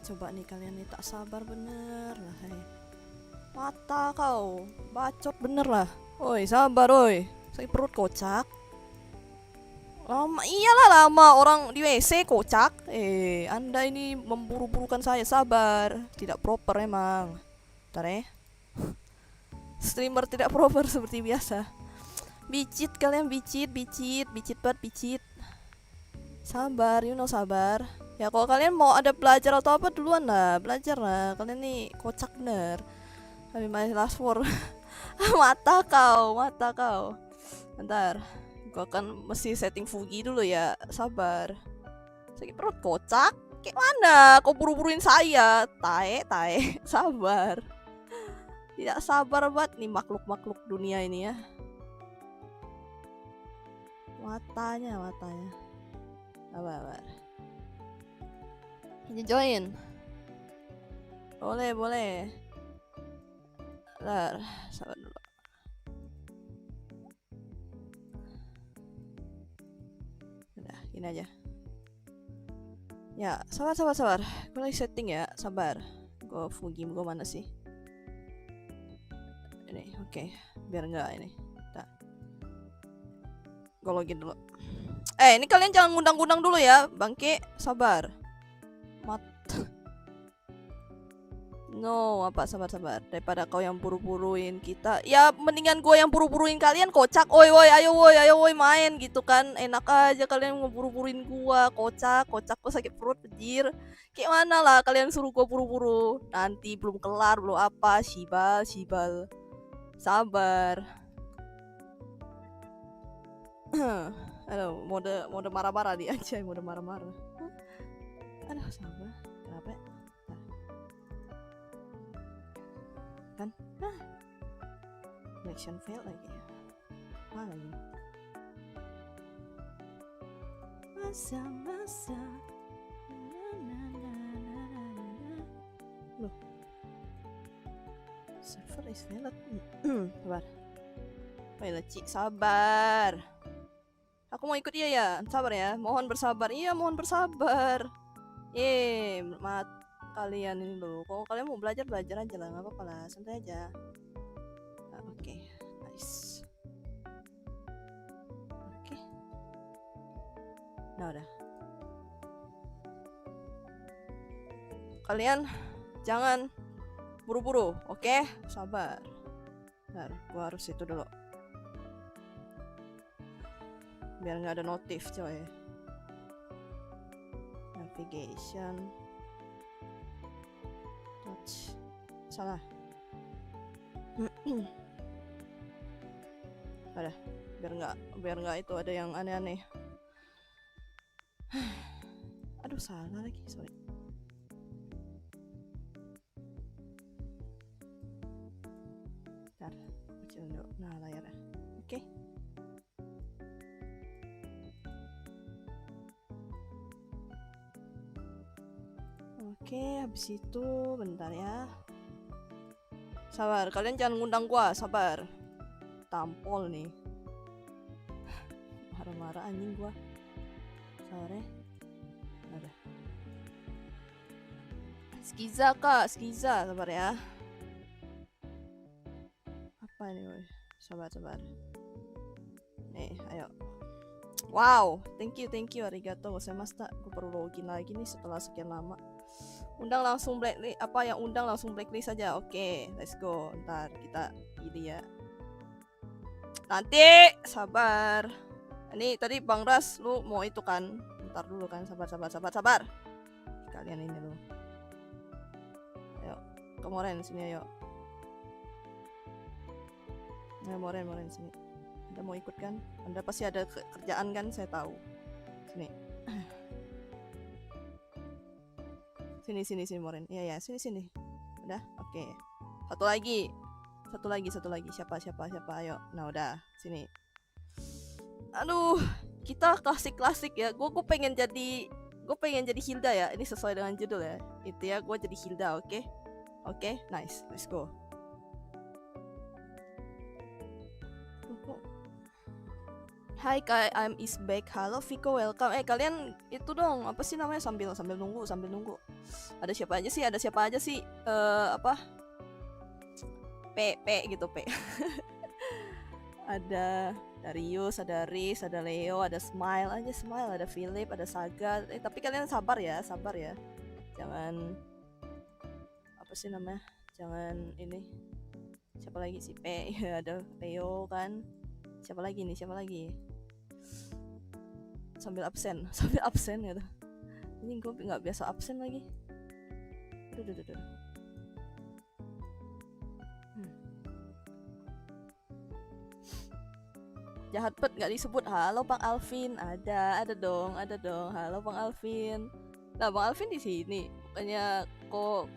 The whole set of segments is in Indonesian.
coba nih kalian nih, tak sabar bener lah. Hai. Mata kau, bacot bener lah. Oi, sabar oi. Sakit perut kocak. Lama, iyalah lama orang di WC kocak. Anda ini memburu-burukan saya, sabar. Tidak proper emang. Bentar ya. Streamer tidak proper seperti biasa. Bicit kalian, bicit banget bicit. Sabar, sabar. Ya kalau kalian mau ada belajar atau apa duluan lah, belajar lah. Kalian nih kocak bener. Tapi masih last for. Mata kau. Bentar. Gua akan mesti setting Fugi dulu ya. Sabar. Sakit perut kocak. Kayak mana? Kau buru-buruin saya. Tae. Sabar. Tidak sabar banget nih makhluk-makhluk dunia ini ya. Matanya. Sabar. Ini join. Boleh. Bentar, sabar dulu. Udah, gini aja. Ya, sabar. Gue lagi setting ya, sabar. Gue Fugi, gue mana sih? Ini, oke. Biar enggak ini. Nah. Gue login dulu. Ini kalian jangan ngundang-ngundang dulu ya, bangke. Sabar. No, apa sabar. Daripada kau yang buru-buruin kita, ya mendingan gue yang buru-buruin kalian kocak. Ayo woi main gitu kan. Enak aja kalian ngeburu-buruin gua, kocak gua sakit perut anjir. Kayak mana lah kalian suruh gua buru-buru. Nanti belum kelar, belum apa, sibal. Sabar. Aduh, mode marah-marah dia aja, mode marah-marah. Aduh, sabar. Kenapa ya? Kan connection fail lagi ya. Mana ini masa loh, server is failed. Sabar. Baiklah Cik, sabar. Aku mau ikut ya. Sabar ya. Mohon bersabar. Iya, mohon bersabar. Kalian ini dulu. Kalau kalian mau belajar aja lah, nggak apa-apa lah, santai aja. Oke, nice. Oke. Nah udah. Kalian jangan buru-buru, oke? Sabar. Bentar, gua harus itu dulu. Biar nggak ada notif coy. Navigation. Salah. Ada, biar nggak itu ada yang aneh-aneh. Aduh, salah lagi, sorry. Bentar, kecil dulu. Nah, layarnya. Oke. Oke, habis itu bentar ya. Sabar, kalian jangan ngundang gua, sabar. Tampol nih. Marah-marah anjing gua. Sabar ya. Ada. Skiza, sabar ya. Apa ini, woy? Sabar. Nih, ayo. Wow, thank you, arigato gozaimashita. Gue perlu login lagi nih setelah sekian lama. Undang langsung blacklist, undang langsung blacklist aja. Oke, let's go. Ntar kita pilih ya. Nanti sabar. Ini tadi Bang Ras lu mau itu kan? Ntar dulu kan, sabar. Kalian ini lu. Ayo, ke Moren sini ayo. Nah, Moren sini. Anda mau ikut kan? Anda pasti ada kerjaan kan? Saya tahu. Sini. Sini Moren. Iya, sini. Udah? Oke. Satu lagi. Siapa? Ayo. Nah, udah. Sini. Aduh, kita klasik ya. Gue pengen jadi Hilda ya. Ini sesuai dengan judul ya. Itu ya, gue jadi Hilda, oke? Oke, nice. Let's go. Hai Kai, I'm is back. Halo Viko, welcome. Kalian itu dong, apa sih namanya, sambil nunggu. Ada siapa aja sih? Apa? P gitu, P. Ada Darius, ada Riz, ada Leo, ada Smile, ada Philip, ada Saga. Tapi kalian sabar ya. Jangan apa sih namanya? Jangan ini. Siapa lagi sih? P. Ada Leo kan. Siapa lagi? Sambil absen gitu. Ini gue nggak biasa absen lagi. Duh. Jahat bet nggak disebut. Halo Bang Alvin. Ada dong. Halo Bang Alvin. Nah, Bang Alvin di sini. Bukannya ko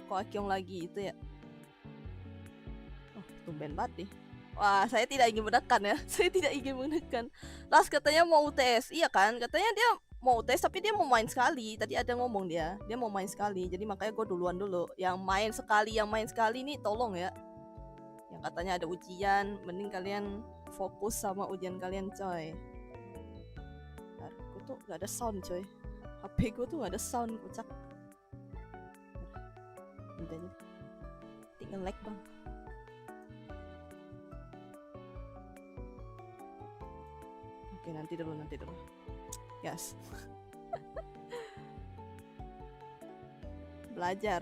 Akyong lagi itu ya. Oh, tumben banget nih. Wah, saya tidak ingin menekan. Las katanya mau UTS. Iya kan? Katanya dia mau UTS tapi dia mau main sekali. Tadi ada ngomong dia mau main sekali. Jadi makanya gue duluan dulu. Yang main sekali nih tolong ya. Yang katanya ada ujian, mending kalian fokus sama ujian kalian, coy. Gue tuh gak ada sound, coy. HP gue tuh gak ada sound, kocak. Udah aja. Tinggal lag, bang. Oke, nanti dulu. Yes. belajar.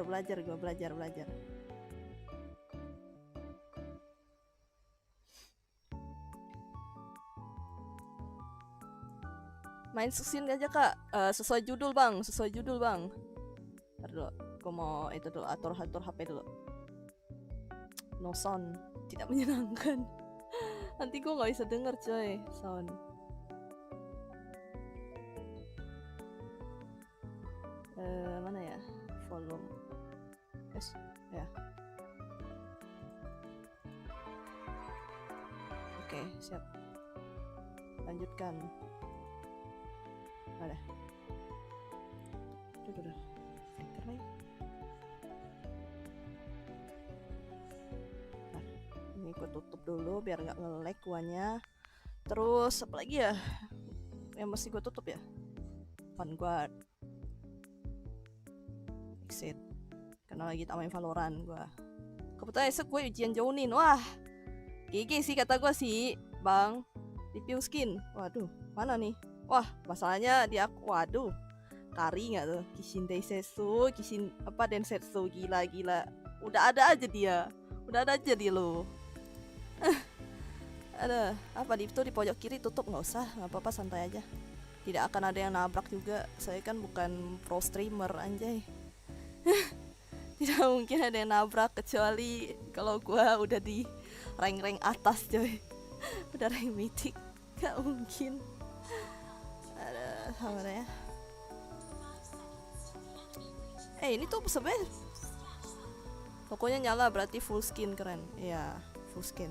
Main susin aja kak. Sesuai judul bang. Ntar dulu, gue mau itu dulu, atur HP dulu. No sound, tidak menyenangkan. Nanti gue nggak bisa denger coy sound. Mana ya volume? Yes, ya. Oke, siap. Lanjutkan. Ada. Udah. Flicker lagi. Nah, ini gue tutup dulu biar nggak nge-lag kuanya. Terus apa lagi ya? Yang mesti gue tutup ya? Vanguard. Exit. Karena lagi tak main Valorant gue. Kebetulan esok gue ujian Jounin. Wah, GG sih kata gue sih, bang. Di skin. Waduh, mana nih? Wah, masalahnya dia waduh. Kari nggak tuh? Kishin Densetsu, Densetsu, gila. Udah ada aja dia lo. Ada apa di itu di pojok kiri tutup, nggak usah, nggak apa-apa, santai aja. Tidak akan ada yang nabrak juga. Saya kan bukan pro streamer, anjay. Tidak mungkin ada yang nabrak kecuali kalau gua udah di rank atas coy. Udah rank mythic, nggak mungkin. Ada sama ya. Ini tuh sebenarnya pokoknya nyala berarti full skin, keren. Iya, full skin.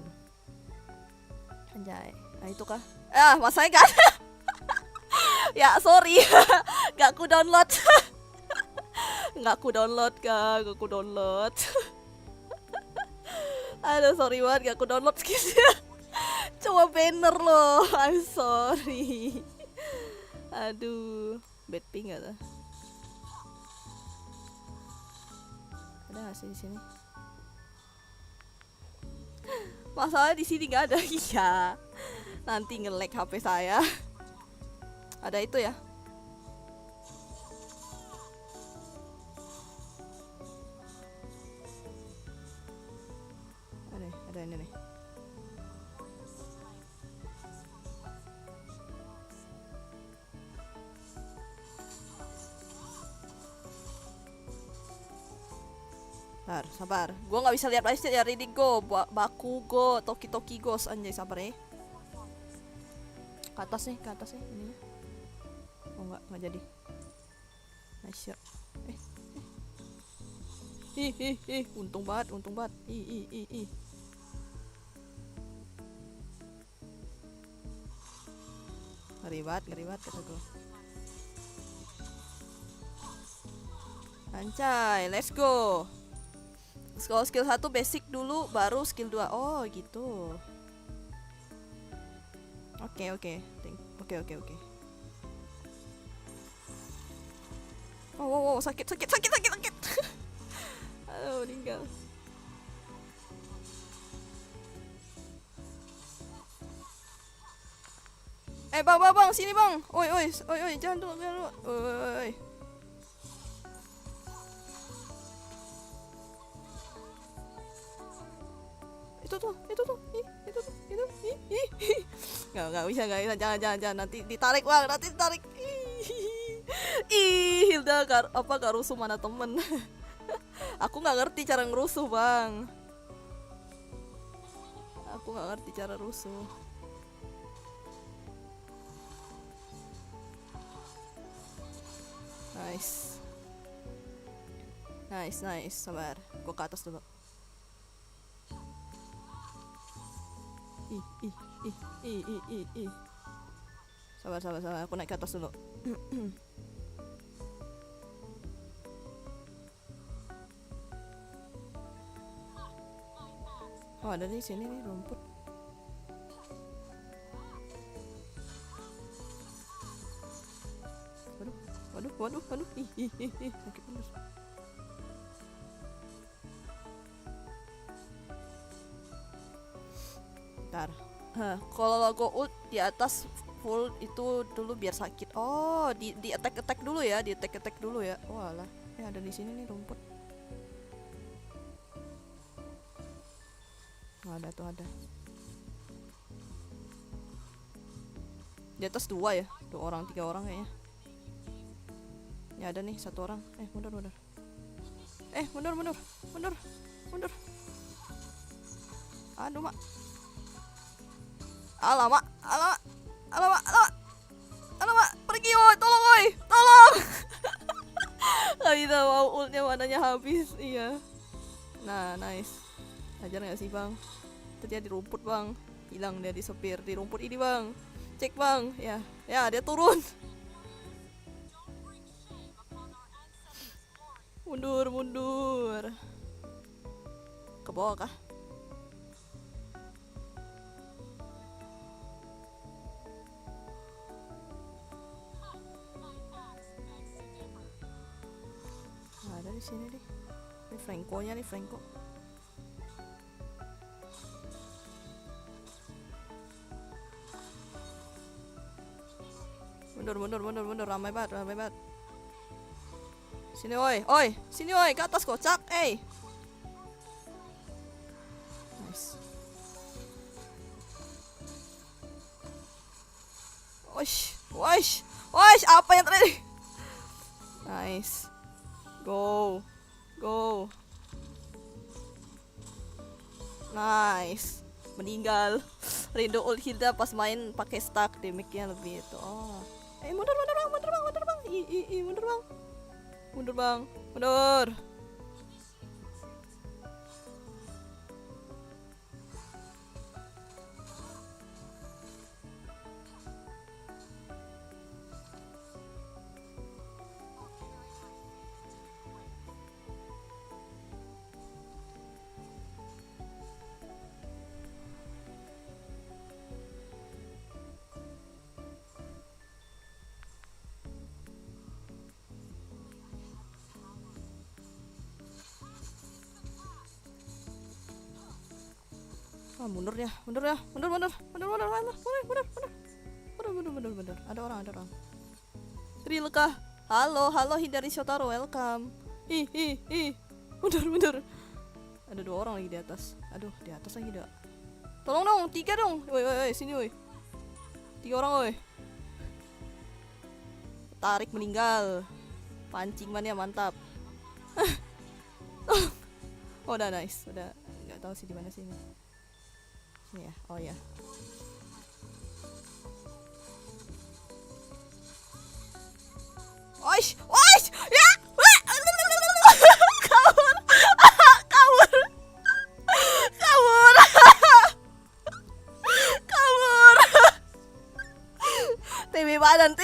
Anjay. Nah itu kah? Masanya gak ada. Ya sorry. Gak ku download. Gak ku download. Aduh, sorry banget, gak ku download skinnya. Coba banner loh. I'm sorry. Aduh, bad ping gak tuh? Ada nggak sih di sini? Masalahnya di sini nggak ada. Iya. Nanti nge-lag HP saya. Ada itu ya. Ada ini nih. Sabar. Gua nggak bisa lihat live ya, reading go, Bakugo, Toki Ghost, anjay, sabar ya. Ke atas nih ini. Oh nggak jadi. Nice shot. Untung banget. Ngeri banget kata gue. Anjay, let's go. Kalau skill 1 basic dulu, baru skill 2. Oh gitu. Oke. Oke. Wow, sakit. Aduh, meninggal. Bang, sini bang. Oi, jangan dulu. Oi. Itu tuh. Nggak bisa, jangan, nanti ditarik bang, Ih, Hilda gak rusuh mana temen. Aku nggak ngerti cara ngerusuh bang. Aku nggak ngerti cara rusuh. Nice, sabar. Gua ke atas dulu. Ih. Sabar. Aku naik ke atas dulu. Oh, ada di sini nih rumput. Waduh. Ih. Sakit bener. Bentar. Kalau logo ult di atas full itu dulu biar sakit. Oh, di attack dulu ya, Walah, ada di sini nih rumput. Oh, ada. Di atas 2 ya, 2 orang, 3 orang kayaknya. Ya ada nih 1 orang. Mundur. Mundur. Aduh, mak. Alamak. Pergi, woi, tolong, woi. Tolong. Gak bisa, mau ultnya mananya habis. Iya. Nah, nice. Ajar gak sih, bang? Terjadi rumput, bang. Hilang dia, disepir di rumput ini, bang. Cek, bang. Ya, dia turun. Mundur. Ke bawah kah? Ada di sini deh. Ini Franco-nya nih, Franco. Mundur. Ramai banget. Sini, oi. Sini, oi. Ke atas, kocak. Nice. Wosh. Apa yang terjadi? Nice. Go. Nice. Meninggal. Rindu ult Hilda pas main pakai stack damage-nya lebih itu. Oh. Mundur bang. Mundur bang. Mundur. Ada orang. Rilka. Halo Hidari Shotaro, welcome. Ih. Mundur. Ada 2 orang lagi di atas. Aduh, di atas lagi dah. Tolong dong, 3 dong. Woi, sini woi. 3 orang woi. Tarik, meninggal. Pancing mania mantap. Oh, udah nice. Udah enggak tahu sih di mana sih ini. Sini ya. Oh ya. Oish. Ya. Kabur. TB badan.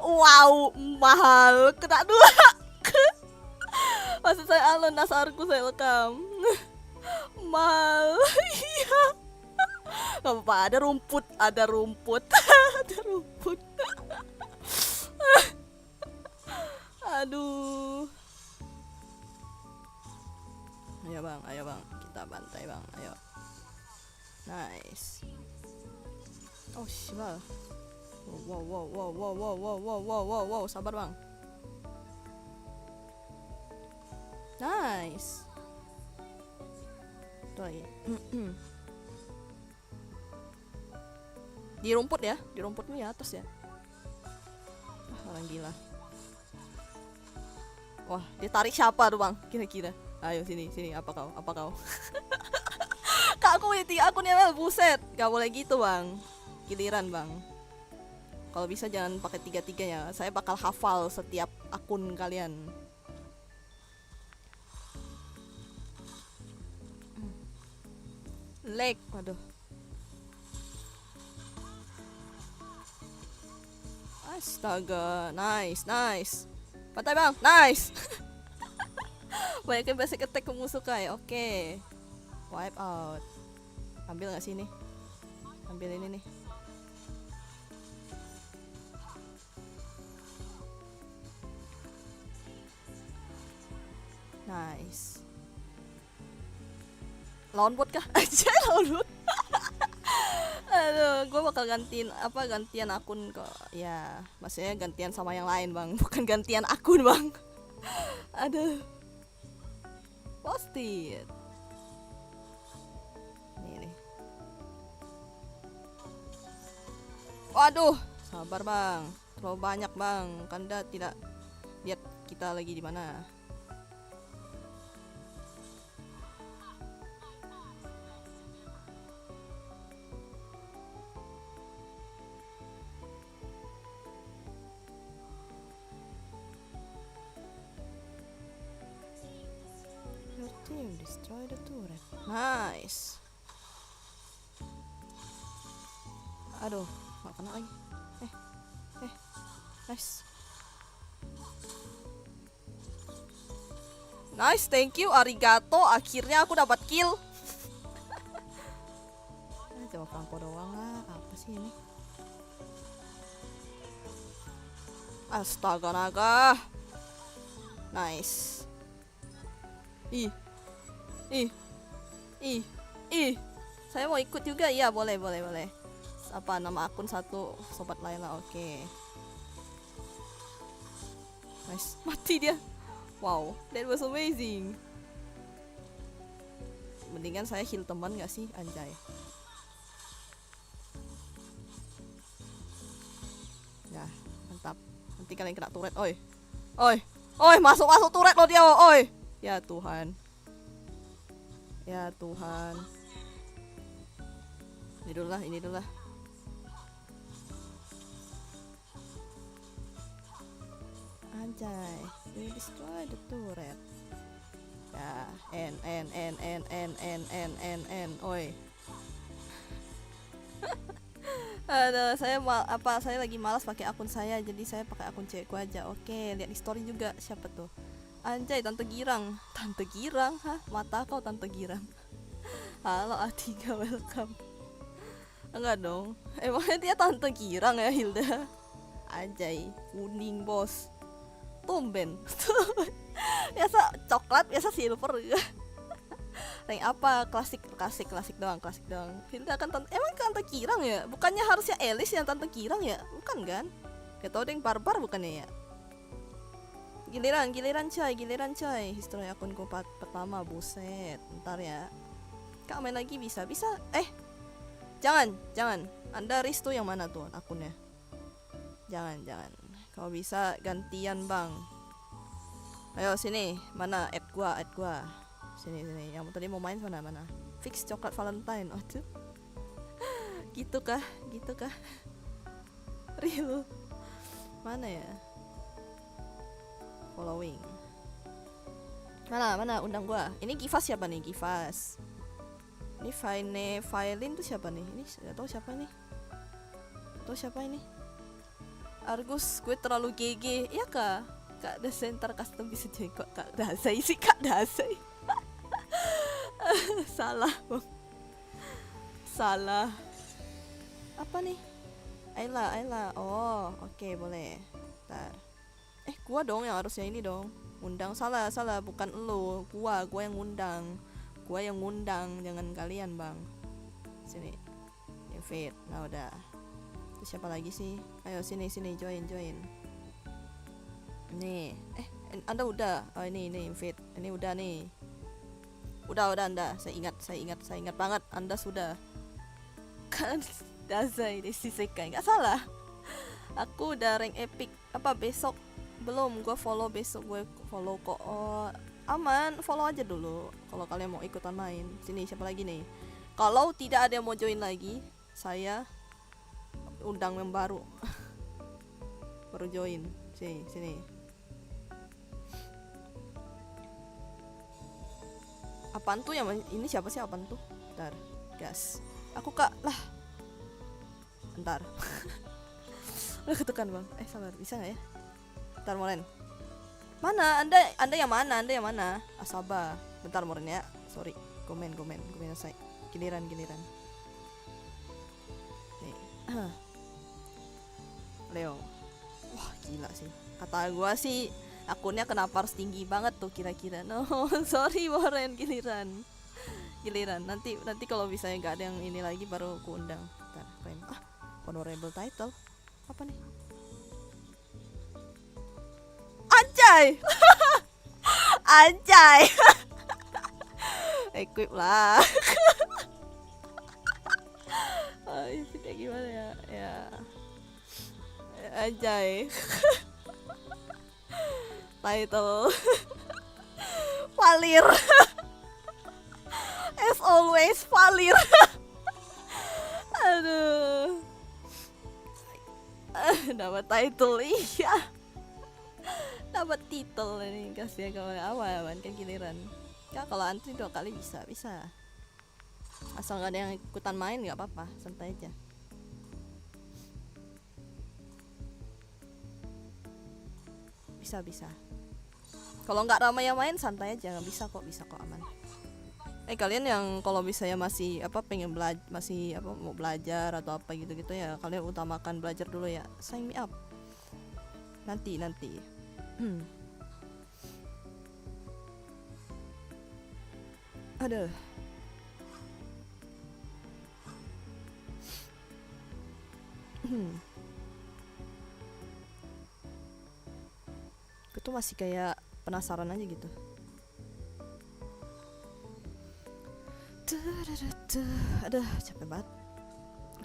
Wow, mahal. Kena 2. Maksud saya Alon Nasarku, saya welcome. Mahal. Iya. Gak apa-apa, ada rumput, ada rumput. Ada rumput. Aduh. Ayo bang, kita bantai bang, ayo. Nice. Oh sial. Wow, sabar bang. Nice. Tuh ya. Di rumput ya, di rumputmu ya atas ya. Orang gila. Wah, ditarik siapa tuh bang? Kira-kira. Ayo sini, apa kau? Kak aku ini akunnya Mel, buset. Gak boleh gitu bang. Giliran bang. Kalau bisa jangan pakai tiga-tiganya. Saya bakal hafal setiap akun kalian. Lag, waduh. Astaga, nice. Pantai bang, nice. Banyakin basic attack ke musuh kai, oke. Wipe out. Ambil nggak sih ini? Ambil ini nih. Nice. Lawan bot kah? Aja lawan bot. Aduh, gue bakal gantian akun kok. Ya, maksudnya gantian sama yang lain bang, bukan gantian akun bang. Aduh. Lost it. Nih. Waduh, sabar bang. Terlalu banyak bang. Kanda tidak lihat kita lagi di mana. Your team destroy the turret. Nice. Aduh, gak kena lagi. Nice. Nice, thank you, arigato. Akhirnya aku dapat kill. Coba pangko doang lah. Apa sih ini? Astaga naga. Nice. Ih. Saya mau ikut juga. Iya, boleh. Apa nama akun satu sobat Laila, oke. Nice, mati dia. Wow, that was amazing. Mendingan saya heal teman gak sih, anjay. Ya, mantap. Nanti kalian kena turret, oi, masuk turret lo dia, oi. Ya Tuhan. Ini dulu lah. Anjay, you destroy the turret. Ya, N, oi. Aduh, saya lagi malas pakai akun saya, jadi saya pakai akun cewekku aja. Oke, lihat di story juga siapa tuh. Anjay, Tante Girang, hah? Mata kau Tante Girang. Halo A3, welcome. Enggak dong, emangnya dia Tante Girang ya Hilda? Anjay, kuning bos. Tumben. Biasa coklat, biasa silver. Rank apa? Klasik doang. Hilda kan emang Tante Girang ya? Bukannya harusnya Elis yang Tante Girang ya? Bukan kan? Gak tau deh, barbar bukannya ya? Giliran coy. History akunku pertama, buset. Bentar ya. Kak main lagi bisa. Jangan. Anda Risto yang mana tuh akunnya? Jangan. Kalau bisa gantian bang. Ayo sini, mana add gua. Sini. Yang tadi mau main mana? Fix coklat Valentine. Aduh. Gitu kah? Real. Mana ya? Following. Mana undang gua. Ini Givas siapa nih? Givas. Ini Violin tuh siapa nih? Ini gak tahu siapa ini. Argus, gue terlalu GG. Iya kah? Kak Dasai ntar custom bisa jadi kok Kak Dasai sih, Kak Dasai. Salah bang. Salah. Apa nih? Ayla, Ayla. Oh, oke, boleh. Ntar. Gua dong yang harusnya ini dong. Undang, salah, salah, bukan elu. Gua yang ngundang. Gua yang ngundang, jangan kalian, Bang. Sini. Invite. Nah, udah. Terus siapa lagi sih? Ayo sini, join. Nih. Anda udah. Oh, ini invite. Ini udah nih. Udah Anda. Saya ingat banget. Anda sudah. Kan Dazai Desi Sekai, nggak salah. Aku udah rank epic. Apa besok? Belum, gue follow besok, gue follow kok. Oh, aman, follow aja dulu kalau kalian mau ikutan main. Sini, siapa lagi nih? Kalau tidak ada yang mau join lagi, saya undang yang baru. Baru join. Sini. Apaan tuh yang ini, siapa sih apaan tuh? Bentar, gas. Aku kak lah. Bentar. Udah ketekan bang. Sabar, bisa nggak ya? Bentar Moren. Mana? Anda yang mana? Sabar. Bentar Moren ya. Sorry. Komen saya. Giliran. Nih. Leo. Wah, gila sih. Kata gua sih akunnya kenapa harus tinggi banget tuh kira-kira. No, sorry Moren, giliran. Nanti kalau misalnya nggak ada yang ini lagi baru aku undang. Bentar, honorable title. Apa nih? Anjay. Equip lah. Itu kayak gimana ya? Anjay. Title. Valir. As always Valir. Aduh. Dapat title, iya. Dapat title ini, kasih kawan aman kan giliran. Ya kalau antri 2 kali bisa. Asal gak ada yang ikutan main nggak apa-apa, santai aja. Bisa. Kalau nggak ramai yang main santai aja, nggak bisa kok aman. Kalian yang kalau misalnya masih pengen masih mau belajar atau apa gitu ya, kalian utamakan belajar dulu ya. Sign me up. Nanti. Aduh. Gue tuh masih kayak penasaran aja gitu. Aduh, capek banget.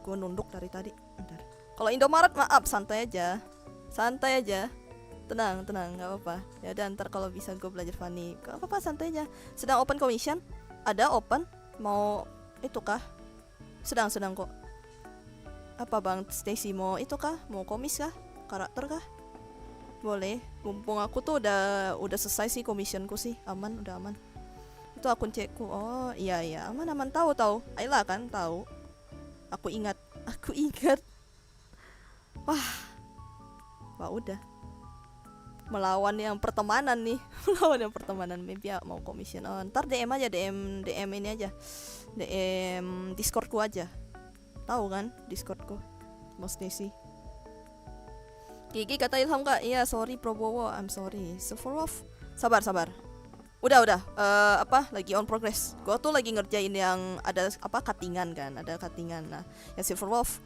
Gue nunduk dari tadi. Bentar. Kalau Indomaret maaf, santai aja. Tenang, nggak apa-apa. Ya udah, ntar kalau bisa gue belajar Fanny. Gak apa-apa, santai aja. Sedang open commission? Ada open? Mau itu kah? Sedang kok. Apa Bang Stacy mau itu kah? Mau komis kah? Karakter kah? Boleh. Mumpung aku tuh udah selesai sih commissionku sih. Udah aman. Itu akun cekku. Oh iya, aman. Tahu. Ayla kan tahu. Aku ingat. Wah, udah. Melawan yang pertemanan nih. Maybe ya, mau commission. Oh, ntar DM aja, DM ini aja. DM Discordku aja. Tahu kan Discordku, Mas Nisi. Gigi kata Ilham kak. Iya, sorry Probowo, I'm sorry. Sephiroth. Sabar. Udah. Lagi on progress. Gua tuh lagi ngerjain yang ada cuttingan kan, ada cuttingan. Nah, yang Sephiroth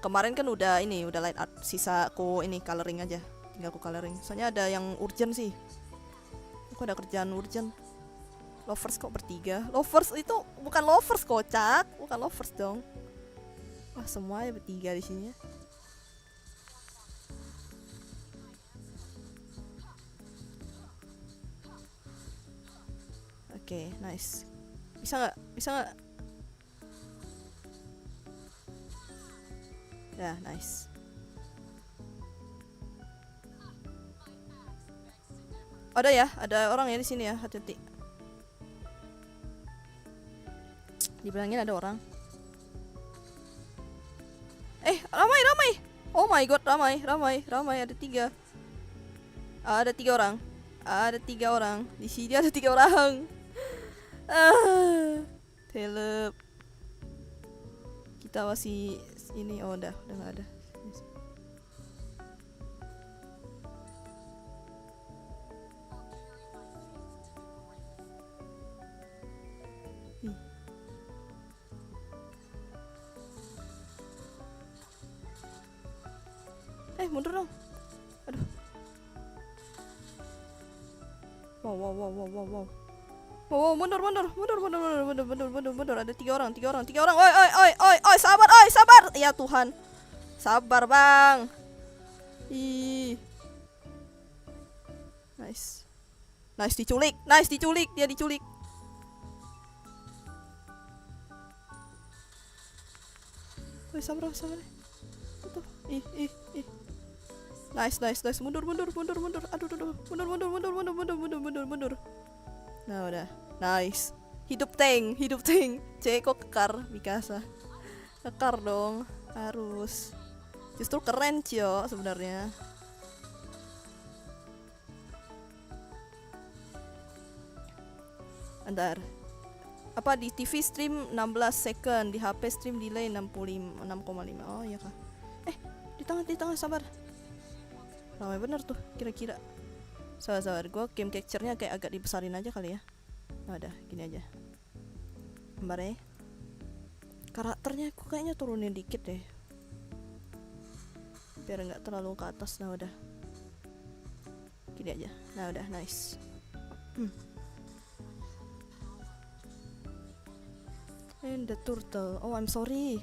kemarin kan udah light art. Sisa aku ini coloring aja. Tinggal aku coloring. Soalnya ada yang urgent sih. Aku ada kerjaan urgent. Lovers kok bertiga. Lovers itu bukan lovers kocak, bukan lovers dong. Wah, semuanya bertiga di sini. Oke, nice. Bisa nggak? Ya, nice. Ada orang ya di sini ya, hati-hati. Dibilangin ada orang. Ramai. Oh my god, ramai. Ada 3. Ada 3 orang. Di sini ada 3 orang. Telep. Kita masih ini. Oh, udah nggak ada. Mundur dong. Aduh. Wow, mundur. Ada tiga orang. Oi, sabar. Ya Tuhan. Sabar, Bang. Ih. Nice diculik. Dia diculik. Oi, sabar. Tuh. Ih. Nice. Mundur. Aduh. Mundur. Nah, udah. Nice. Hidup tank. Ceko kekar Mikasa. Kekar dong. Harus. Justru keren, Cio, sebenarnya. Antar. Apa di TV stream 16 second, di HP stream delay 6,5. Oh, iya kah? Di tengah sabar. Ramai bener tuh kira-kira. Sabar, gue game capture-nya kayak agak dibesarin aja kali ya. Nah, udah gini aja. Bentar ya. Karakternya aku kayaknya turunin dikit deh, biar nggak terlalu ke atas. Nah, udah gini aja. Nah, udah nice. And the turtle. Oh, I'm sorry.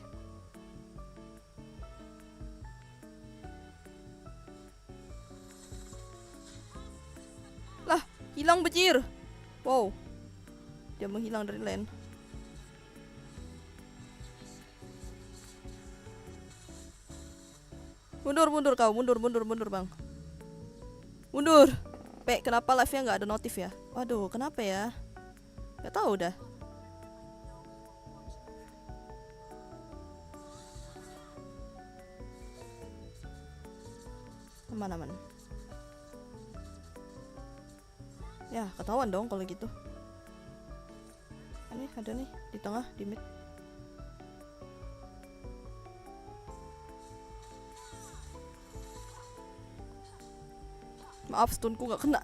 Hilang bejir. Wow. Dia menghilang dari land. Mundur kau. Mundur, Bang. Mundur. Kenapa live-nya nggak ada notif ya? Waduh, kenapa ya? Gak tahu dah. Aman. Ya, ketahuan dong kalau gitu. Ini ada nih di tengah, di mid. Maaf, stunku gak kena.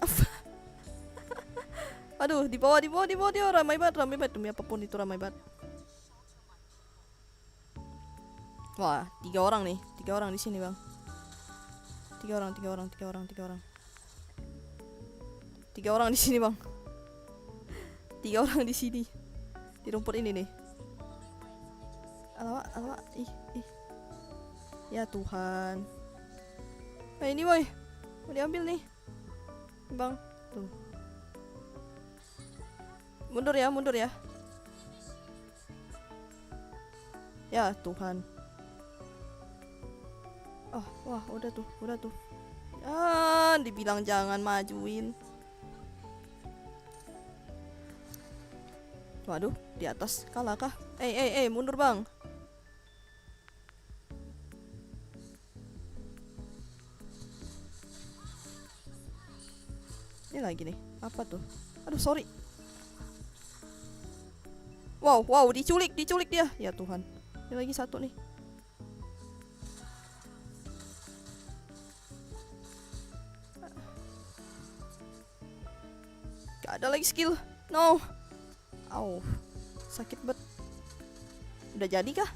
Aduh, di bawah dia ramai banget demi apapun itu, ramai banget. Wah, 3 orang nih. 3 orang di sini, Bang. 3 orang. 3 orang di sini, Bang. 3 orang di sini. Di rumput ini nih. Alamak. Ih. Ya Tuhan. Ini boy. Mau diambil nih. Bang, tuh. Mundur ya. Ya Tuhan. Oh, wah, udah tuh. Dibilang jangan majuin. Waduh, di atas kalah kah? Mundur, Bang. Ini lagi nih. Apa tuh? Aduh, sorry. Wow, diculik dia. Ya Tuhan. Ini lagi satu nih. Gak ada lagi skill. No. Au. Sakit banget. Udah jadi kah?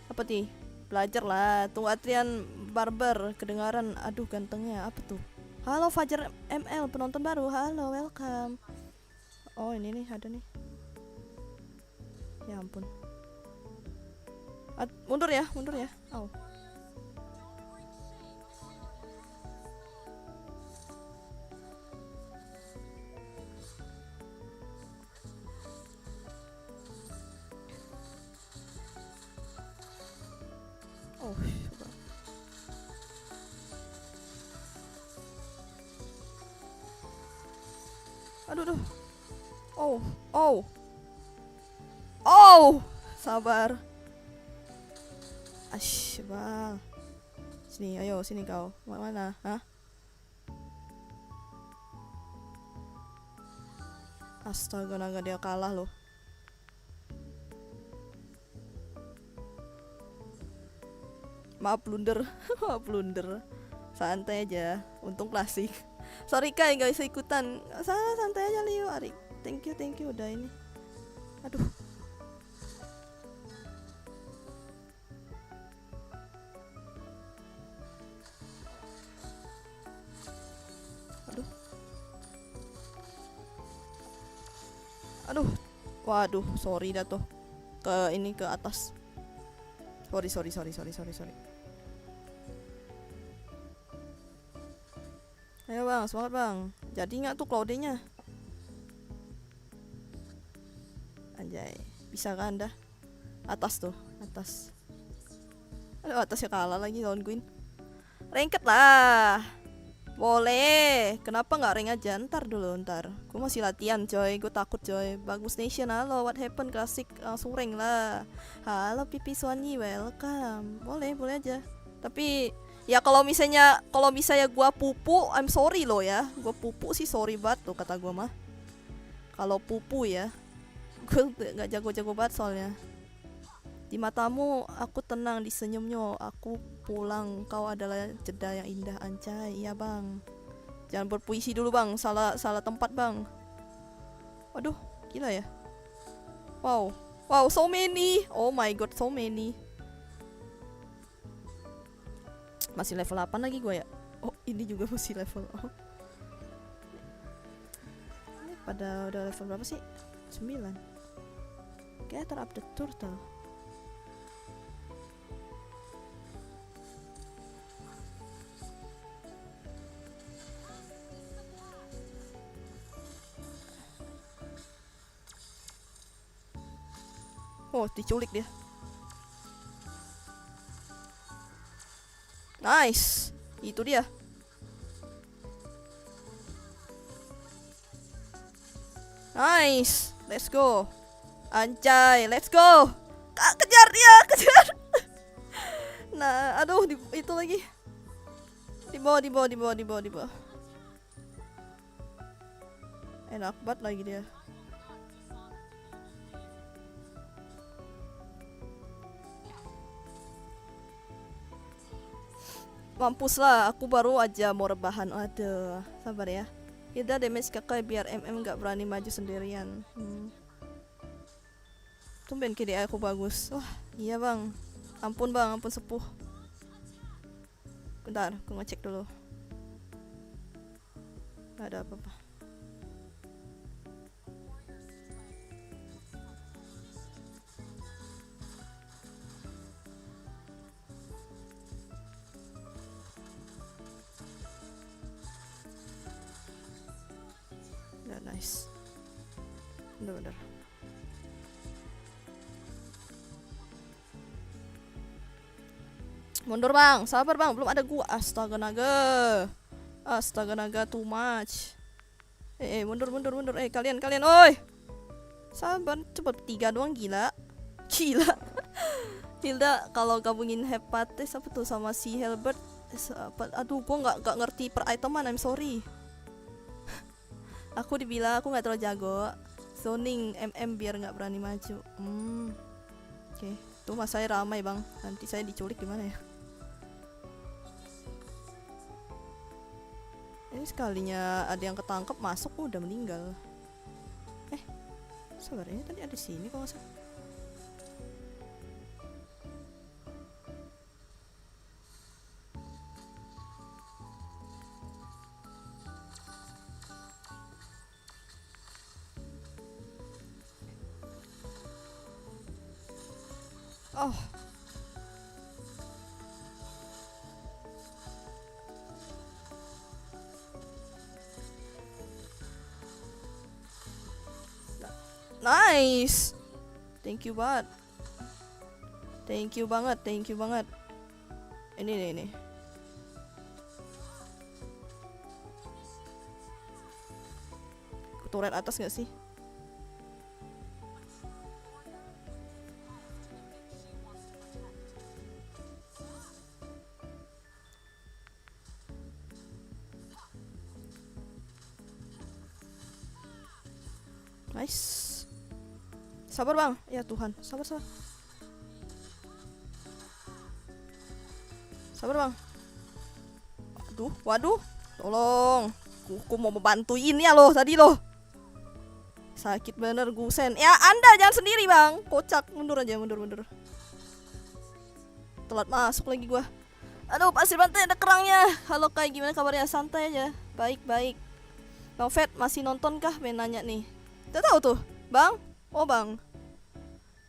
Apa nih? Belajar lah. Tunggu Atrian Barber kedengaran. Aduh, gantengnya. Apa tuh? Halo Fajar ML, penonton baru. Halo, welcome. Oh, ini nih, ada nih. Ya ampun. Mundur ya. Au. Oh, coba. Aduh. Oh, sabar. Bang. Sini kau. Mana? Hah? Astaga, naga dia kalah loh. Maaf blunder. Maaf blunder. Santai aja. Untung klasik. Sorry Kai nggak bisa ikutan. Santai aja Leo Arik. Thank you udah ini. Aduh. Aduh. Waduh, sorry dah tuh. Ke atas. Sorry. Ayo bang, semangat bang. Jadi nggak tuh Claude-nya? Anjay, bisa kan dah? Atas tuh, atas. Aduh, atasnya kalah lagi lawan Queen. Ranked lah. Boleh. Kenapa nggak rank aja? Ntar dulu, ntar. Gue masih latihan coy, gue takut coy. Bagus Nation, halo, what happened? Klasik, langsung rank lah. Halo Pipi Swanyi, welcome. Boleh aja. Tapi ya kalau misalnya gue pupu, I'm sorry loh ya. Gue pupu sih sorry banget tuh kata gue mah. Kalau pupu ya, gue nggak jago-jago banget soalnya. Di matamu aku tenang, di senyumnya aku pulang. Kau adalah jeda yang indah Ancai. Iya bang. Jangan berpuisi dulu bang, salah tempat bang. Waduh, gila ya. Wow, so many. Oh my god, so many. Masih level 8 lagi gue ya. Oh ini juga masih level. Oh. Ini pada udah level berapa sih? 9. Kayak terupdate turtle. Oh diculik dia. Nice. Itu dia. Nice. Let's go. Anjay, let's go. Kejar dia, kejar. Nah, aduh itu lagi. Di bawah. Enak banget lagi dia. Mampus lah, aku baru aja mau rebahan. Aduh, sabar ya. Hilda damage kakak biar MM gak berani maju sendirian. Tumben KDA aku bagus. Wah, iya bang. Ampun bang, ampun sepuh. Bentar, aku ngecek dulu. Gak ada apa-apa. Nice. Bener. Mundur bang, sabar bang, belum ada gua. Astaga naga, too much. Mundur. Kalian, oi. Sabar, coba 3 doang gila. Hilda kalau gabungin Hepatis apa tuh sama si Helbert. Aduh, gua nggak ngerti per iteman, I'm sorry. Aku dibilang aku nggak terlalu jago zoning MM biar nggak berani maju. Oke. Tuh mas saya ramai bang. Nanti saya diculik gimana ya? Ini sekalinya ada yang ketangkep masuk udah meninggal. Sabar ini tadi ada sini kalau nggak salah. Oh. Nice. Thank you banget. Ini. Turret atas gak sih? Nice. Sabar bang. Ya Tuhan, sabar. Sabar bang. Waduh, tolong. Aku mau membantuin ya loh tadi loh. Sakit bener Gusen. Ya Anda jangan sendiri bang. Kocak, mundur aja, mundur. Telat masuk lagi gua. Aduh, pasir pantai ada kerangnya. Halo Kai, gimana kabarnya? Santai aja. Baik. Bang Fed masih nonton kah? Main nanya nih. Tidak tahu tuh, bang. Oh bang.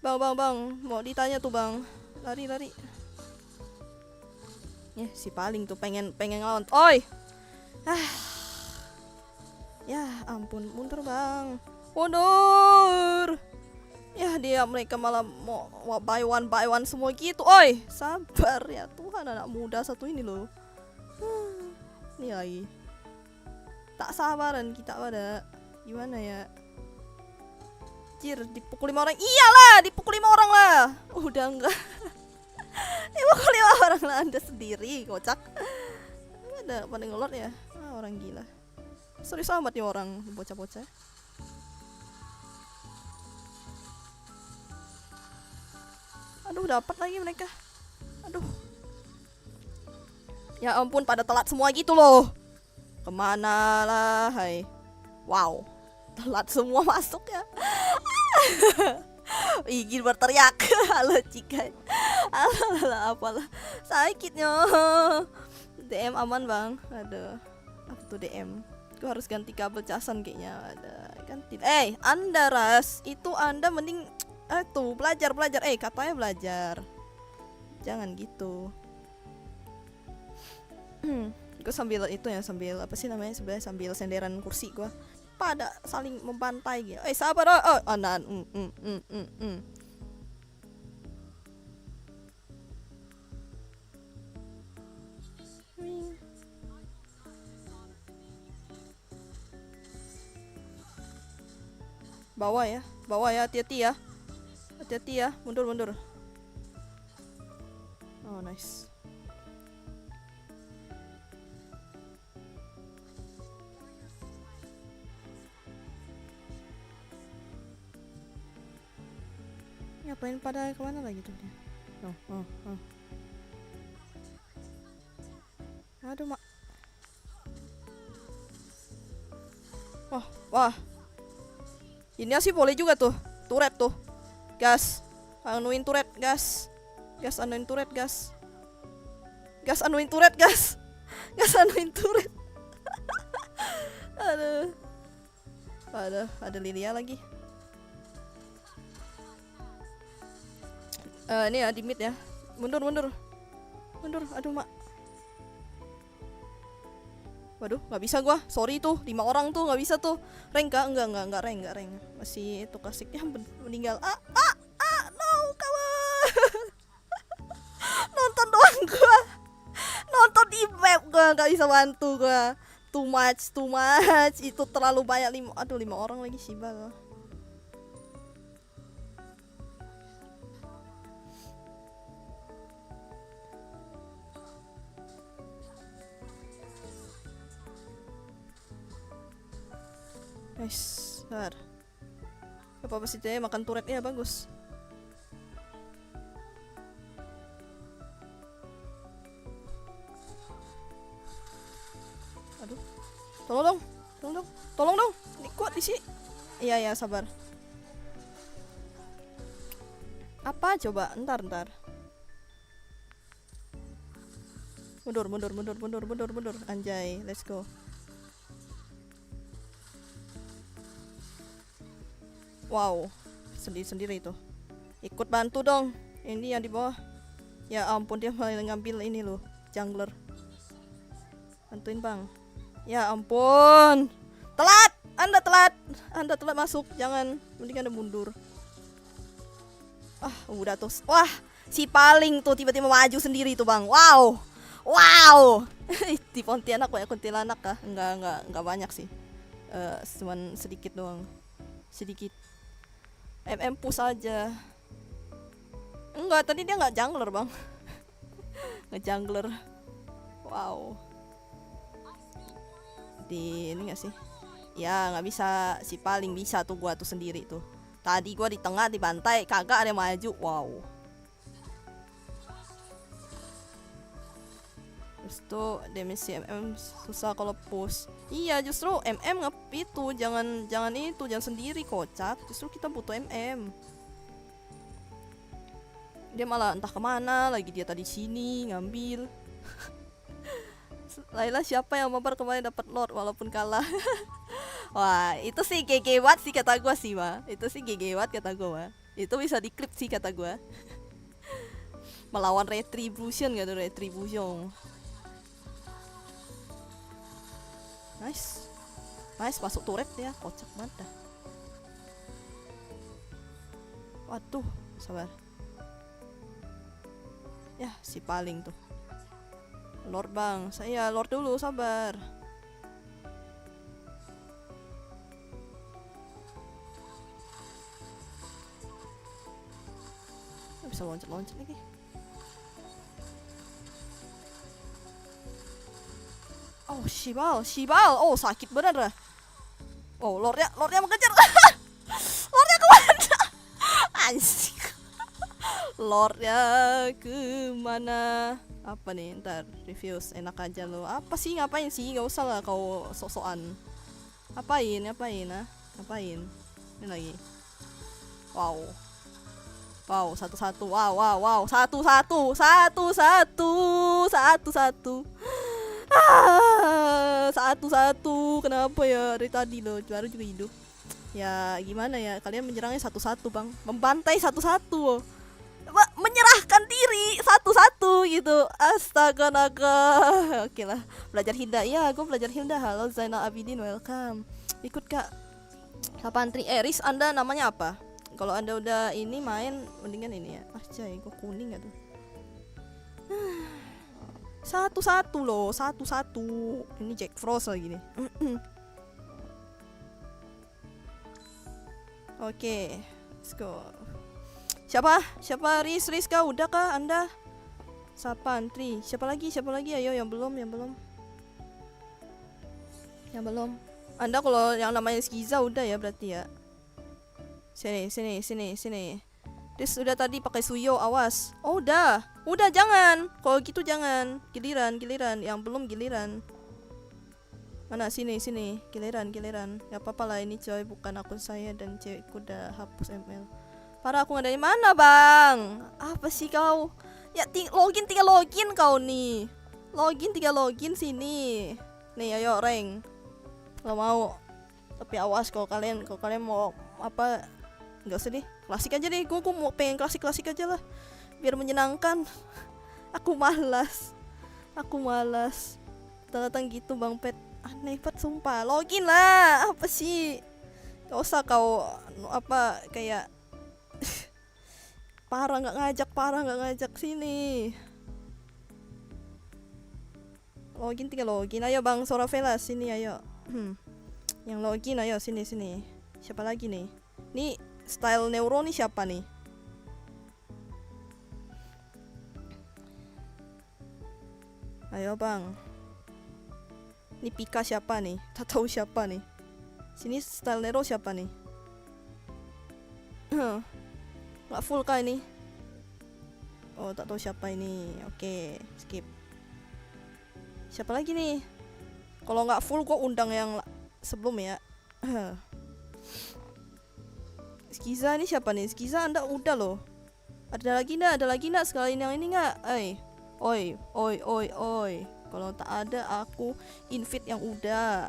Bang. Mau ditanya tuh bang. Lari. Si paling tuh pengen ngelawan. Oi. Ya ampun, mundur bang. Mundur. Ya mereka malah mau buy one semua gitu. Oi, sabar ya Tuhan, anak muda satu ini loh. Ini lagi. Tak sabaran kita pada. Gimana ya? Jir, dipukul 5 orang. Iyalah, dipukul 5 orang lah. Udah enggak. Dipukul 5 orang lah, Anda sendiri, kocak. Ada pada ngelot ya. Orang gila. Serius amat nih orang bocah-bocah. Aduh, dapat lagi mereka. Aduh. Ya ampun, pada telat semua gitu loh. Kemana lah, hai. Wow, telat semua masuk ya. Ingin berteriak. Halo Cikai. Alah, apalah. Sakitnya. DM aman bang. Aduh. Apa tuh DM? Gue harus ganti kabel casan kayaknya. Ada ganti. Anda Ras, itu Anda mending tuh belajar. Katanya belajar. Jangan gitu. Gue sambil itu ya, sambil apa sih namanya sebenarnya, sambil senderan kursi gue. Pada saling membantai gitu. Sabar. Anan. Bawah ya, hati-hati ya, mundur. Oh nice. Ngapain pada kemana lagi tuh dia? Oh. Aduh mak. Wah. Ini sih boleh juga tuh, turret tuh. Gas, anuin turret, gas. Gas anuin turret. Aduh. Ada Lilia lagi. Ini ya di mid ya. Mundur. Aduh mak. Waduh, nggak bisa gua. Sorry tuh, 5 orang tuh nggak bisa tuh. Rank enggak rank. Masih itu klasiknya meninggal. No, kawan. Nonton doang gua. Nonton di map gua, nggak bisa bantu gua. Too much. Itu terlalu banyak 5 orang lagi sibal. Nice, bentar. Apa sih dia makan turretnya bagus. Aduh. Tolong dong. Ini kuat di sini. Iya, sabar. Apa coba? Ntar. Mundur. Anjay, let's go. Wow, sendiri itu. Ikut bantu dong. Ini yang di bawah. Ya ampun, dia malah ngambil ini loh, jungler. Bantuin bang. Ya ampun. Telat. Anda telat masuk. Jangan, mending Anda mundur. Udah tuh. Wah, si paling tuh tiba-tiba maju sendiri tuh bang. Wow. Di Pontianak ya, kuntilanak kah? Enggak banyak sih. Cuman sedikit doang. Push aja. Enggak, tadi dia nggak jungler bang. Nge-jungler. Wow. Di ini nggak sih? Ya nggak bisa, si paling bisa tuh gua tuh sendiri tuh. Tadi gua di tengah dibantai, kagak ada yang maju. Wow. itu damage MM susah kalau push. Iya, justru MM itu jangan sendiri kocak. Justru kita butuh MM. Dia malah entah kemana lagi, dia tadi sini ngambil. Laila siapa yang mabar kemarin dapat Lord walaupun kalah. Wah, itu sih GG Watt sih kata gua sih, Wah. Itu sih GG Watt kata gua, Wah. Itu bisa diklip sih kata gua. Melawan Retribution gitu, Retribution. Nice. Nice, masuk turret ya, kocak banget dah. Waduh, sabar. Ya, si paling tuh. Lord bang, saya Lord dulu, sabar. Bisa loncat-loncat lagi. Oh, Shibal. Oh, sakit bener dah. Oh, Lordnya mengejar. Lordnya kemana? Anjing. Lordnya kemana? Apa nih, ntar reviews enak aja lo. Apa sih, ngapain sih? Gak usah lah kau sok-sokan. Ngapain ah? Ngapain? Ini lagi. Wow, satu-satu. Wow, satu-satu. Satu-satu. Kenapa ya dari tadi lo baru juga hidup? Ya gimana ya, kalian menyerangnya satu-satu bang, membantai satu-satu, menyerahkan diri satu-satu gitu. Astaga naga. Oke lah, belajar Hilda. Ya, gue belajar Hilda. Halo Zainal Abidin, welcome. Ikut kak. Kapan Riz, Anda namanya apa? Kalau Anda udah ini main, mendingan ini ya. Cay, gue kuning gak tuh? Satu-satu loh, satu-satu. Ini Jack Frost lagi nih. Oke, let's go. Siapa Riz kah? Udah kah Anda? Siapa Antri? Siapa lagi? Ayo yang belum. Anda kalau yang namanya Skiza udah ya berarti ya. Sini. Riz udah tadi pakai Suyo, awas. Oh udah jangan. Kalau gitu jangan. Giliran. Yang belum giliran. Mana sini giliran. Gak apa-apa lah, ini coy bukan akun saya dan cewekku udah hapus ML. Parah, aku nggak dari mana bang? Apa sih kau? Ya tinggal login kau nih. Login sini. Nih ayo rank. Kalau mau. Tapi awas kalau kalian mau apa? Nggak usah deh. Klasik aja deh. Gue mau pengen klasik aja lah. Biar menyenangkan. Aku malas. Datang gitu bang Pet. Aneh banget sumpah. Login lah. Apa sih? Gak usah kau apa kayak parah nggak ngajak sini. Tinggal login. Ayo bang Soravela sini ayo. Yang login ayo sini. Siapa lagi nih? Nih style neuro nih siapa nih? Ayo bang. Ini Pika siapa nih? Tak tahu siapa nih. Sini style Nero siapa nih? Nggak full kah ini? Oh tak tahu siapa ini. Oke, skip. Siapa lagi nih? Kalau nggak full gue undang yang sebelum ya. Skiza ini siapa nih? Skiza Anda udah loh. Ada lagi nggak sekalian yang ini nggak? Oi. Kalau tak ada aku invite yang udah.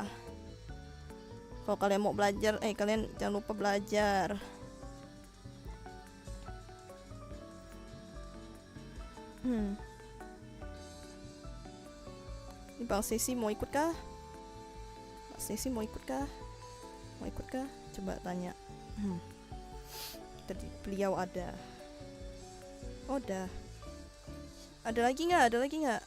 Kalau kalian mau belajar, kalian jangan lupa belajar. Ini Bang Sesi mau ikut kah? Mau ikut kah? Coba tanya. Tadi beliau ada. Oh, udah. Ada lagi nggak?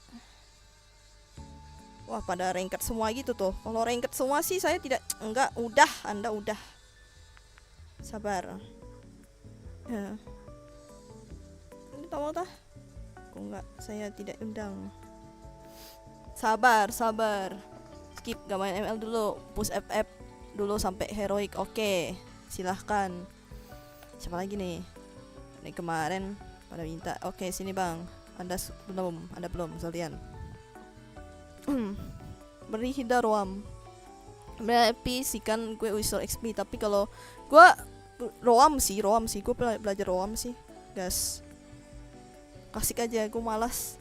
Wah, pada ranked semua gitu tuh. Kalau ranked semua sih saya tidak. Enggak, udah. Anda udah. Sabar. Ya. Ini tahu tah? Kok enggak? Saya tidak undang. Sabar. Skip, gak main ML dulu. Push FF dulu sampai heroic. Oke, silahkan. Siapa lagi nih? Ini kemarin pada minta. Oke, sini bang. Anda belum, Zolian. Beri Hida Roam. Tapi sih kan gue user XP, tapi kalau gue Roam sih gue belajar Roam sih, guys. Kasih aja, gue malas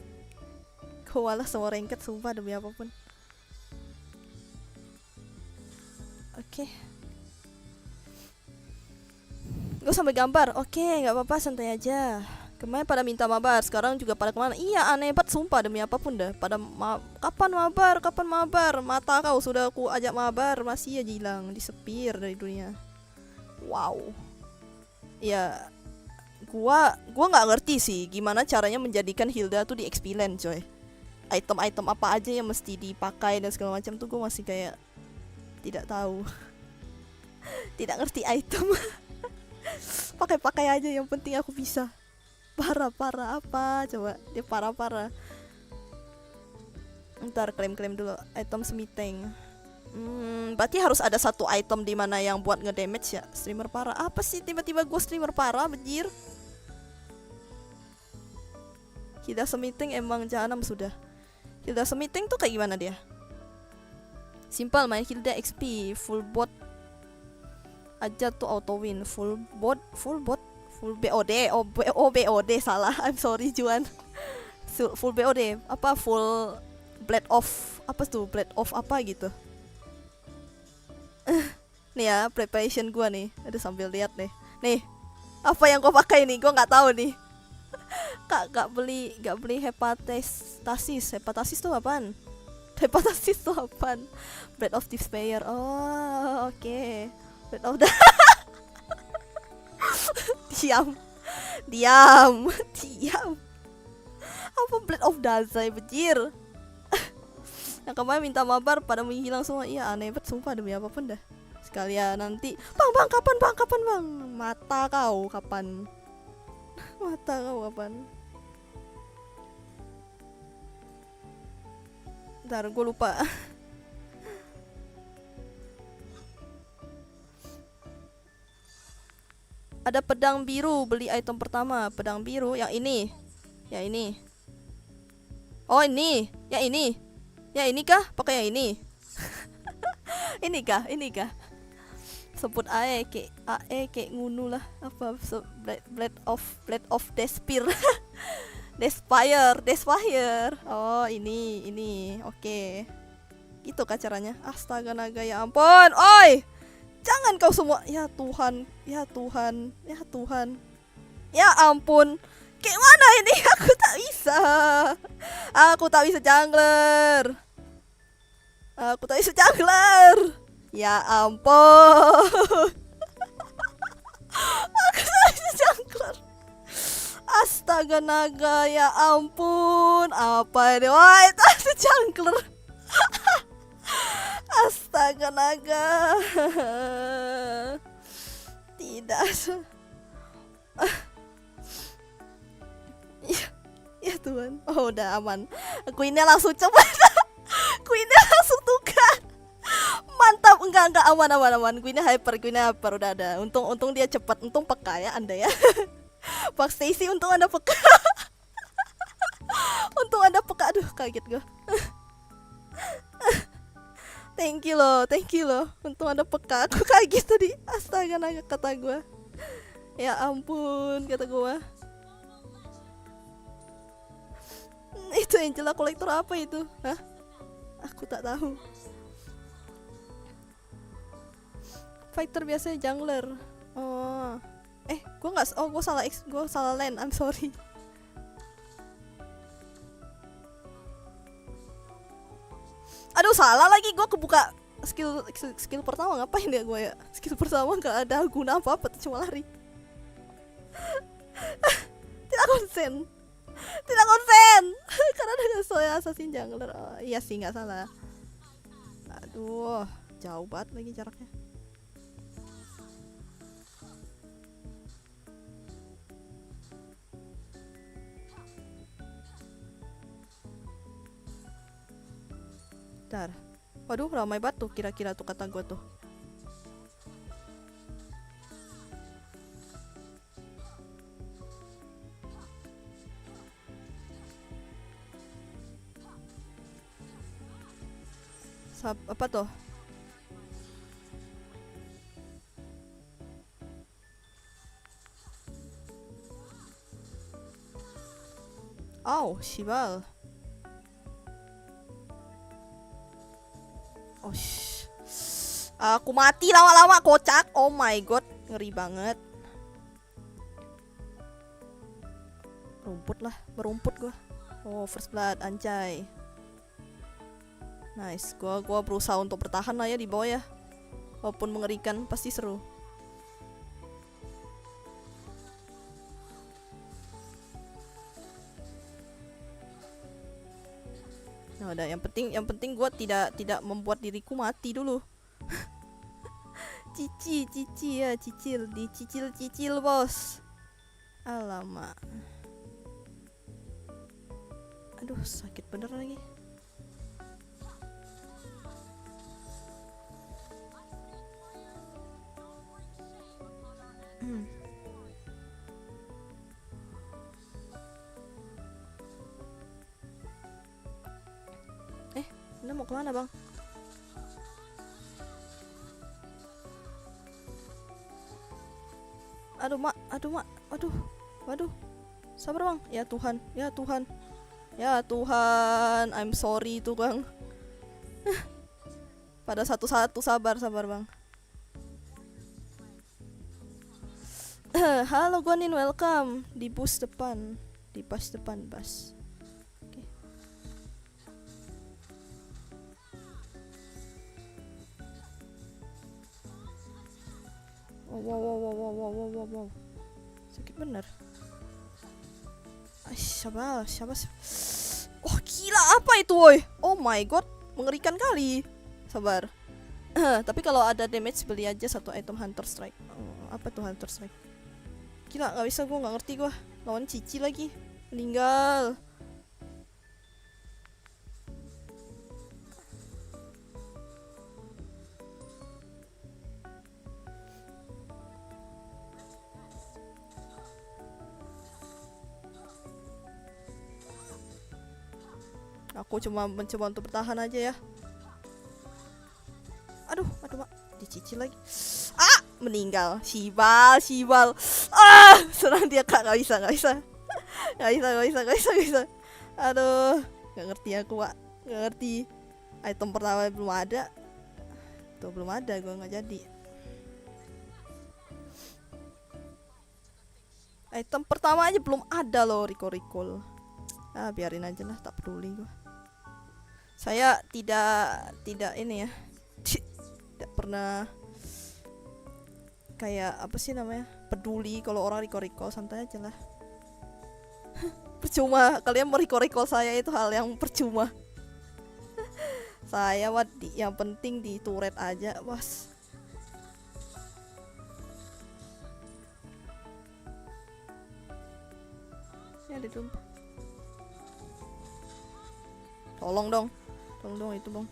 sama ranked sumpah demi apapun. Oke. Gue sampai gambar. Oke, nggak apa-apa, santai aja. Kemarin pada minta mabar, sekarang juga pada kemana? Iya, aneh banget sumpah demi apapun dah. Pada kapan mabar? Mata kau sudah aku ajak mabar, masih aja hilang, disepir dari dunia. Wow. Ya, gua nggak ngerti sih gimana caranya menjadikan Hilda tuh di XP Land, coy. Item-item apa aja yang mesti dipakai dan segala macam tuh gue masih kayak tidak tahu. Tidak ngerti item. Pakai aja, yang penting aku bisa. Parah apa coba, dia parah. Ntar klaim dulu item semiteng. Berarti harus ada satu item di mana yang buat ngedamage ya. Streamer parah apa sih, tiba-tiba gue streamer parah benjir. Hilda semiteng emang jahanam sudah. Hilda semiteng tuh kayak gimana dia? Simpel, main Hilda XP full bot aja tuh auto win. Full bot full BOD, BOD salah. I'm sorry Juan. Full BOD apa, full blade off apa tuh, blade off apa gitu. Nih ya preparation gua nih, ada sambil lihat nih apa yang gua pakai nih, gua nggak tahu nih. Gak beli hepatasis tuh apaan? Blade of despair. Oh oke. Blade of diam. Apa Blade of Dazai bejir? Yang kemarin minta mabar pada menghilang semua. Iya aneh banget sumpah demi apapun dah. Sekalian nanti bang kapan bang? Mata kau kapan? Ntar gue lupa. Ada pedang biru, beli item pertama. Pedang biru yang ini. Oh ini. Ya ini kah? Pakai yang ini. Ini kah? Sebut AE kayak ngunu lah. Apa Blade of Despair. Despair. Oh ini. Oke. Gitu kah caranya? Astaga naga, ya ampun. Oi. Jangan kau semua. Ya Tuhan. Ya ampun. Kayak mana ini? Aku tak bisa jungler. Ya ampun. Aku tak bisa jungler. Astaga naga, ya ampun. Apa ini? Wah, itu ada jungler. Astaga naga. Tidak. Ya Tuhan. Oh udah aman. Queennya langsung coba. Queennya langsung tukar. Mantap. Enggak aman. Queennya hyper udah ada. Untung dia cepat. Untung peka ya Anda ya. Pak Stacy untung Anda peka. Aduh kaget gue. Thank you loh. Untung ada peka. Aku kaget tadi. Astaga naga kata gue. Ya ampun kata gue. Itu Angela kolektor apa itu? Hah? Aku tak tahu. Fighter biasanya jungler. Oh. Gue salah lane. I'm sorry. Aduh salah lagi, gue kebuka skill pertama. Ngapain ya gue ya? Skill pertama gak ada guna apa-apa, cuma lari. Tidak konsen karena ada soya assassin jungler. Oh, iya sih gak salah. Aduh jauh banget lagi jaraknya. Bentar. Waduh ramai banget tuh kira-kira tuh kata gue tuh. Apa tuh? Oh, Shibal. Oh, aku mati lama-lama kocak. Oh my god, ngeri banget. Rumput lah, berumput gua. Oh, first blood, anjay. Nice, gua berusaha untuk bertahan lah ya di bawah ya. Walaupun mengerikan, pasti seru. Nah, udah yang penting gua tidak membuat diriku mati dulu. Cici ya, dicicil bos. Alamak. Aduh, sakit bener lagi. Anda mau kemana bang? Aduh mak, waduh, sabar bang. Ya Tuhan, I'm sorry tuh bang. Pada satu sabar bang. Halo Gonin, welcome di bus depan, di bus depan bus. Oke. Wow. Sakit bener. Siapa? Oh gila, apa itu woi? Oh my god, mengerikan kali. Sabar. Tapi kalau ada damage beli aja satu item Hunter Strike. Apa tuh Hunter Strike? Gila, nggak bisa, gue nggak ngerti gue. Lawan Cici lagi, meninggal. Aku cuma mencoba untuk bertahan aja ya. Aduh mak, dicicil lagi. Meninggal. Shibal. Serang dia kak, nggak bisa. Aduh, nggak ngerti aku pak, nggak ngerti. Item pertama belum ada. Tuh belum ada, gue nggak jadi. Item pertama aja belum ada loh, recall. Biarin aja lah, tak peduli gue. Saya tidak ini ya. Tidak pernah kayak apa sih namanya, peduli kalau orang recall, santai aja lah. Percuma kalian recall saya, itu hal yang percuma. Saya yang penting di turret aja bos. Ya ditumpah. Tolong dong itu bang.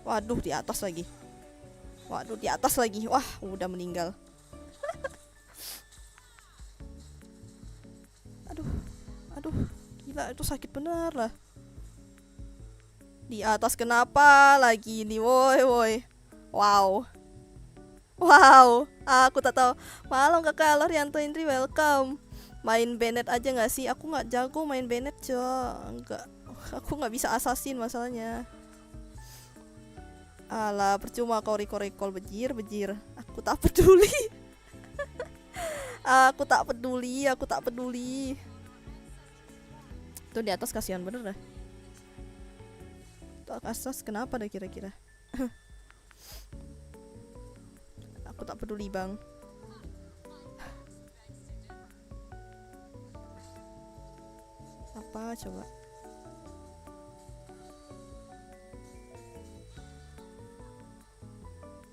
Waduh, di atas lagi. Wah, udah meninggal. Aduh, gila, itu sakit bener lah. Di atas kenapa lagi nih, woi. Wow, aku tak tahu. Malam kakak Lorianto Indri, welcome. Main Bennett aja nggak sih? Aku nggak jago main Bennett, enggak. Aku nggak bisa assassin masalahnya. Alah, percuma kau recall bejir. Aku tak peduli. Aku tak peduli. Tuh di atas kasihan bener dah. Tuh atas kenapa dah kira-kira? Aku tak peduli bang. Apa coba?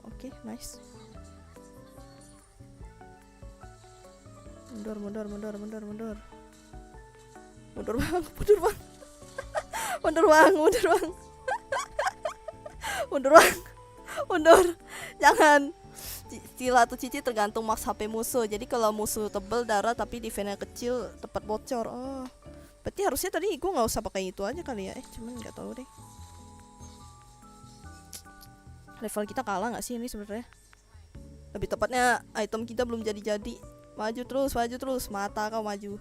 Oke, nice. Mundur bang. Jangan. Sila atau Cici tergantung max HP musuh. Jadi kalau musuh tebel darah tapi defense-nya kecil tepat bocor. Oh, Berarti harusnya tadi gue nggak usah pakai itu aja kali ya. Cuman nggak tahu deh. Level kita kalah nggak sih ini sebenarnya? Lebih tepatnya item kita belum jadi-jadi. Maju terus, mata kau maju.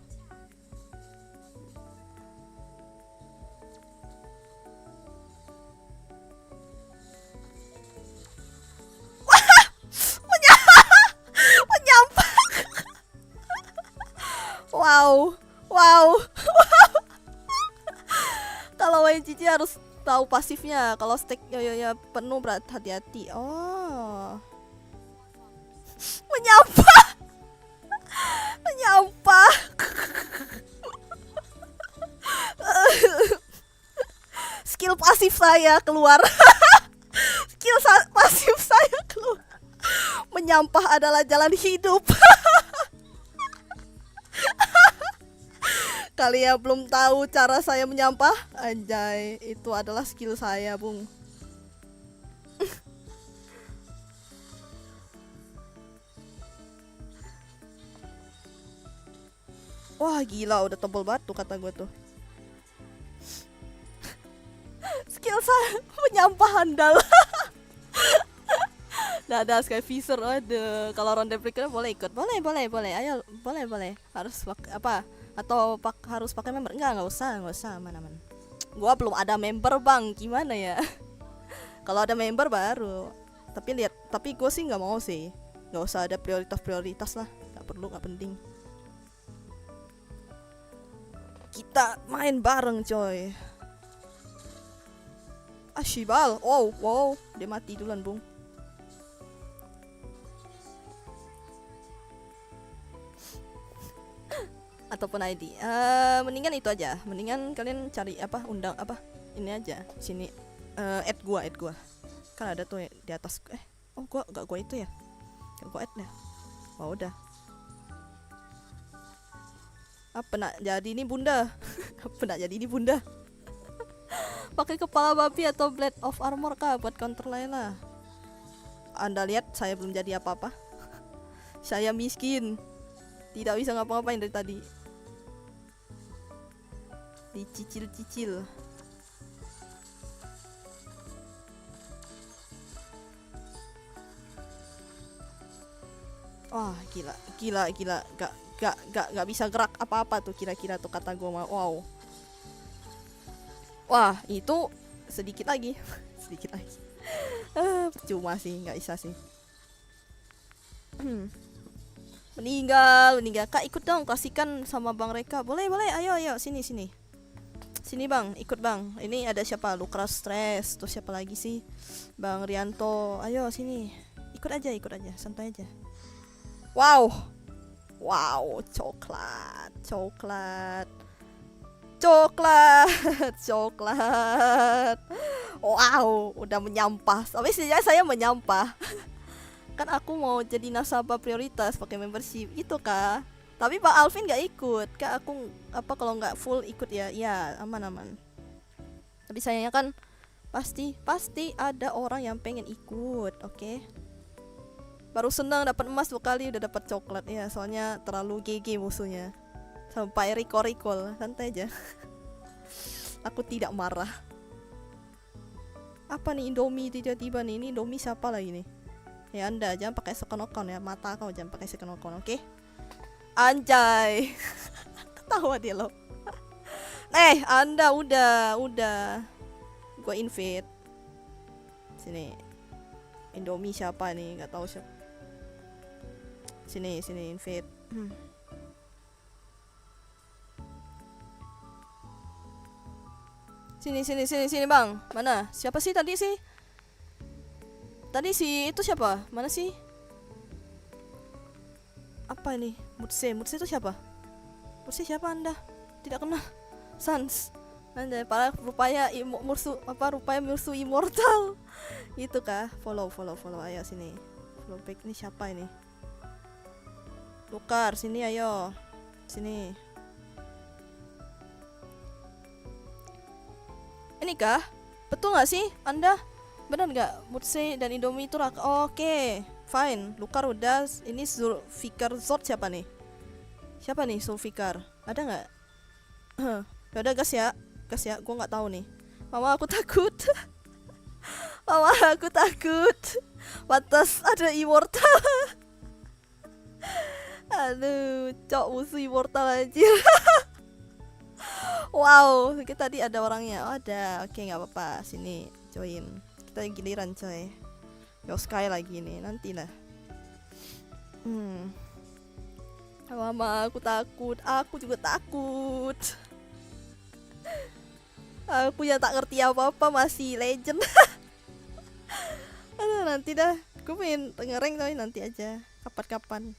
Menyampah. Wow, wow. Kalau YGG harus tahu pasifnya. Kalau stack yoyonya penuh berat hati-hati. Oh. Menyampah. Menyampah. Skill pasif saya keluar. Skill pasif saya keluar. Menyampah adalah jalan hidup. Kalian belum tahu cara saya menyampah? Anjay, itu adalah skill saya, Bung. Wah, gila, udah tebel batu kata gue tuh. Skill saya menyampah handal. Dadah Sky Fisher, aduh. Kalau ronde berikutnya boleh ikut. Boleh. Ayo, boleh. Harus apa? Atau harus pakai member? Enggak usah, aman. Gua belum ada member, Bang. Gimana ya? Kalau ada member baru. Tapi gue sih nggak mau sih. Nggak usah ada prioritas lah. Nggak perlu, nggak penting. Kita main bareng, coy. Shibal. Wow, dia mati duluan, Bung. Ataupun ID. Mendingan itu aja. Mendingan kalian cari undang ini aja. Sini add gua. Kan ada tuh di atas. Enggak gua itu ya. Gua add ya. Oh, udah. Apa nak jadi ini Bunda? Pakai kepala babi atau blade of armor kah buat counter Layla? Anda lihat saya belum jadi apa-apa. Saya miskin. Tidak bisa ngapa-ngapain dari tadi. Dicicil. Wah, gila. Gak bisa gerak apa-apa tuh kira-kira tuh kata gue mah. Wow. Wah, itu sedikit lagi. Percuma sih, nggak bisa sih. Meninggal. Kak, ikut dong, kasihkan sama Bang Reka. Boleh. Ayo, sini. Sini Bang, ikut Bang. Ini ada siapa? Lukras Stress. Terus siapa lagi sih? Bang Rianto. Ayo sini. Ikut aja, santai aja. Wow, coklat. Wow, udah menyampah. Tapi setidaknya saya menyampah. Kan aku mau jadi nasabah prioritas pakai membership gitu kah? Tapi Pak Alvin nggak ikut. Kak, aku kalau nggak full ikut ya? Ya, aman. Tapi sayangnya kan pasti ada orang yang pengen ikut, oke? Baru senang dapat emas 2 kali udah dapat coklat ya, soalnya terlalu GG musuhnya. Sampai recall, santai aja. Aku tidak marah. Apa nih Indomie tiba-tiba nih? Ini Indomie siapa lagi nih? Ya Anda jangan pakai second account ya, mata kau jangan pakai second account, oke? Anjay. Ketawa dia loh. Anda udah. Gua invite. Sini. Indomie siapa nih? Enggak tahu siapa. Sini invite. Sini Bang. Mana? Siapa sih tadi sih? Tadi sih itu siapa? Mana sih? Apa ini? Mutse itu siapa? Mutse siapa Anda? Tidak kenal. Sans. Anda para rupanya musuh immortal. Itu kah? Follow. Ayo sini. Follow back ini siapa ini? Lukar, sini ayo. Sini. Ini kah? Betul nggak sih Anda? Benar nggak? Mutse dan Indomie itu Oke, fine. Lukar udah. Ini Zulfikar Zord siapa nih? Zulfikar? Ada nggak? Yaudah gas ya, gue nggak tahu nih. Mama aku takut. Mama aku takut. Batas ada immortal. Aduh, cok musuh immortal aja. Wow, kita tadi ada orangnya. Oh, ada. Oke, nggak apa-apa. Sini join. Kita giliran coy. Yo Sky lagi nih, nantilah. Mama aku takut. Aku juga takut. Aku ya tak ngerti apa-apa, masih legend. Aduh, nanti dah. Gue pengen ngereng tapi nanti aja. Kapan-kapan.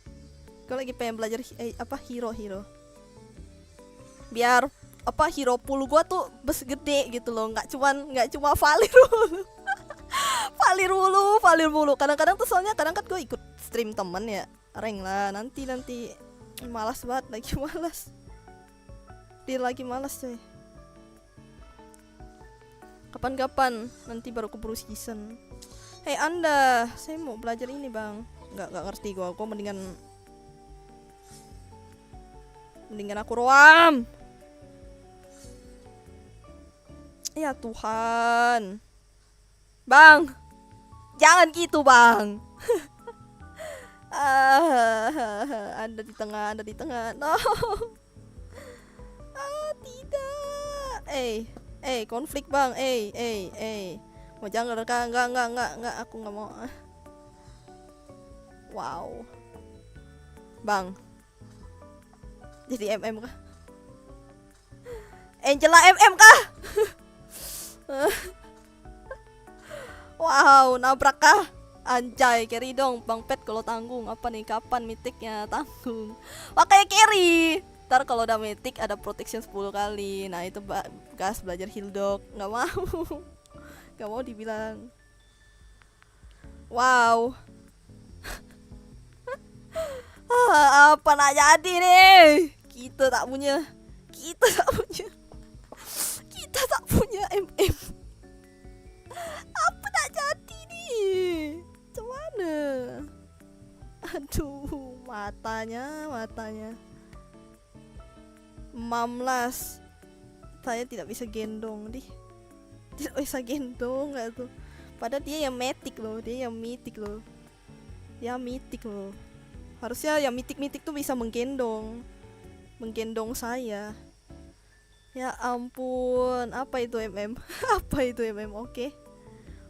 Gue lagi pengen belajar hero. Biar hero pool gue tuh gede gitu loh. Nggak cuma Valir mulu. Kadang-kadang tuh soalnya kadang kan gue ikut stream temen ya. Rank lah. Nanti malas banget, lagi malas coy. Kapan-kapan nanti baru keburu season. Hei Anda, saya mau belajar ini bang. Nggak ngerti gue mendingan aku roam. Ya Tuhan, bang, jangan gitu bang. Anda di tengah, no. Tidak. Konflik bang. Mau jangan enggak, aku nggak mau. Wow, bang. Jadi MM kah? Angela MM kah? Wow, nabrak kah? Anjay, carry dong Bang Pet kalau tanggung. Apa nih, kapan mythicnya tanggung? Pakai carry. Ntar kalau udah mythic ada protection 10 kali. Nah itu gas belajar heal dog. Nggak mau. Nggak mau dibilang. Wow. Apa nak jadi nih? Kita tak punya MM. Apa nak jadi nih? Cuman aduh, matanya mamlas. Saya tidak bisa gendong nggak tuh. Padahal dia yang mythic loh, dia yang mythic loh. Harusnya yang mythic tuh bisa menggendong saya. Ya ampun, apa itu MM?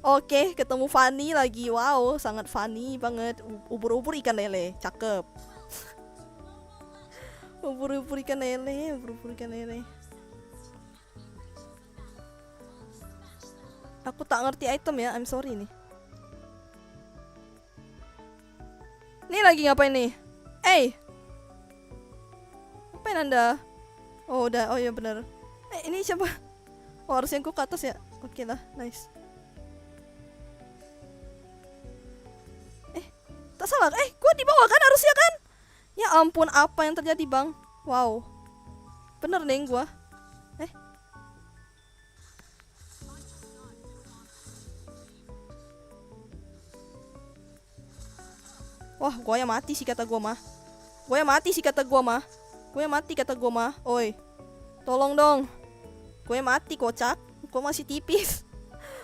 Oke, ketemu Fanny lagi. Wow, sangat funny banget. Ubur-ubur ikan lele, cakep. Ubur-ubur ikan lele. Aku tak ngerti item ya, I'm sorry nih. Ini lagi ngapain nih? Ngapain Anda? Oh udah, oh ya benar. Ini siapa? Oh harusnya gue ke atas ya. Oke lah, nice. Tak salah. Gue di bawah kan harusnya kan? Ya ampun, apa yang terjadi bang? Wow, bener nih gue. Wah, gue yang mati sih kata gue mah. Oi, tolong dong. Gue mati kocak. Gue masih tipis.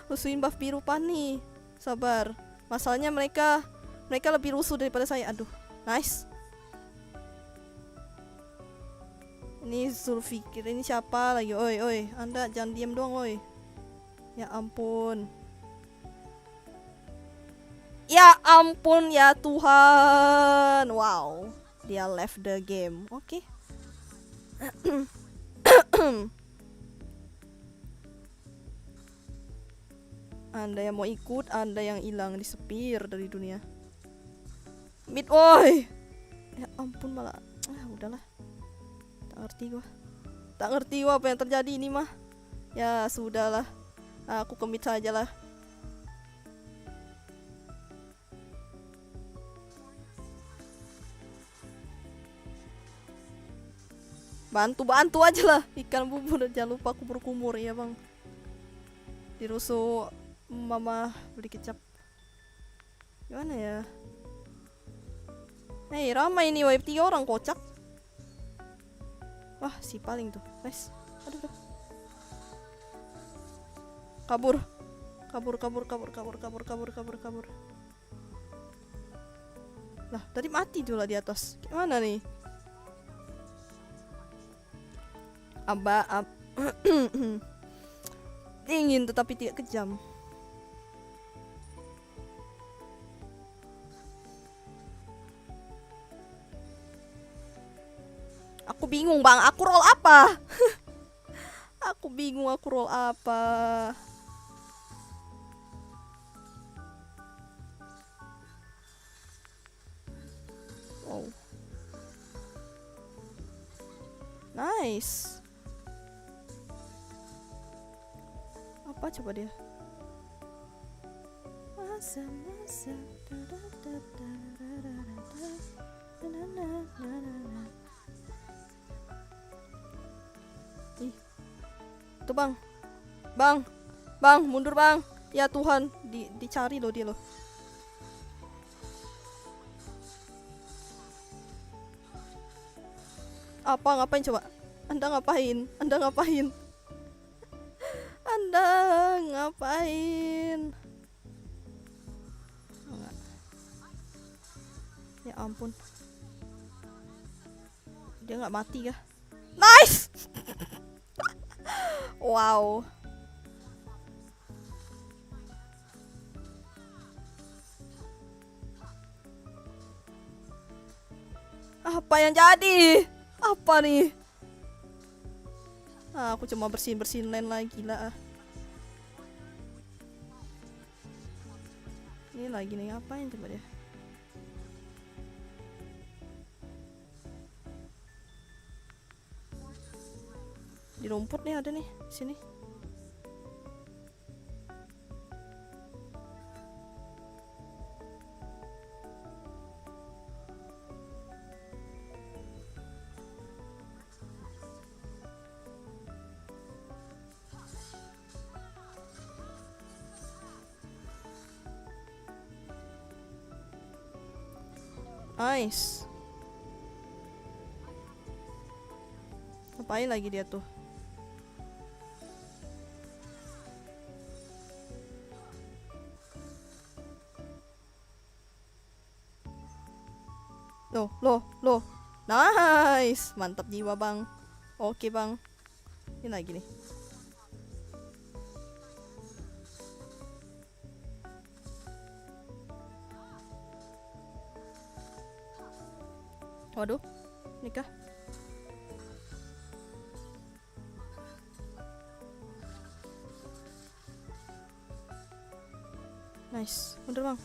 Rusuhin buff biru Pani. Sabar. Masalahnya mereka lebih rusuh daripada saya. Aduh, nice. Ini Zulfikir, ini siapa lagi? Oi, Anda jangan diam doang, oi. Ya ampun. Ya ampun ya Tuhan. Wow, dia left the game. Oke. Anda yang mau ikut, Anda yang hilang, disepir dari dunia. Mid, oi. Ya ampun malah. Udahlah. Tak ngerti gua apa yang terjadi ini mah. Ya sudahlah. Aku ke mid saja lah. Bantu aja lah. Ikan bubur, jangan lupa aku berkumur ya bang. Dirusuh mama beli kecap. Gimana ya? Ramai ini wave 3 orang kocak. Wah, si paling tuh. Nice. Aduh, aduh. Kabur. Kabur, kabur, kabur, kabur, kabur, kabur, kabur, kabur. Lah, tadi mati tuh lah di atas. Gimana nih? Dingin tetapi tidak kejam. Aku bingung bang, aku roll apa? Aku bingung aku roll apa. Wow. Nice. Apa coba dia? Ih. Tuh bang. Bang. Bang, mundur bang. Ya Tuhan, dicari loh dia loh. Apa ngapain coba? Anda ngapain? Anda ngapain? Anda ngapain? Enggak. Ya ampun. Dia nggak mati kah? Nice. Wow. Apa yang jadi? Apa nih? Aku cuma bersihin lane lagi lah. Ini lagi nih ngapain coba dia? Di rumput nih ada nih, di sini. Nice. Ngapain lagi dia tuh? Loh. Nice. Mantap jiwa bang. Oke bang. Ini lagi nih. Waduh, nikah. Nice, mundur bang.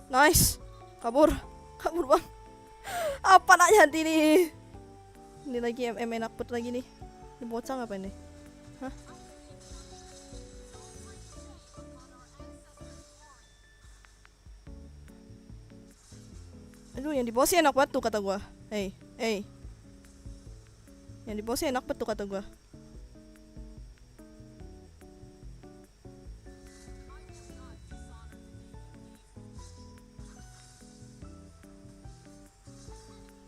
Nice, kabur bang. Apa nak jadi nih? Ini lagi enak put lagi nih. Ini bocah ngapain nih? Hah? Aduh, yang di bawah sih enak banget tuh kata gua. Hey. Yang di bawah sih enak banget tuh kata gua.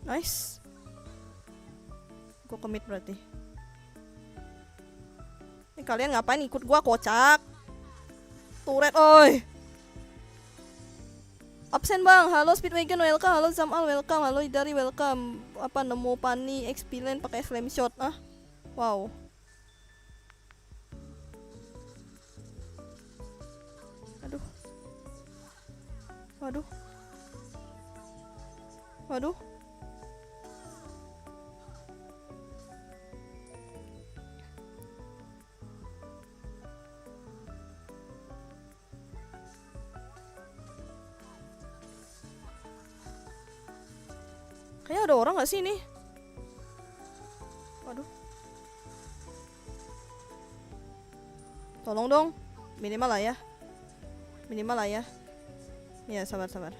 Nice. Gua commit berarti. Ini kalian ngapain ikut gua kocak? Turret oi. Absen bang, halo Speedwagon welcome, halo Zamal welcome, halo Idari welcome. Apa nemu Pani XP lane pakai flame shot? Ah, wow. Waduh. Kayaknya ada orang gak sih ini? Waduh. Tolong dong. Minimal lah ya. Ya sabar.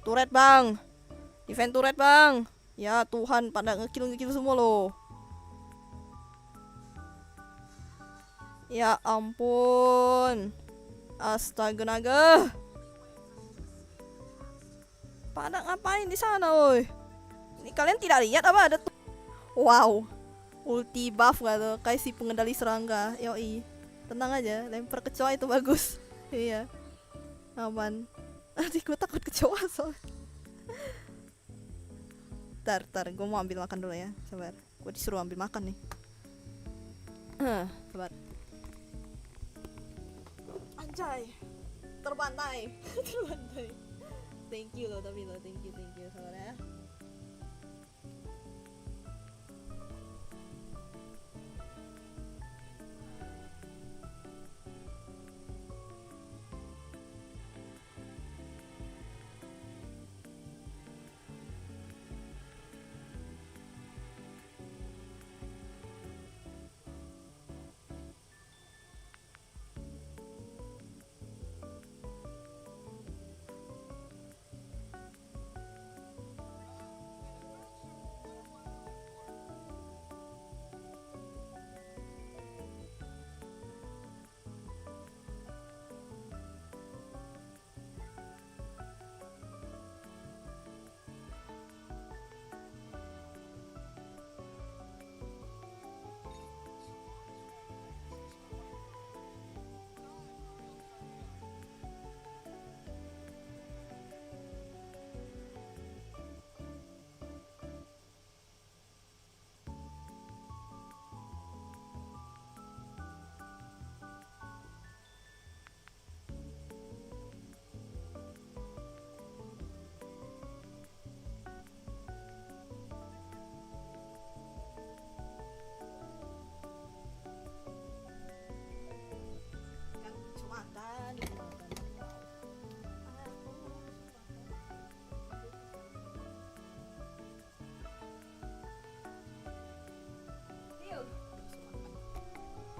Turret bang. Defend turret bang. Ya Tuhan, pada ngekill semua loh. Ya ampun. Astaga naga. Pada ngapain di sana woi? Ini kalian tidak lihat apa ada tuh? Wow, ulti buff gak tuh? Kayak si pengendali serangga. Yoi, tenang aja, lempar kecoa itu bagus. Iya, aman. Nanti gue takut kecoa soalnya. Tar, gue mau ambil makan dulu ya. Sabar, gue disuruh ambil makan nih. Sabar. Anjay, terbantai. Terbantai. Thank you loh, tapi lo thank you. Sabar ya.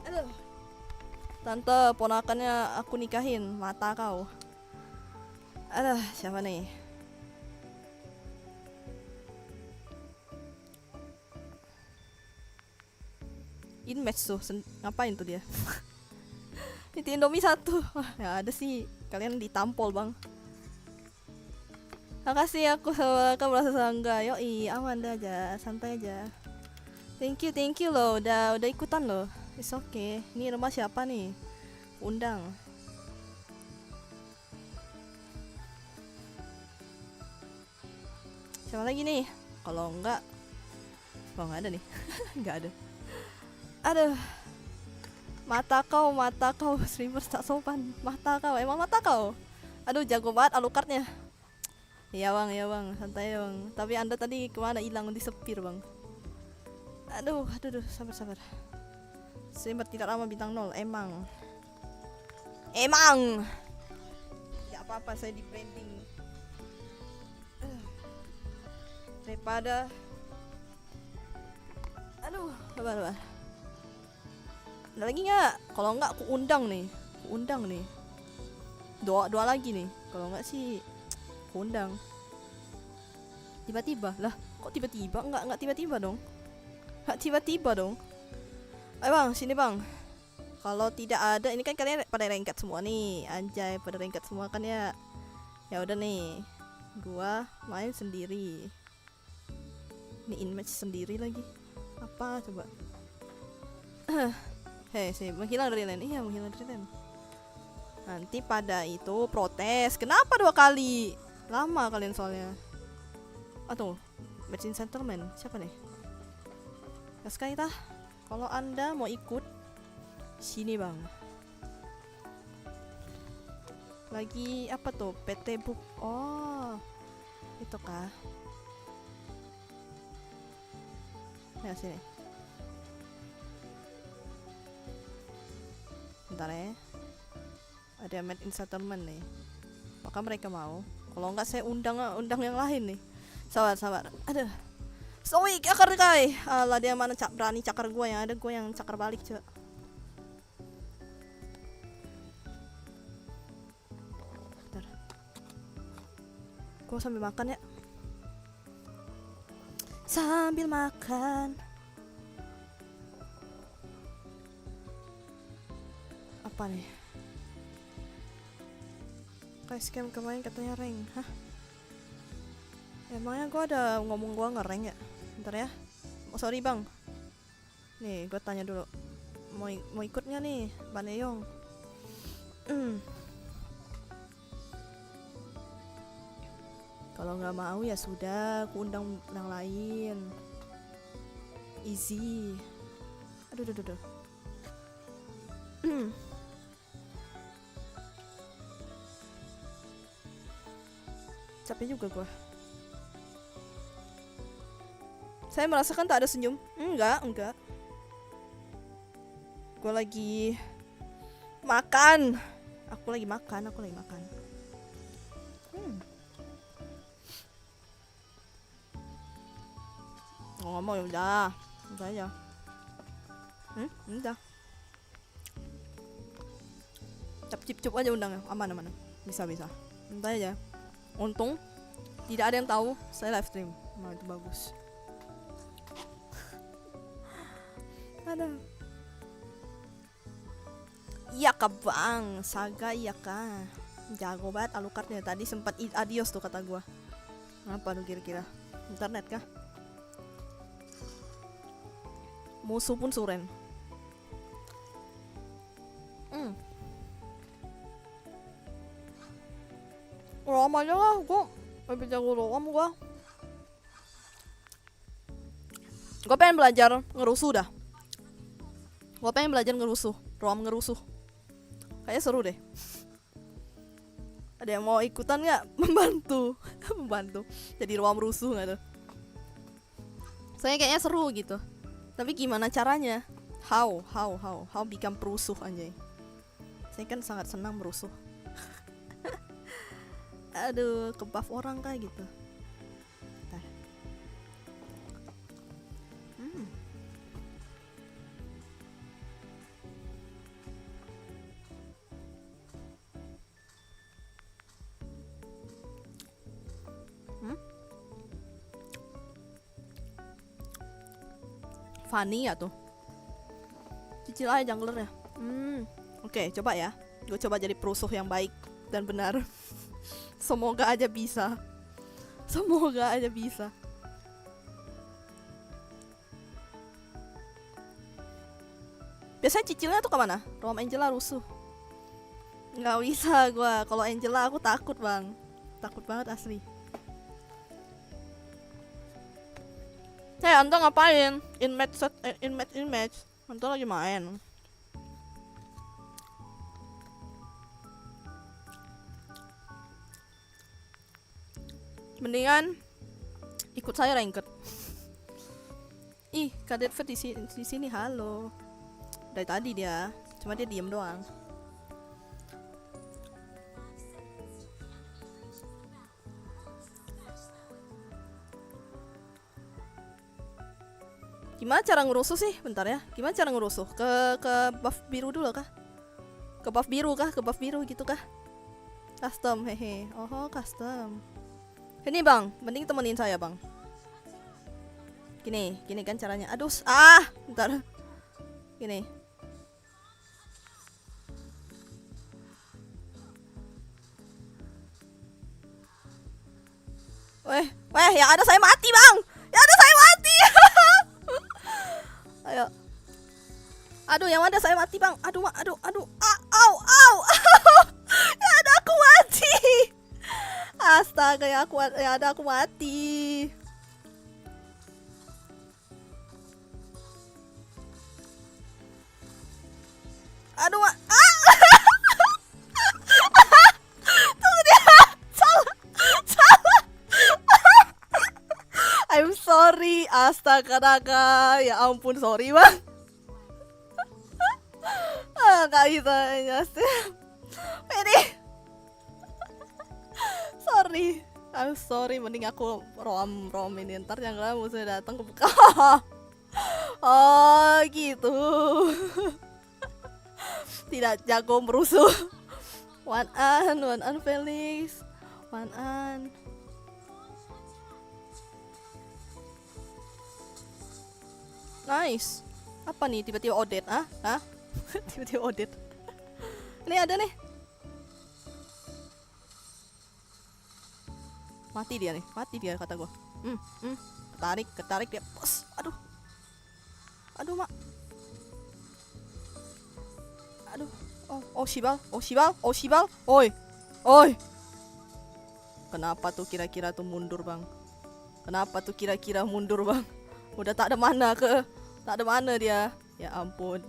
Aduh, tante ponakannya aku nikahin, mata kau. Aduh, siapa nih? Inmatch tuh, ngapain tuh dia? Itu Indomie satu. Wah, ya ada sih, kalian ditampol bang. Makasih aku sama kamu merasa sangga. Yoi, aman aja, santai aja. Thank you loh, udah ikutan loh. It's okay. Ini rumah siapa nih? Undang. Siapa lagi nih? Kalau enggak, nggak ada nih. Nggak ada. Aduh. Mata kau streamers tak sopan. Mata kau, emang mata kau. Aduh, jago banget Alucardnya. Iya bang, santai bang. Tapi anda tadi kemana hilang, disepir bang. Aduh, sabar. Streamer tidak lama bintang 0, emang. Ya apa-apa, saya di branding. Daripada aduh, sabar. Ada lagi nggak? Kalau nggak aku undang nih. Dua lagi nih. Kalau nggak sih aku undang. Tiba-tiba lah. Kok tiba-tiba? Nggak tiba-tiba dong. Ayo bang, sini bang. Kalau tidak ada, ini kan kalian pada rengkat semua nih. Anjay, pada rengkat semua kan ya. Ya udah nih. Gua main sendiri. Ini inmatch sendiri lagi. Apa coba? Hei, menghilang dari lane. Iya, menghilang dari lane. Nanti pada itu protes. Kenapa 2 kali? Lama kalian soalnya. Atau match in settlement. Siapa nih? Sekali tah. Kalau anda mau ikut, sini bang. Lagi apa tuh? PT Book. Oh, itu kah? Ya sini. Bentar ya. Ada match in settlement nih. Maka mereka mau. Kalau nggak saya undang yang lain nih. Sabar. Aduh. Stoik akar kai. Alah, dia mana berani cakar gue, yang ada gue yang cakar balik, cuy. Bentar. Gue sambil makan ya. Sambil makan. Apa nih? Kayak scam kemarin katanya rank. Hah? Emangnya gue ada ngomong gue nge-rank ya? Bentar ya. sorry bang. Nih, gue tanya dulu. Mau ikut nggak nih, Bang Eyong? Kalau nggak mau ya sudah, aku undang yang lain. Easy. Aduh. Capek juga gue. Saya merasakan tak ada senyum. Enggak. Gue lagi makan. Aku lagi makan. Ngomong ya udah aja. Udah. Cip aja undang, aman. Bisa. Entah aja. Untung tidak ada yang tahu saya live stream. Nah, itu bagus. Ada. Iya kah bang, Saga iya kah. Jago banget Alucardnya. Tadi sempat adios tuh kata gua. Apa tuh kira-kira? Internet kah? Musuh pun suren. Rom aja lah, gua lebih jago Rom gua. Gua pengen belajar ngerusuh dah. Rom ngerusuh. Kayaknya seru deh. Ada yang mau ikutan nggak? Membantu. Jadi Rom rusuh nggak tuh? Saya kayaknya seru gitu. Tapi gimana caranya? How become perusuh anjay. Saya kan sangat senang merusuh. Aduh, ke-buff orang kayak gitu. Funny ya tuh. Cicil aja junglernya. Oke, coba ya. Gue coba jadi perusuh yang baik dan benar. Semoga aja bisa. Biasanya cicilnya tuh kemana? Rom Angela rusuh. Nggak bisa gue. Kalau Angela aku takut bang. Takut banget asli. Hey, Anta ngapain? In match. Anta lagi main. Mendingan ikut saya ranked. Ih, Kadet Fed di sini. Halo. Dari tadi dia, cuma dia diem doang. Gimana cara ngerusuh sih? Bentar ya. Gimana cara ngerusuh? Ke buff biru dulu kah? Ke buff biru gitu kah? Custom, hehe. Oh, custom. Ini bang, mending temenin saya bang. Gini kan caranya. Aduh, bentar. Gini. Weh, yang ada saya mati bang. Ayo. Aduh, yang ada saya mati bang. Aduh. Au. Ya ada aku mati. Astaga, ya ada aku mati. Aduh, tunggu dia. Salah. I'm sorry. Astaga naga. Ya ampun, sorry bang. Gak bisa nyasih. Ini. I'm sorry, mending aku rom ini ntar yang kamu musuhnya datang ke buka. Oh gitu. Tidak jago merusuh. One an Felix. One an. Nice. Apa nih tiba-tiba Odet? Tiba-tiba Odet. Ini ada nih. Mati dia kata gua. Ketarik dia. Bos. Aduh. Aduh, Mak. Aduh. Oh, Shibal. Oh, Shibal. Oh, Shibal. Oi. Oi. Kenapa tuh kira-kira tuh mundur, Bang? Kenapa tuh kira-kira mundur, Bang? Udah tak ada mana ke? Tak ada mana dia. Ya ampun.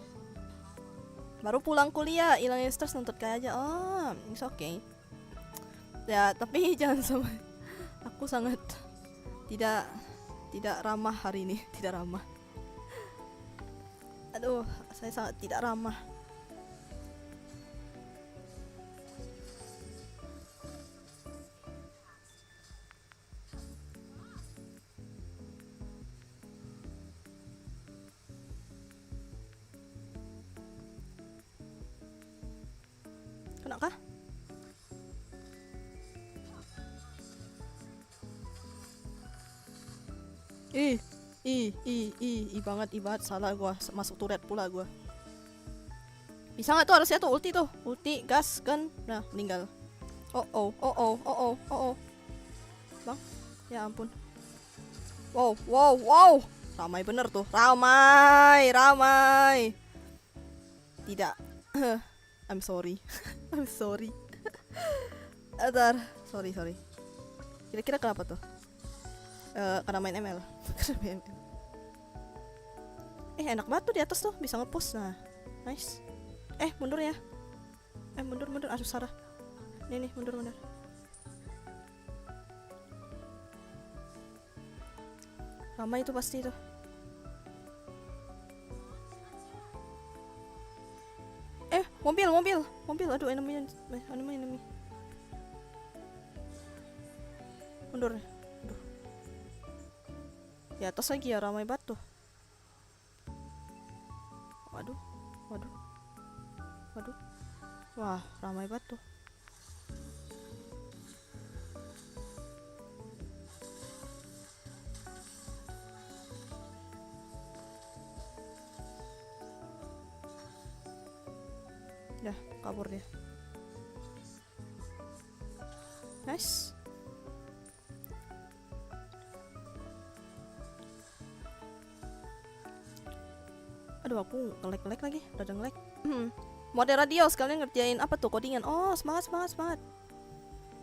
Baru pulang kuliah, hilangin stres nonton kayak aja. Oh, it's okay. Ya, tapi jangan sampai. Aku sangat tidak ramah hari ini, tidak ramah. Aduh, saya sangat tidak ramah. Kenakah? Banget salah gua masuk turret pula gua. Bisa nggak tuh, harusnya tuh ulti gas kan, nah meninggal. Oh, Bang, ya ampun. Wow, ramai bener tuh, ramai. Tidak. I'm sorry. Adar, sorry. Kira-kira kenapa tuh? Karena main ML. Enak banget tuh di atas tuh, bisa nge-push. Nah, nice. Mundur ya. Mundur. Aduh, Sarah. Nih, mundur. Ramai itu pasti tuh. Mobil. Aduh, enemy. Mundur. Aduh. Di atas lagi ya, ramai banget tuh. Waduh. Wah, ramai banget tuh. Dah, kabur dia. Nice. Aduh, aku nge-lag lagi. Udah nge-lag. Mode radio sekalian ngerjain apa tuh, codingan. Oh, semangat.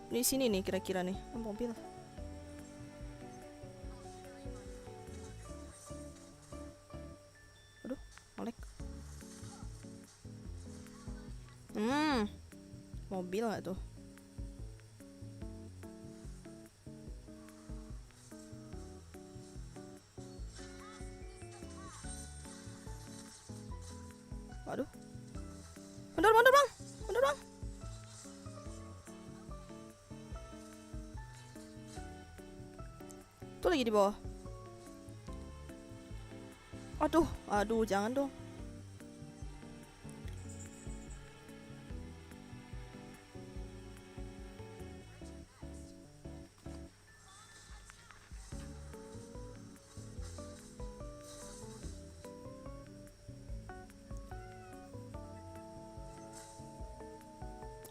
Di sini nih kira-kira nih. Mobil. Aduh, nge-lag. Mobil nggak tuh? Waduh. Mundur, Bang. Tuh lagi di bawah. Aduh, jangan dong.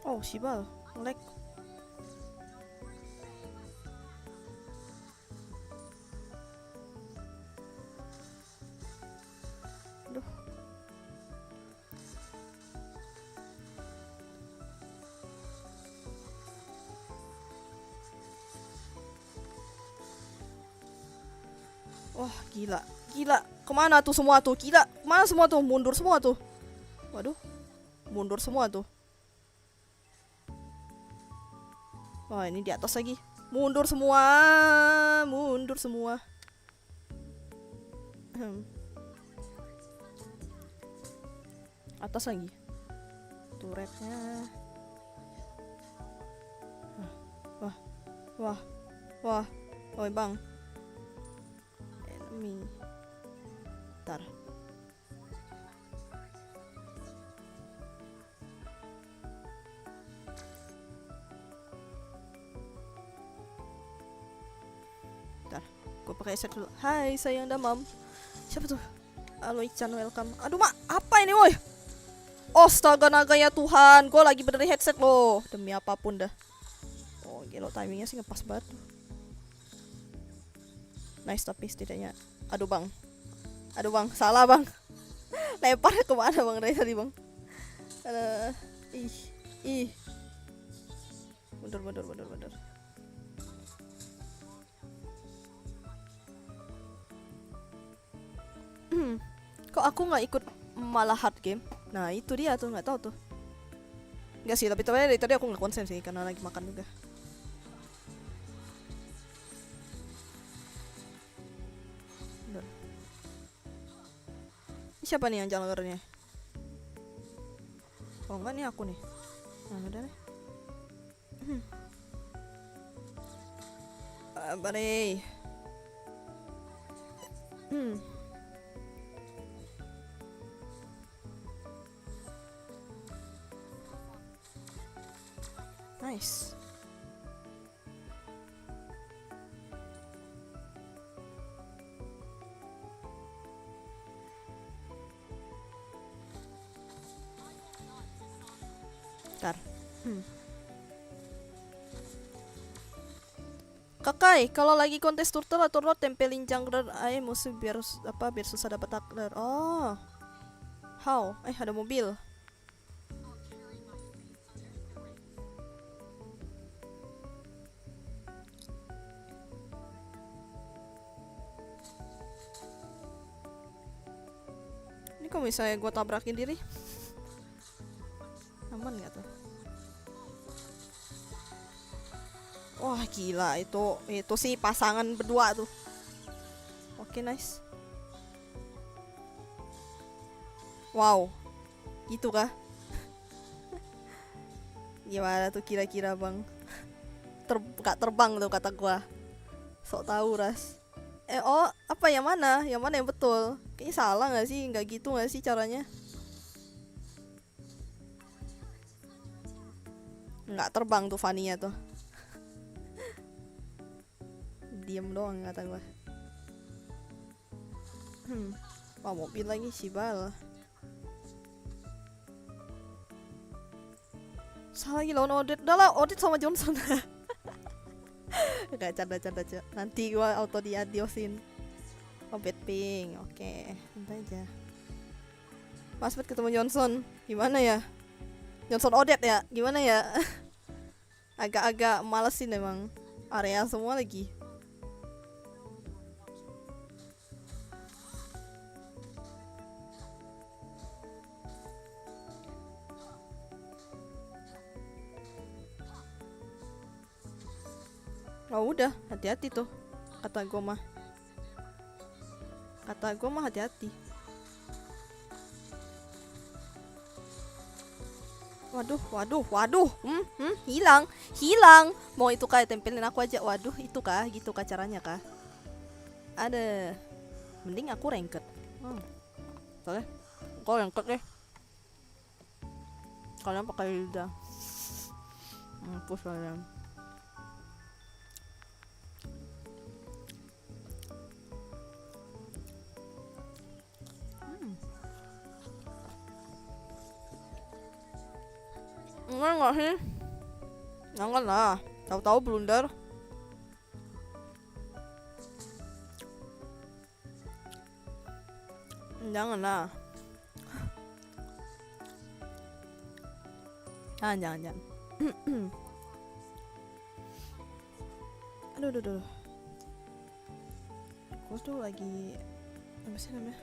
Oh, Shibal, lag. Aduh. Wah, gila. Kemana tuh semua tuh? Gila, kemana semua tuh? Mundur semua tuh. Waduh, mundur semua tuh. Wah, ini di atas lagi. Mundur semua. Atas lagi. Turretnya. Wah. Oi, Bang. Enemy. Bentar. Gue pakai headset dulu. Hai sayang damam. Siapa tuh? Halo Ican, welcome. Aduh, Mak, apa ini woi? Astaga naga ya Tuhan, gue lagi benerin headset loh. Demi apapun dah. Oh gila, timingnya sih ngepas banget. Nice tapi setidaknya. Aduh bang. Aduh bang, salah bang. Lempar kemana bang dari tadi bang? Ih, ih. Mundur. Kok aku nggak ikut malah hard game? Nah itu dia tuh, nggak tahu tuh. Nggak sih, tapi dari tadi aku nggak konsen sih karena lagi makan juga. Bentar. Ini siapa nih yang junglernya? Oh enggak, nih aku nih. Nah udah nih. Bare. Nice. Bentar. Kakai, kalau lagi kontes turtle atau road tempelin jungler aja musuh biar biar susah dapat takler. Oh. How? Ada mobil. Ini kok misalnya gue tabrakin diri? Aman gak tuh? Wah gila, itu sih pasangan berdua tuh. Oke, nice. Wow, gitu kah? Gimana tuh kira-kira bang? Gak terbang tuh kata gua. Sok tahu ras. Apa yang mana? Yang mana yang betul? Kayaknya salah nggak sih? Nggak gitu nggak sih caranya? Nggak terbang tuh Vania tuh. Diem doang kata gua. Wah mobil lagi Shibal. Salah lagi lawan Odette. Udah lah, Odette sama Johnson. Gak canda. Nanti gua auto diadiosin. Bad ping. Oke, santai aja. Pas banget ketemu Johnson. Gimana ya? Johnson Odette ya? Gimana ya? Agak-agak malesin emang. Area semua lagi. Oh udah, hati-hati tuh. Kata gue mah hati-hati. Waduh. Hilang. Mau itu kayak tempelin aku aja. Waduh, itu kah? Gitu kah caranya kah? Ada. Mending aku ranked. Soalnya kau ranked deh. Kalian pakai Hilda. Push kalian. Enggak sih. Jangan lah. Tahu-tahu blunder. Jangan lah. Jangan. Aduh. Gue tuh lagi apa sih namanya?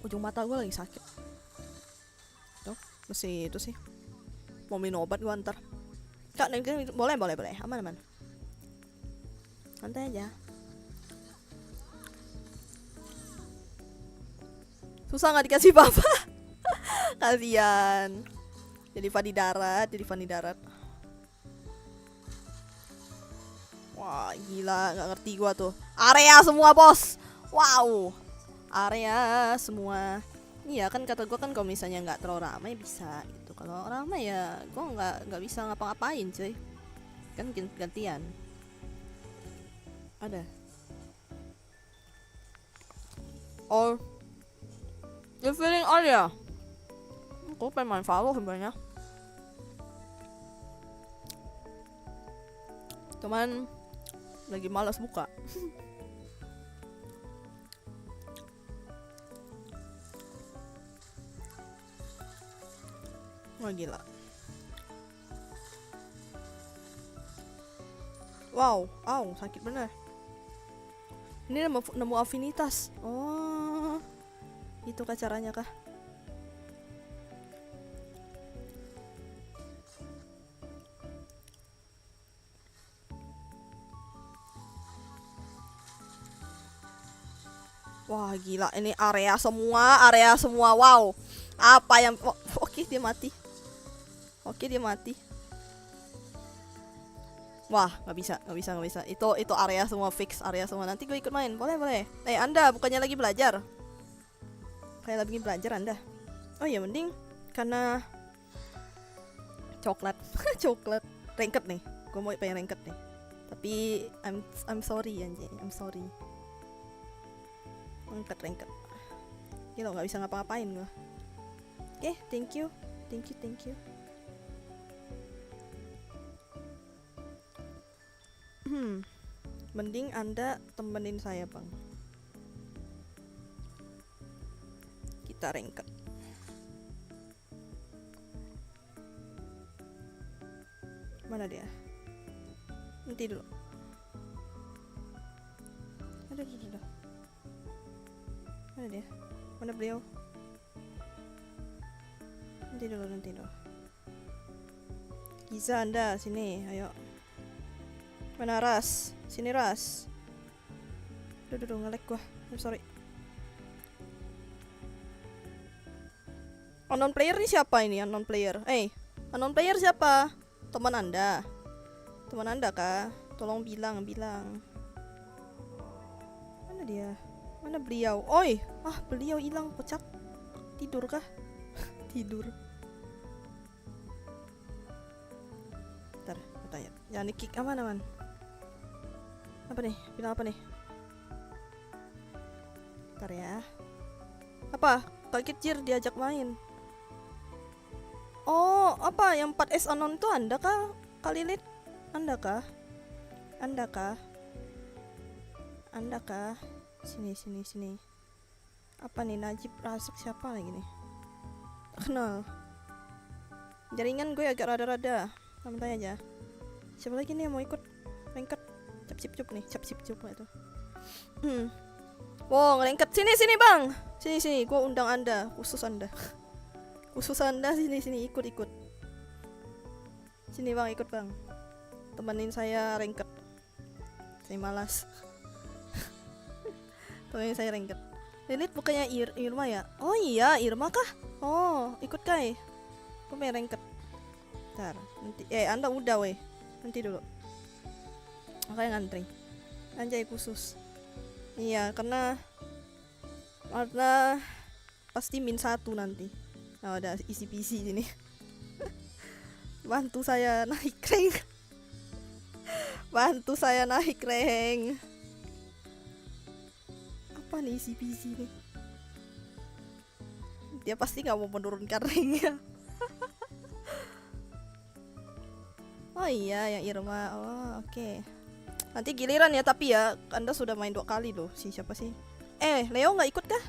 Ujung mata gue lagi sakit. Tuh, mesti itu sih. Mau minum obat gue ntar. Kak, boleh. Aman. Santai aja. Susah nggak dikasih apa-apa. Kasian. Jadi Fani darat. Wah gila, nggak ngerti gua tuh. Area semua bos. Wow. Area semua. Iya kan kata gua kan kalau misalnya nggak terlalu ramai bisa gitu. Kalau ramai ya gua nggak bisa ngapa-ngapain cuy. Kan gantian. Ada. Oh. You feeling area? Aku pengen main Valo sebenarnya. Cuman lagi malas buka. Oh gila. Wow, sakit bener. Ini nemu afinitas. Oh, itu kah caranya kah? Wah gila, ini area semua, wow. Apa yang, oke dia mati. Wah nggak bisa. Itu area semua, fix area semua. Nanti gue ikut main, boleh. Anda bukannya lagi belajar? Kayak lagi belajar Anda. Oh ya mending karena coklat coklat ranked nih. Gue mau pengen ranked nih. Tapi I'm sorry anjing, I'm sorry. Ranked. Gila nggak bisa ngapa-ngapain gue. Oke, thank you. Mending Anda temenin saya bang. Kita ranked. Mana dia? Nanti dulu. Aduh. Mana dia? Mana beliau? Nanti dulu. Giza Anda sini, ayo. Mana Ras? Sini Ras. Duh, nge-lag gua. I'm sorry. Unknown player ini siapa ini? Unknown player. Unknown player siapa? Teman Anda kah? Tolong bilang. Mana dia? Mana beliau? Oi, beliau hilang, pecak. Tidur kah? Tidur. Bentar, tanya. Jangan di-kick aman. Apa nih? Bilang apa nih? Bentar ya. Apa? Kaget Jir diajak main. Oh, apa yang 4S unknown itu Anda kah? Kalilit? Anda kah? Sini. Apa nih? Najib Razak siapa lagi nih? Tak kenal. Jaringan gue agak rada-rada. Santai aja. Siapa lagi nih yang mau ikut ranked? Cap-cip-cup nih, cap-cip-cup itu. Wow, ngelengket. Sini bang. Sini, gue undang Anda, khusus Anda. Sini, ikut. Sini bang, ikut bang. Temenin saya ranked. Saya malas. Temenin saya ranked. Lilith bukannya Irma ya? Oh iya, Irma kah? Oh, ikut kai. Gue main ranked. Bentar, nanti. Anda udah weh. Nanti dulu. Makanya ngantri. Anjay khusus. Iya, karena pasti -1 nanti. Nah, ada isi PC sini. Bantu saya naik rank. Apa nih isi PC nih? Dia pasti nggak mau menurunkan ranknya. Oh iya, yang Irma. Oh, oke. Nanti giliran ya, tapi ya Anda sudah main 2 kali loh. Siapa sih? Leo nggak ikut kah?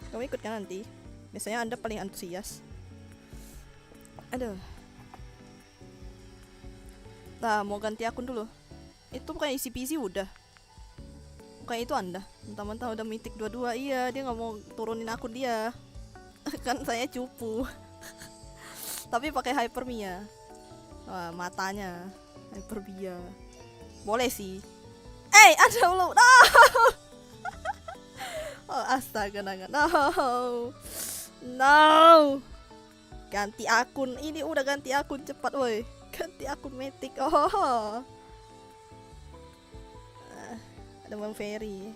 Kamu ikut kan nanti? Biasanya Anda paling antusias. Aduh. Nah, mau ganti akun dulu. Itu bukan isi PC udah. Bukan itu Anda. Mentang-mentang udah mythic 22. Iya, dia nggak mau turunin akun dia. Kan saya cupu. Tapi pakai Hypermia. Wah, matanya Hypermia. Boleh sih. Ada belum? No. Oh, astaga, no. Ganti akun. Ini udah ganti akun, cepat woi. Ganti akun Mythic. Ada Bang Ferry.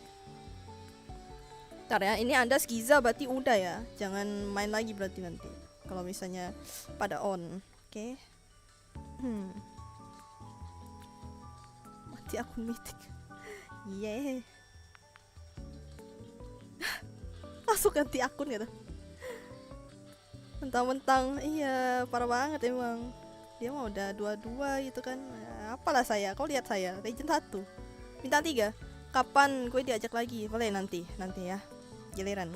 Ntar ya, ini Anda skiza berarti udah ya. Jangan main lagi berarti nanti. Kalau misalnya pada on. Oke. Mati akun Mythic. Yeah. Langsung ganti akun gitu. Mentang-mentang iya, parah banget emang. Dia mah udah 22 gitu kan. Apalah saya, kau lihat saya, Legend 1. Bintang 3. Kapan gue diajak lagi? Boleh nanti ya. Giliran.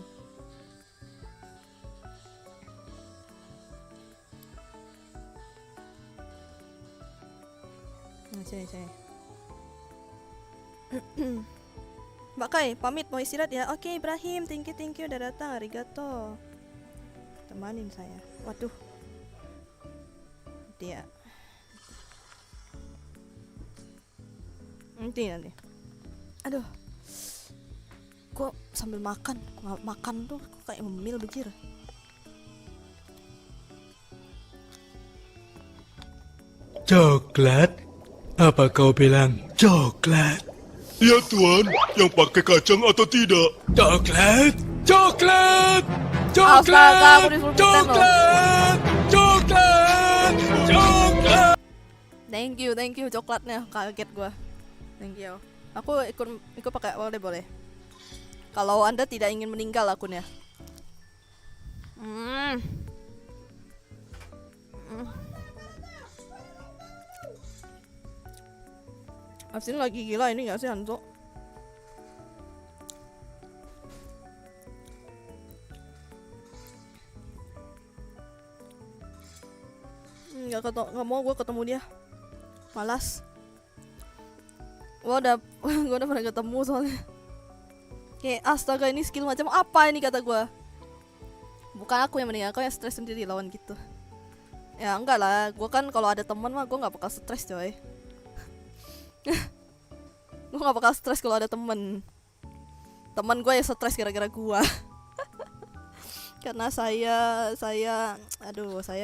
Sini, sini. Mbak Kai, pamit mau istirahat ya. Oke, Ibrahim, thank you udah datang. Arigato. Temanin saya. Waduh. Dia. Nanti. Aduh. Kok sambil makan tuh kayak ngemil bejir. Coklat? Apa kau bilang coklat? Ya Tuan, yang pakai kacang atau tidak? Coklat? Coklat! Astaga, aku Coklat! disuruh konten loh. Coklat! Coklat! Coklat! Thank you coklatnya. Kaget gua. Thank you. Aku ikut pakai boleh. Kalau Anda tidak ingin meninggal akunnya. Abis ini lagi gila ini gak sih Hanzo? Gak mau gue ketemu dia. Malas. Gue udah pernah ketemu soalnya. Kayak astaga ini skill macam apa ini kata gue. Bukan aku yang meninggal, aku yang stres sendiri lawan gitu. Ya enggak lah, gue kan kalau ada teman mah gue gak bakal stres coy. Gue gak bakal stres kalau ada temen gue yang stres gara-gara gue. Karena saya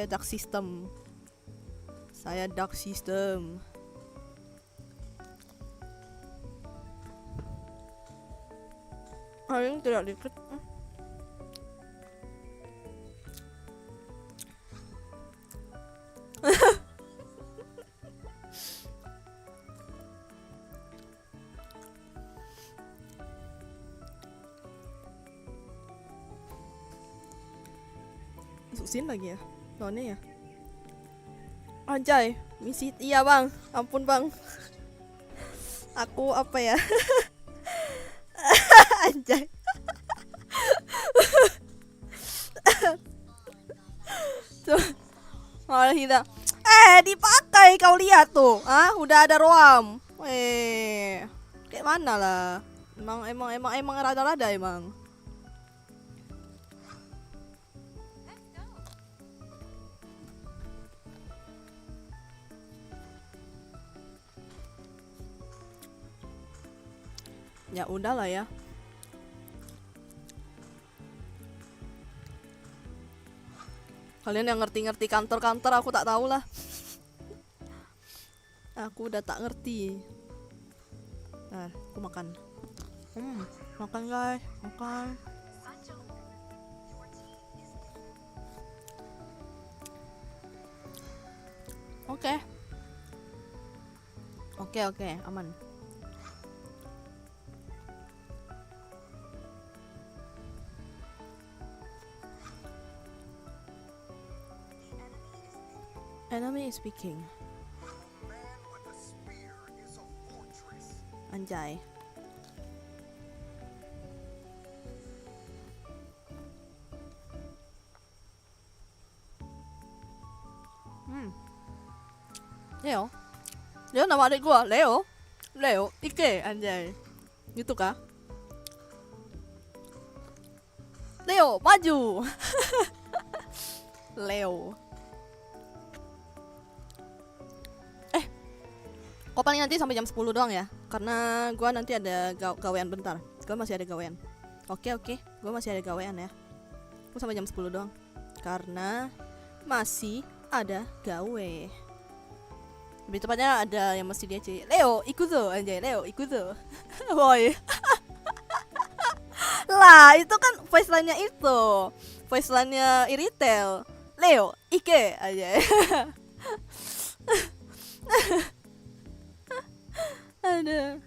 dark system. Yang tidak dikit. Susin lagi ya lawannya ya. Anjay, misi iya bang, ampun bang. Aku apa ya? Anjay. Malah kita. Dipakai kau lihat tuh. Udah ada roam. Kayak mana lah? Emang rada-rada emang. Ya udahlah ya. Kalian yang ngerti-ngerti kantor-kantor aku tak tahu lah. Aku udah tak ngerti. Nah, aku makan. Makan guys, makan. Oke, aman. Enemy is speaking. Anjay. Leo nama adik gua, Leo, Ike, anjay. Gitu kah? Leo, maju. Leo. Kok paling nanti sampai jam 10 doang ya? Karena gua nanti ada gawean bentar. Gua masih ada gawean. Oke, gua masih ada gawean ya. Gua sampai jam 10 doang. Karena masih ada gawe. Lebih tepatnya ada yang mesti dia cari. Leo, ikuzo anjay, Leo, ikuzo. Boy. Lah, itu kan voice line-nya itu. Voice line-nya Iritel. Leo, Ike aja. Ada.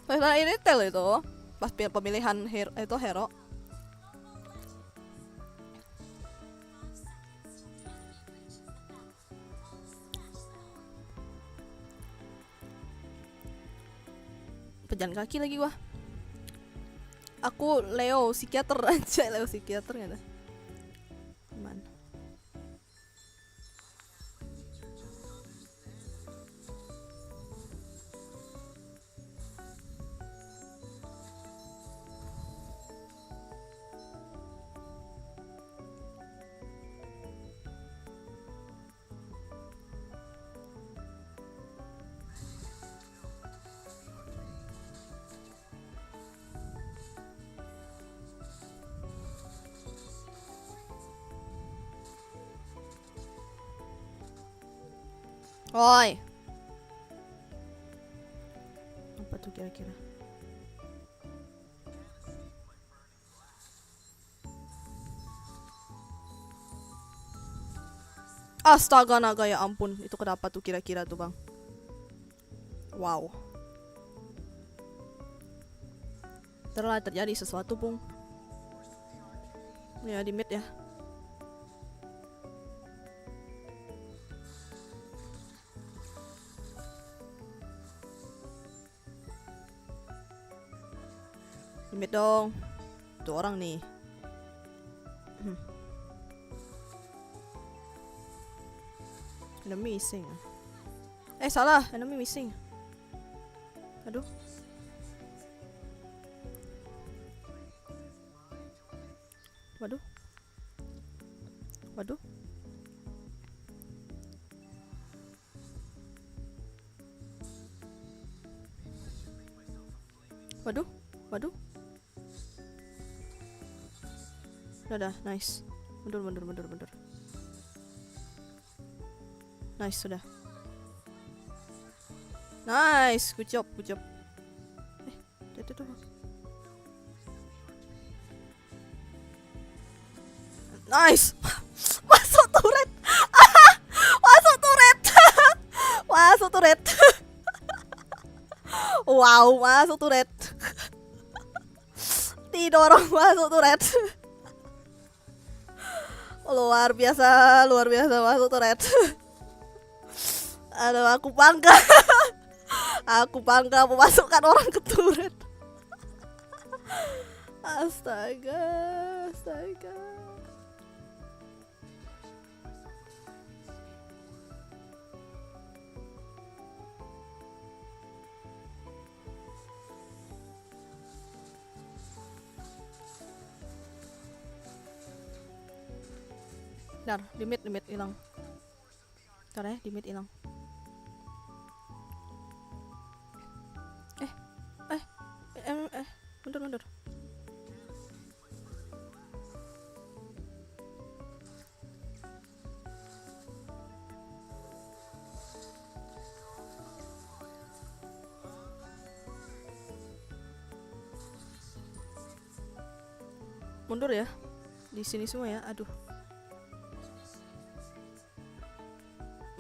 Voice line Iritel itu pas pemilihan hero. Pejalan kaki lagi gua. Aku Leo psikiater aja, Leo psikiater nggak ada. Mana? Oi. Apa tuh kira-kira? Astaga naga, ya ampun. Itu kenapa tuh kira-kira tuh, Bang? Wow. Telah terjadi sesuatu, Bung. Ya, di mid ya. Limit dong. Tuh orang nih. Enemy missing. Salah, enemy missing. Aduh. Waduh. Waduh. Waduh. Waduh. Udah, nice. Mundur. Nice, sudah. Nice, good job. Itu tuh. Nice. Masuk turret. Masuk turret. Masuk turret. Wow, masuk turret. Didorong masuk turret. Luar biasa masuk turret. Aduh, aku bangga. Aku bangga memasukkan orang ke turret. Astaga. Bentar, limit hilang. Bentar ya, limit hilang. Mundur. Mundur ya. Di sini semua ya. Aduh.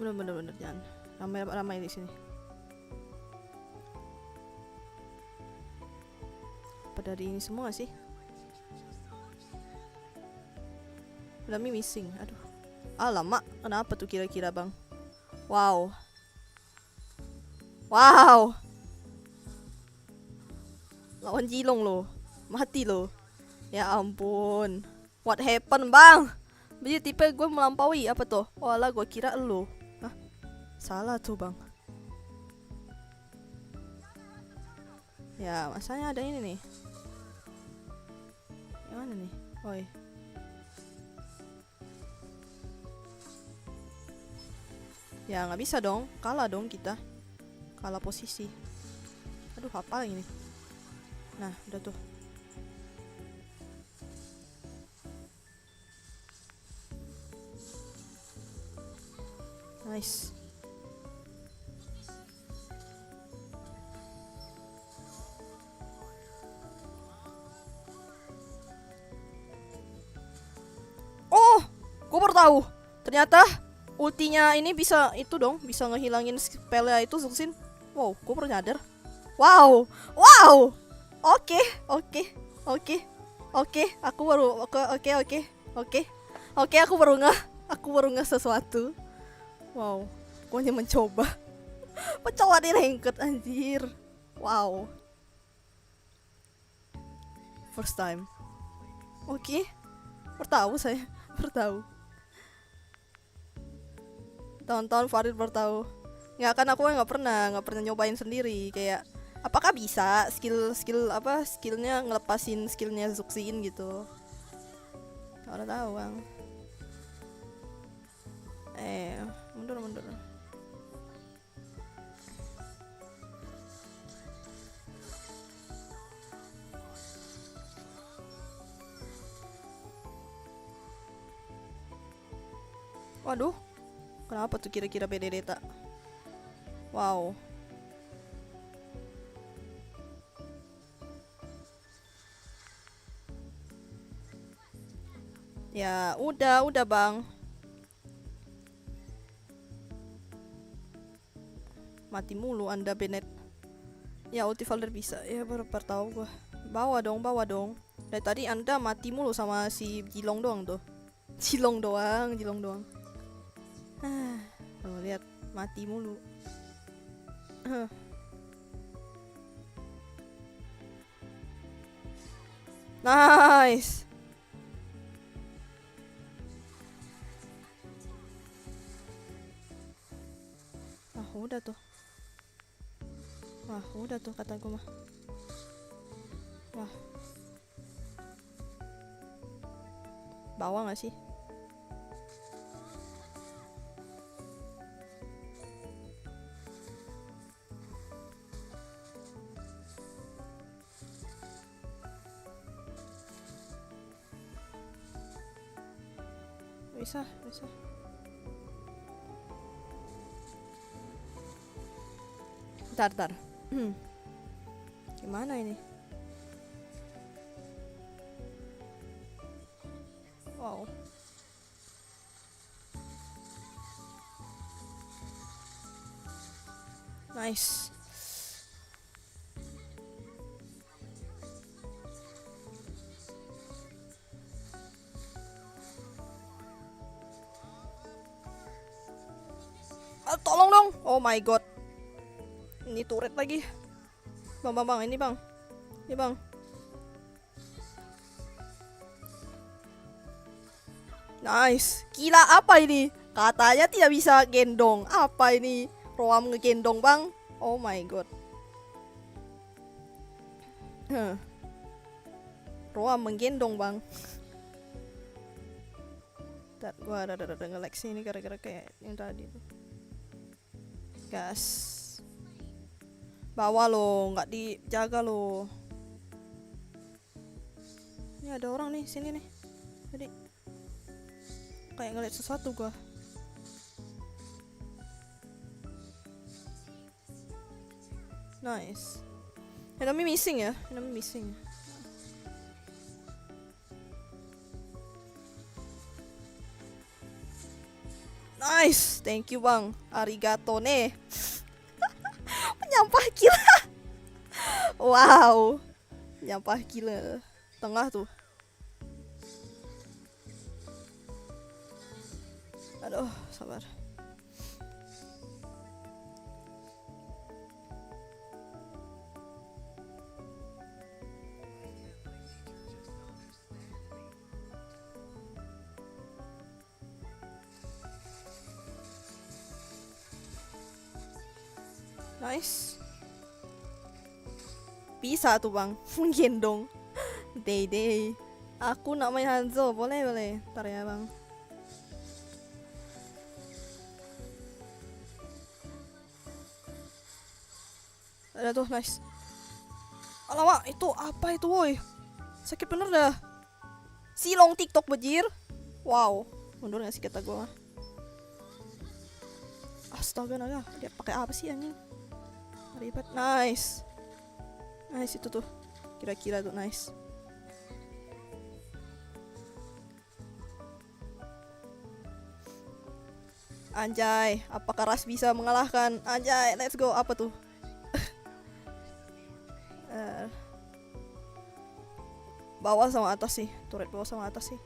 Bener jangan ramai di sini. Apa dari ini semua sih? Lami missing. Aduh. Alamak, kenapa tuh kira-kira, Bang? Wow. Lawan Jilong loh. Mati loh. Ya ampun. What happened, Bang? Jadi tipe gue melampaui apa tuh? Walah, gue kira lo. Hah? Salah tuh, Bang. Ya, masanya ada ini nih. Yang mana nih? Oi. Ya, nggak bisa dong. Kalah dong kita. Kalah posisi. Aduh, apa ini? Nah, udah tuh. Nice. Oh, gue baru tahu. Ternyata ultinya ini bisa itu dong, bisa ngehilangin spellnya itu Zulsin. Wow, gue baru nyadar. Wow. Oke. Aku baru aku baru ngeh sesuatu. Wow, gue hanya mencoba di ranked anjir. Wow. First time. Oke. Bertahu saya. Bertahu. Tahun-tahun Farid bertahu. Nggak kan aku nggak pernah nyobain sendiri. Kayak apakah bisa skillnya ngelepasin skillnya Zuxiin gitu. Nggak tahu bang. Mundur. Waduh, kenapa tuh kira-kira Benedetta? Wow. Ya, udah bang. Mati mulu Anda Bennett. Ya, ulti Valder bisa. Ya, baru tahu gua. Bawa dong. Dari tadi Anda mati mulu sama si Jilong doang tuh. Jilong doang. Oh, lihat mati mulu. Nice. Udah tuh kata gue mah. Wah. Bawa gak sih? Bisa. Bentar. Gimana ini? Wow. Nice. Tolong dong. Oh my god. Ini turret lagi. Bang, ini bang. Nice. Gila, apa ini? Katanya tidak bisa gendong. Apa ini? Roam ngegendong bang. Oh my god. Roam menggendong bang. Ntar gua ada nge-lag sini gara-gara kayak yang tadi tuh. Gas. Bawa lo, nggak dijaga lo. Ini ada orang nih, sini nih. Tadi kayak ngeliat sesuatu gua. Nice. Enemy missing ya, Nice, thank you bang. Arigato nih. Menyampah gila. Wow. Menyampah gila. Tengah tuh. Aduh, sabar. Nice. Bisa tuh bang, menggendong. Day. Aku namanya Hanzo, boleh. Ntar ya bang. Ada tuh, nice. Alamak, itu apa itu woi? Sakit bener dah. Silong TikTok bejir. Wow, mundur gak sih kata gue? Astaga naga, dia pakai apa sih anjing? Ribet. Nice itu tuh. Kira-kira tuh nice. Anjay, apakah Ras bisa mengalahkan? Anjay, let's go. Apa tuh? Bawah sama atas sih. Turret bawah sama atas sih.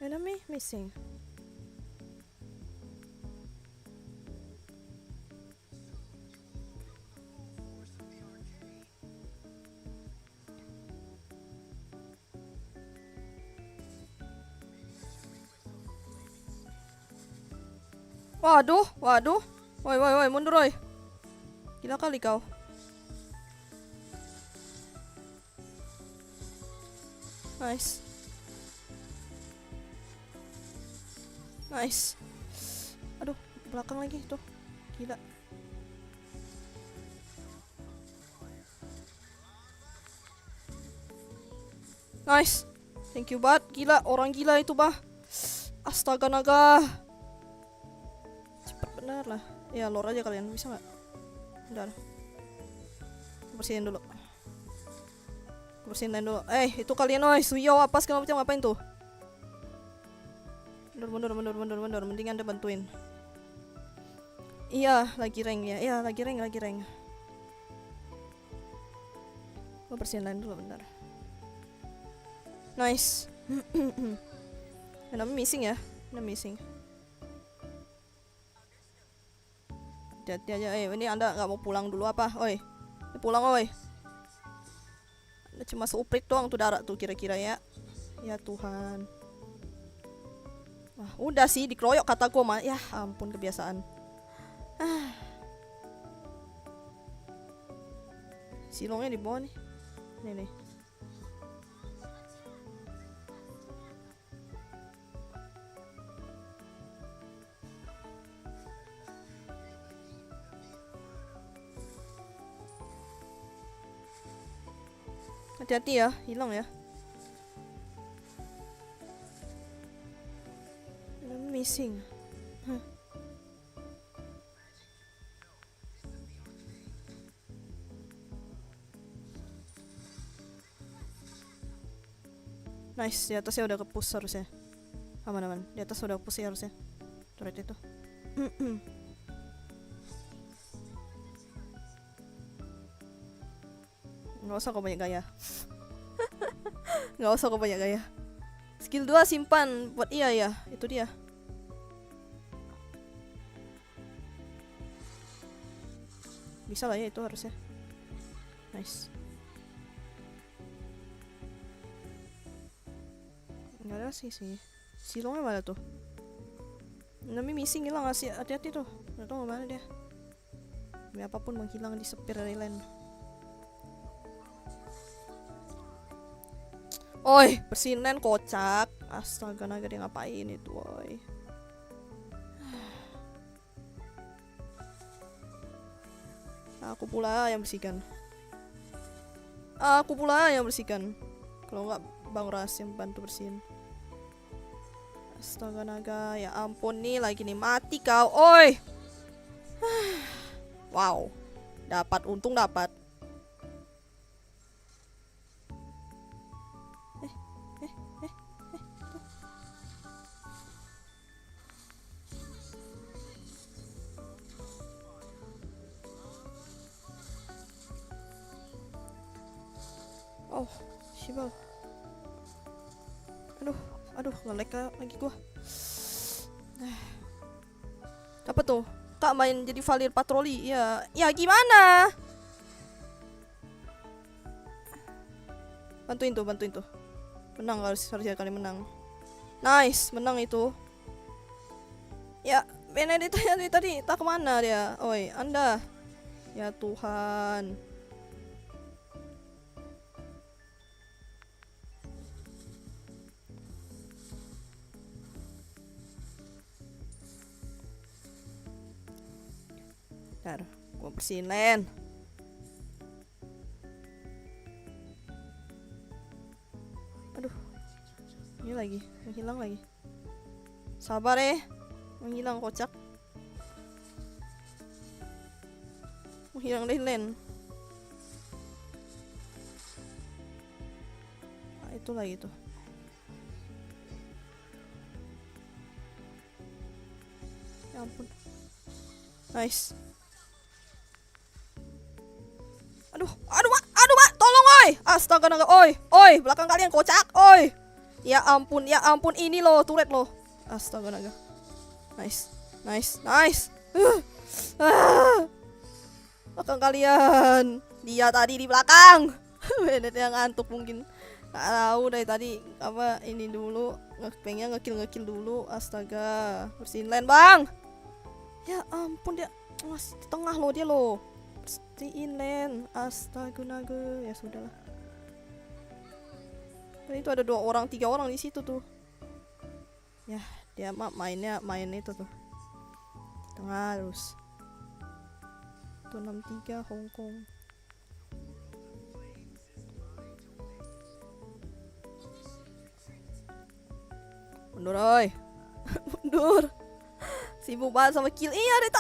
Enemy missing. Waduh, waduh. Woi, woi, woi, mundur woi. Gila kali kau. Nice. Nice. Aduh, belakang lagi tuh. Gila. Nice. Thank you banget. Gila, orang gila itu, bah. Astaga naga. Cepet bener lah. Ya, lore aja kalian. Bisa nggak? Bentar. Bersihin dulu. Bersihin lain dulu. Itu kalian, oi. Suyo apa segala macam, ngapain tuh? Mundur. Mending Anda bantuin. Iya, lagi rank ya. Iya, lagi rank. Gue bersihin lain dulu bentar. Nice. Namanya missing ya. Missing. Hati-hati aja. Ini Anda nggak mau pulang dulu apa? Oi. Pulang, oi. Anda cuma seuprit doang tuh darah tuh kira-kira ya. Ya Tuhan. Wah, udah sih dikeroyok kata gue mah. Ya ampun kebiasaan. Silongnya di bawah nih. Nih. Hati-hati ya, hilang ya. Missing. Nice, di atasnya udah ke-push harusnya. Aman. Di atas udah push ya harusnya. Turret itu. Nggak usah kau banyak gaya. Nggak usah kau banyak gaya. Skill 2 simpan buat iya ya. Itu dia. Bisa lah ya itu harusnya. Nice. Nggak ada sih. Silongnya mana tuh? Nami missing hilang sih. Hati-hati tuh. Nggak tahu mana dia. Demi apapun menghilang di sepir dari land. Oi, bersihin land kocak. Astaga naga dia ngapain itu, oi. Aku pula yang bersihkan. Kalau nggak Bang Ras yang bantu bersihin. Astaga naga, ya ampun nih lagi nih mati kau, oi. Wow, untung dapat. Oh, Shibal. Aduh, nge-lag lagi gua. Apa tuh? Kak main jadi Valir patroli. Ya gimana? Bantuin tuh. Menang harusnya kali menang. Nice, menang itu. Ya, Benedetta tadi tak kemana dia? Oi, Anda. Ya Tuhan. Ntar, gua bersihin land. Aduh, ini lagi, menghilang lagi. Sabar menghilang kocak. Menghilang dari land. Nah, itu lagi tuh. Ya ampun. Nice. Aduh, Mak, tolong, oi. Astaga naga, oi, belakang kalian kocak, oi. Ya ampun, ini loh, turret loh. Astaga naga. Nice. Belakang kalian. Dia tadi di belakang. Benet yang ngantuk mungkin. Nggak tahu dari tadi apa ini dulu. Pengen ngekill dulu. Astaga. Bersihin land, Bang. Ya ampun, dia masih di tengah loh dia loh. Pasti inland. Astaga naga. Ya sudahlah. Dan itu ada 2 orang, 3 orang di situ tuh. Ya, dia main itu tuh. Tengah terus. Itu 63 Hong Kong. Mundur oi. Mundur. Sibuk banget sama kill. Iya dari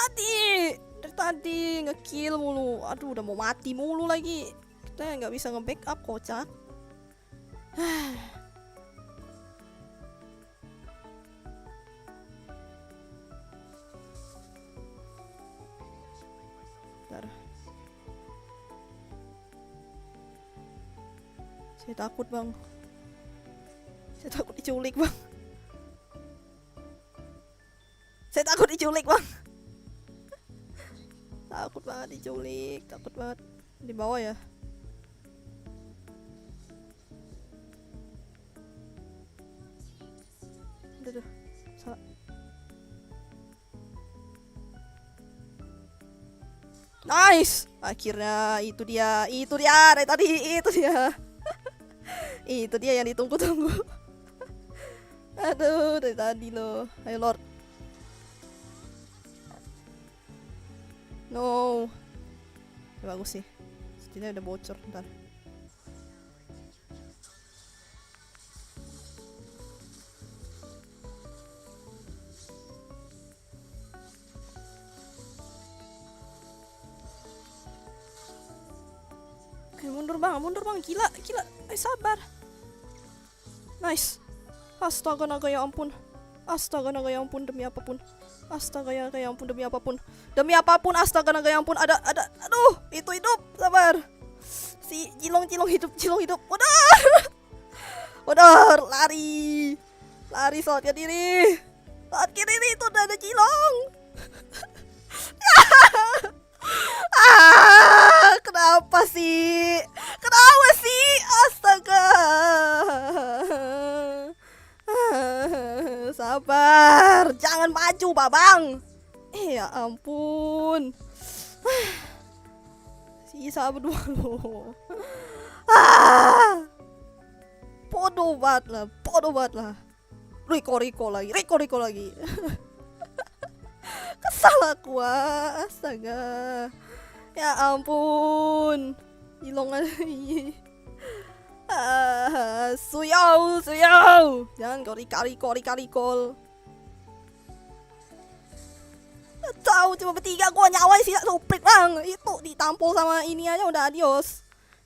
tadi nge-kill mulu. Aduh udah mau mati mulu lagi. Kita nggak bisa nge-backup kocak. Bentar. Saya takut bang. Saya takut diculik bang. Saya takut diculik bang. Takut banget diculik. Takut banget. Di bawah ya. Aduh, salah. Nice. Akhirnya itu dia dari tadi itu dia. Itu dia yang ditunggu-tunggu. Aduh, dari tadi loh. Ayo Lord. No. Ya, bagus sih. Setidaknya udah bocor bentar. Oke, mundur bang, gila. Sabar. Nice. Astaga naga ya ampun. Astaga naga ya ampun demi apapun. Astaga ya ampun demi apapun. Demi apapun astaga naga ya ampun. Ada. Aduh, itu hidup. Sabar. Si Cilong hidup. Udah lari. Saatnya diri. Saat kiri itu udah ada Cilong. Kenapa sih? Astaga. Sabar, jangan maju, Babang. Ya ampun. Sisa berdua loh. Bodoh banget lah. Riko lagi. Kesal aku, astaga. Ya ampun. Hilong lagi. Suyau. Jangan kau rikal. Tahu cuma bertiga gua nyawa sih suprit bang. Itu ditampol sama ini aja udah adios.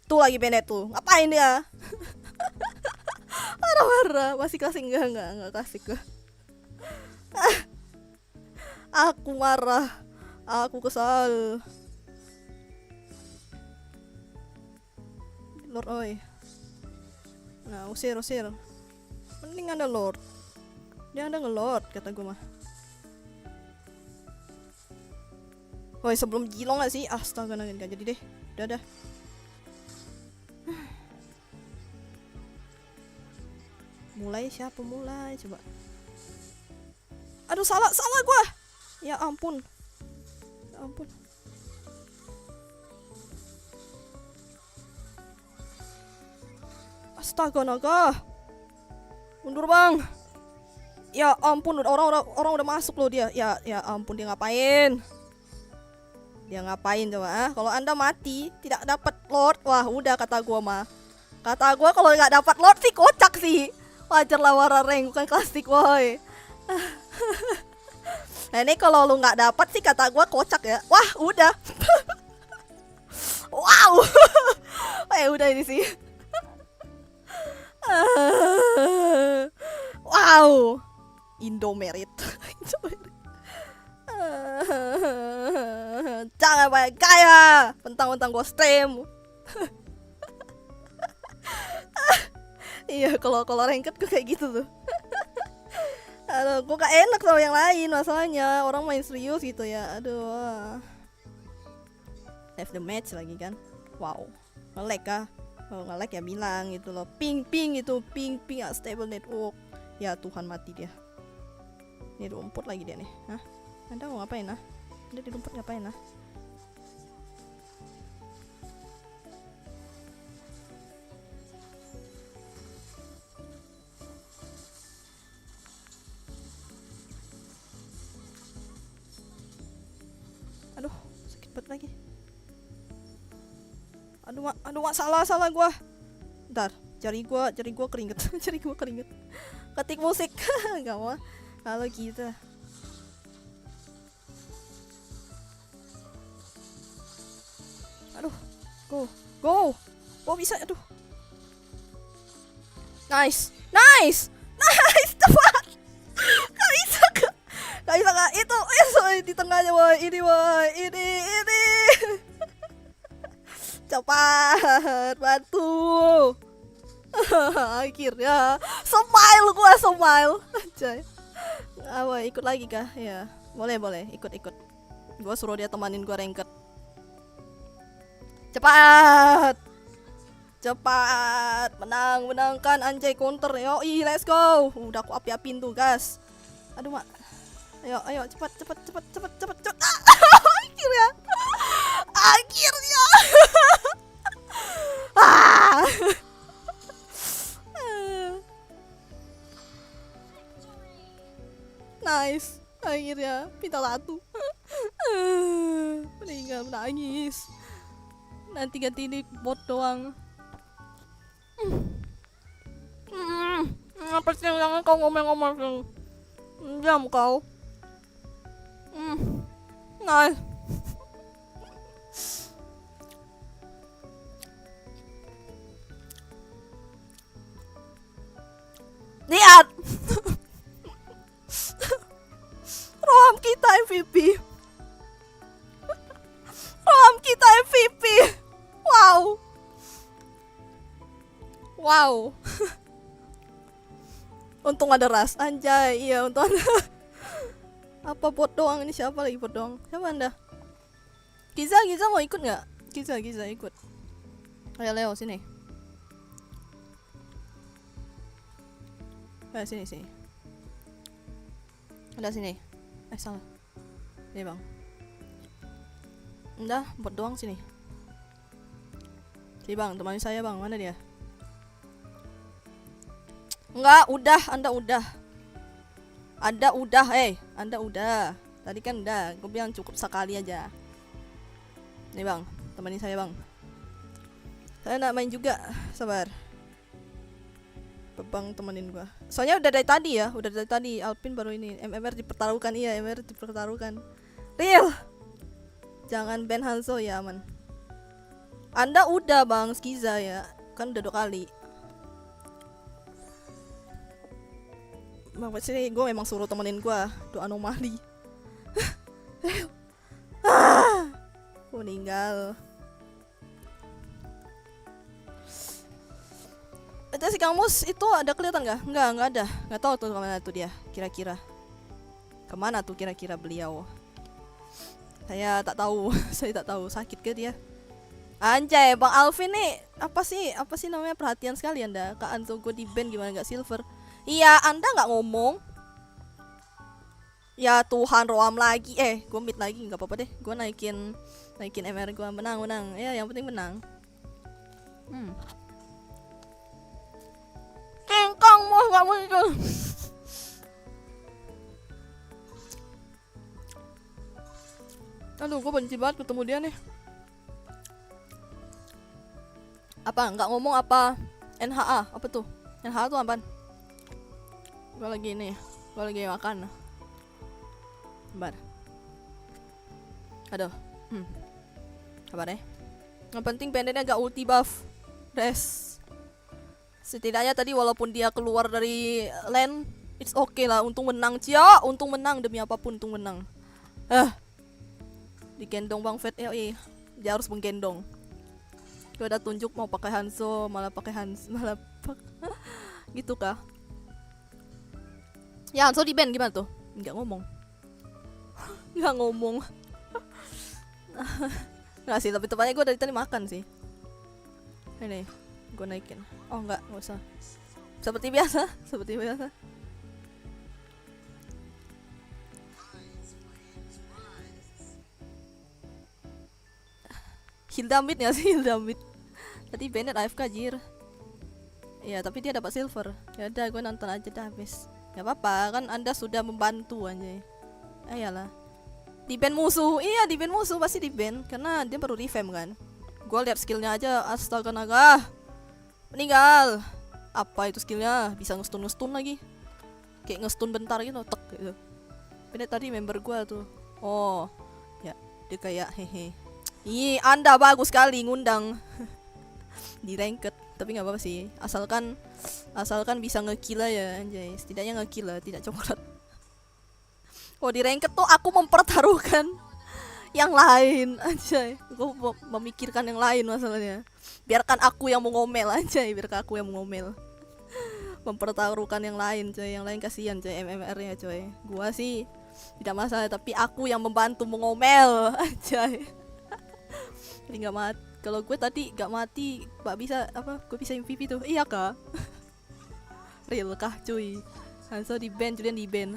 Tuh lagi Bennett tuh. Ngapain dia? Marah. Masih kasih enggak kasih gua. Aku marah. Aku kesal. Lord oi. Nah, usir. Mending ada Lord. Dia ada nge-Lord kata gue mah. Woi, sebelum Jilong gak sih? Astaga, gak jadi deh. Udah. Siapa mulai? Coba. Aduh, salah gua. Ya ampun. Astaga naga. Mundur bang. Ya ampun, orang udah masuk loh dia. Ya ampun, dia ngapain coba? Kalau Anda mati tidak dapat Lord, wah udah kata gua mah. Kata gua kalau nggak dapat Lord sih kocak sih. Wajar lah warna rank bukan klasik woi. Nah ini kalau lu nggak dapat sih kata gua kocak ya. Wah udah. Wow. Udah ini sih. Wow. Indomerit. Jangan banyak gaya. Pentang-pentang gue stream. Iya kalau ranked gue kayak gitu tuh. Aduh, gue gak enak sama yang lain masalahnya. Orang main serius gitu ya. Aduh. Save the match lagi kan. Wow. Nge-lag kah? Kalau nge-lag ya bilang gitu loh. Ping itu. Ping unstable network. Ya Tuhan mati dia. Ini rumput lagi dia nih. Hah? Anda mau ngapain ah? Anda di rumput ngapain ah? Aduh, sakit banget lagi. Aduh, mak, salah gua. Bentar, jari gua keringet. Jari gua keringet. Ketik musik. Enggak mau. Kalau gitu. Aduh, go. Oh, bisa, aduh. Nice. Tepat. Gak bisa kak. Itu di tengahnya boy. Ini. Cepat, bantu. Akhirnya smile. Anjay. Apa ikut lagi kah? Ya, boleh, ikut. Gua suruh dia temanin gua ranked. Cepat, menangkan anjay counter. Yoi, let's go. Udah aku api-apin tuh, gas. Aduh, mak. Ayo, cepat. Akhirnya. Ah. Nice. Akhirnya pinta latu. Meninggal menangis. Nanti ganti ini bot doang. Apa sih yang kau ngomong-ngomong? Diam kau. Nice. Lihat. Roam kita MVP. Wow. Untung ada ras, anjay. Iya, untung ada. Apa bot doang ini? Siapa lagi bot doang? Siapa Anda? Giza mau ikut nggak? Giza ikut. Ayo Leo sini. Ayo sini. Ada sini. Salah. Nih bang. Udah, bot doang sini. Sini bang, temani saya bang. Mana dia? Enggak, Anda udah. Anda udah. Tadi kan udah, gue bilang cukup sekali aja. Nih bang, temani saya bang. Saya nak main juga, sabar. Bang temenin gua. Soalnya udah dari tadi Alpin baru ini. MMR dipertaruhkan, Real. Jangan ban Hanzo ya aman. Anda udah bang, Skiza ya. Kan udah 2 kali. Bang, sini gue memang suruh temenin gue. Doa anomali. Meninggal. Itu si Kang Mus itu ada kelihatan nggak? Nggak ada. Nggak tahu tuh kemana tuh dia. Kira-kira kemana tuh kira-kira beliau? Saya tak tahu. Saya tak tahu. Sakit ke dia? Anjay, Bang Alvin nih apa sih namanya, perhatian sekali Anda. Kak Anzo gue di band gimana nggak silver? Iya, Anda nggak ngomong. Ya Tuhan, roam lagi. Gue mid lagi, nggak apa-apa deh. Gue naikin MR gue, menang. Ya, yang penting menang. Kengkong mau nggak muncul. Aduh, gue benci banget ketemu dia nih. Apa? Nggak ngomong apa? NHA? Apa tuh? NHA tuh apaan? Gue lagi makan. Bentar. Aduh. Kabar ya? Yang penting pendeknya gak ulti buff. Rest. Setidaknya tadi walaupun dia keluar dari lane, it's okay lah. Untung menang, Cia. Untung menang, demi apapun untung menang. Digendong Bang Fed. Dia harus menggendong. Gue udah tunjuk mau pakai Hanzo, malah gitu kah? Ya, Hanzo di ban gimana tuh? Nggak ngomong. Nggak sih, lebih tepatnya gue dari tadi makan sih. Ini, gue naikin. Oh nggak usah. Seperti biasa. Hildamith ya sih, Hildamith. Tadi Bennett AFK jir. Iya, tapi dia dapat silver. Ya udah, gue nonton aja dah habis. Gak apa-apa, kan Anda sudah membantu anjay. Ayolah. Di ban musuh. Iya, di ban musuh pasti di ban karena dia baru revamp kan. Gue lihat skillnya aja, astaga naga. Meninggal. Apa itu skillnya? Bisa ngestun lagi. Kayak ngestun bentar gitu, tek gitu. Bennett tadi member gue tuh. Oh, ya dia kayak hehe. Ih, Anda bagus sekali ngundang di ranked, tapi nggak apa-apa sih. Asalkan bisa ngekill ya anjay. Setidaknya ngekill lah, tidak coklat. Oh, di ranked tuh aku mempertaruhkan yang lain anjay. Gue memikirkan yang lain masalahnya. Biarkan aku yang mengomel anjay, biarkan aku yang mengomel. Mempertaruhkan yang lain coy, yang lain kasihan coy MMR-nya coy. Gua sih tidak masalah, tapi aku yang membantu mengomel anjay. Jadi nggak mati. Kalau gue tadi nggak mati, Pak bisa apa? Gue bisa MVP tuh. Iya kah? Real kah cuy? Hanso di ban, Julian di ban.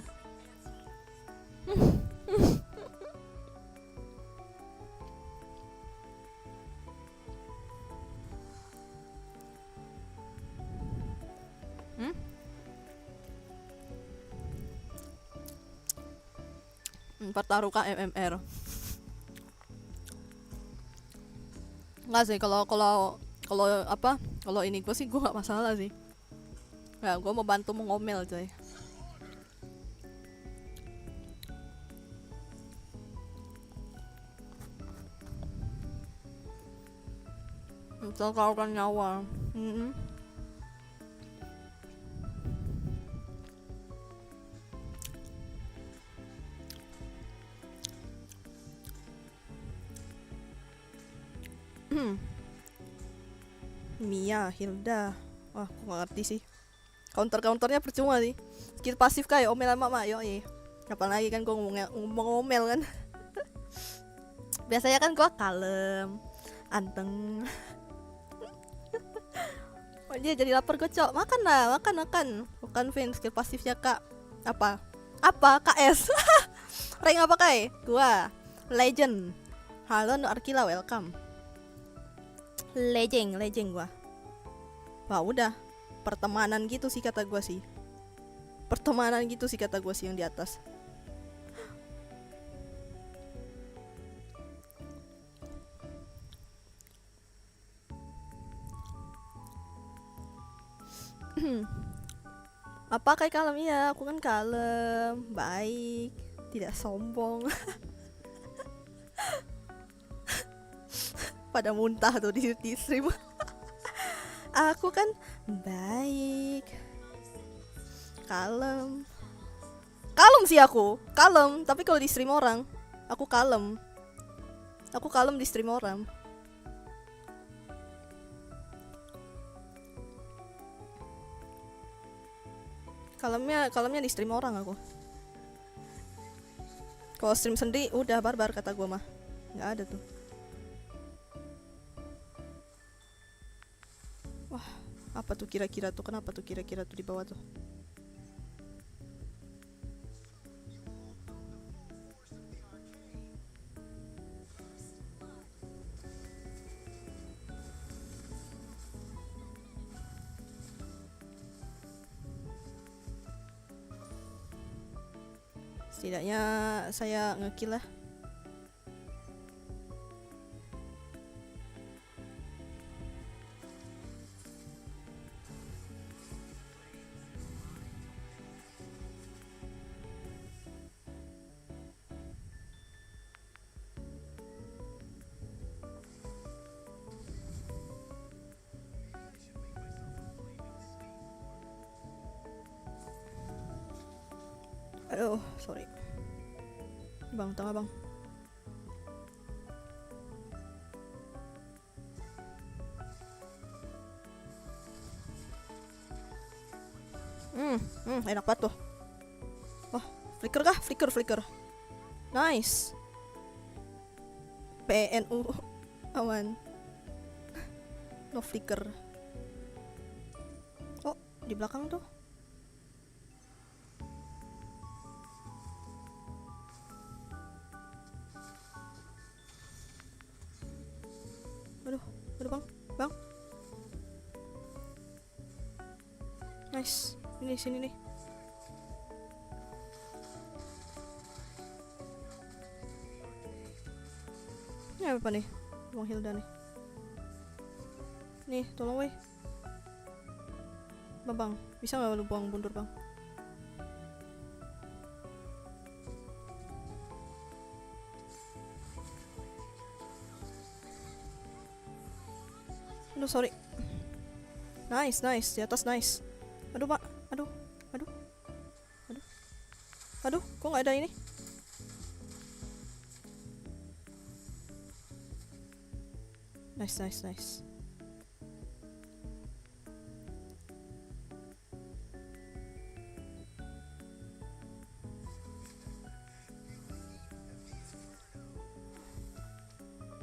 Pertaruhkan MMR. Nggak sih, kalau apa? Kalau ini gue sih gue nggak masalah sih. Ya, gue mau bantu mengomel coy. Pertaruhkan nyawa. Mia, Hilda. Wah, aku gak ngerti sih. Counternya percuma sih. Skill pasif kayak omel sama mak, yoi. Apalagi kan gue ngomel kan. Biasanya kan gue kalem, anteng. Oh, dia jadi lapar gue, cok. Makan lah, makan. Bukan Vin, skill pasifnya kak. Apa? KS. Rank apa kai? Gua Legend. Halo No Arkila, welcome. Legend gua. Wah, udah. Pertemanan gitu sih kata gua sih. Yang di atas. Apa kayak kalem? Ya, aku kan kalem, baik, tidak sombong. Pada muntah tuh di stream. Aku kan baik, kalem sih aku, kalem. Tapi kalau di stream orang, aku kalem di stream orang. Kalemnya di stream orang aku. Kalau stream sendiri udah barbar kata gua mah, nggak ada tuh. Wah, apa tuh kira-kira tuh? Kenapa tuh kira-kira tuh di bawah tuh? Setidaknya saya ngekill lah. Aduh, sorry. Bang, tengah bang. Enak banget tuh. Wah, flicker kah? Flicker. Nice. PNU aman. No flicker. Oh, di belakang tuh. Nice. Ini sini nih. Ini apa nih? Bang Hilda nih. Nih, tolong weh. Bang, bisa nggak lu buang mundur bang? Aduh, sorry. Nice, di atas nice. Aduh, Pak. Aduh. Aduh, kok nggak ada ini? Nice.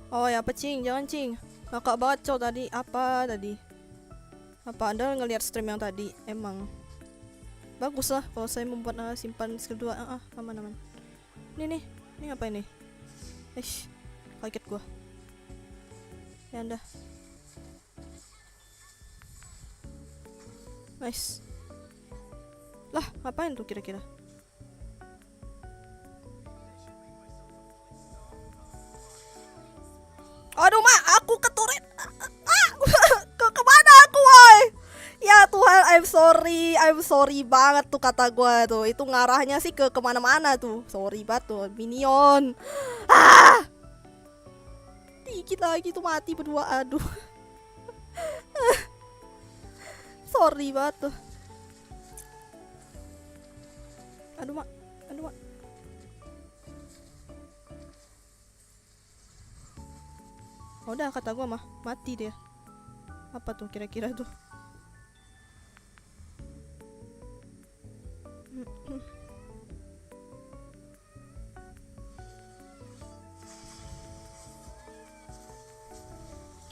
Oh ya, apa cing? Jangan cing. Kakak baca tadi. Apa tadi? Apa Anda ngelihat stream yang tadi? Emang bagus lah kalau saya membuat simpan skill 2. Aman. Ini apa ini? Kaget gua. Ya Anda. Nice. Lah, ngapain tuh kira-kira? Aduh, Mak, aku keturit. Kemana aku, woy? Ya Tuhan, I'm sorry banget tuh kata gua tuh. Itu ngarahnya sih ke kemana-mana tuh. Sorry banget tuh, minion. Dikit lagi tuh mati berdua, aduh. Sorry banget tuh. Aduh, Mak. Udah kata gua mah mati dia. Apa tuh kira-kira tuh?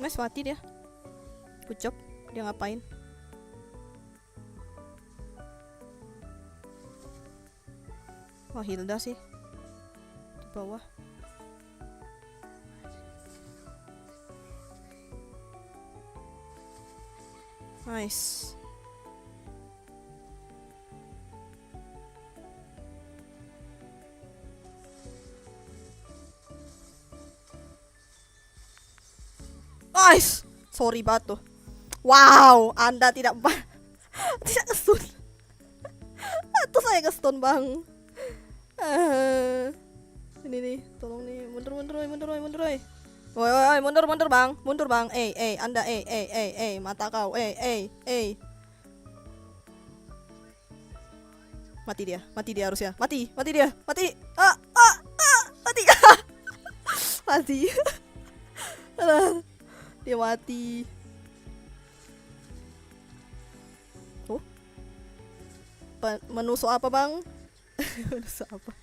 Mas mati dia. Pucop, dia ngapain? Wah, Hilda sih di bawah. Nice. Nice. Sorry banget tuh. Wow, Anda tidak tidak nge-stun. Atau saya nge-stun, Bang. Ini nih, tolong nih, mundur. Woi, mundur bang, Anda, mata kau, mati dia harusnya, mati dia, mati, mati, dia mati. Oh, menusuk apa bang? Menusuk apa?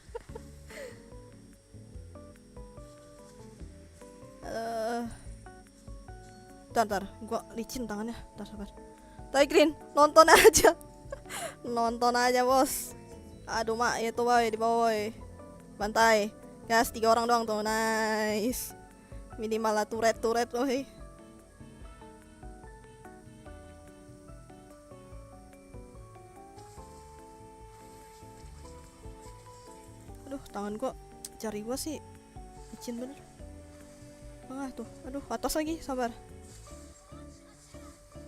Ntar, gua licin tangannya. Ntar sabar. Green, nonton aja. Nonton aja bos. Aduh mak, itu boy di bawah boy. Bantai. Gas 3 orang doang tuh, nice. Minimal lah turret boy. Aduh, tangan gua, jari gua sih licin bener. Tuh, aduh, atas lagi, sabar.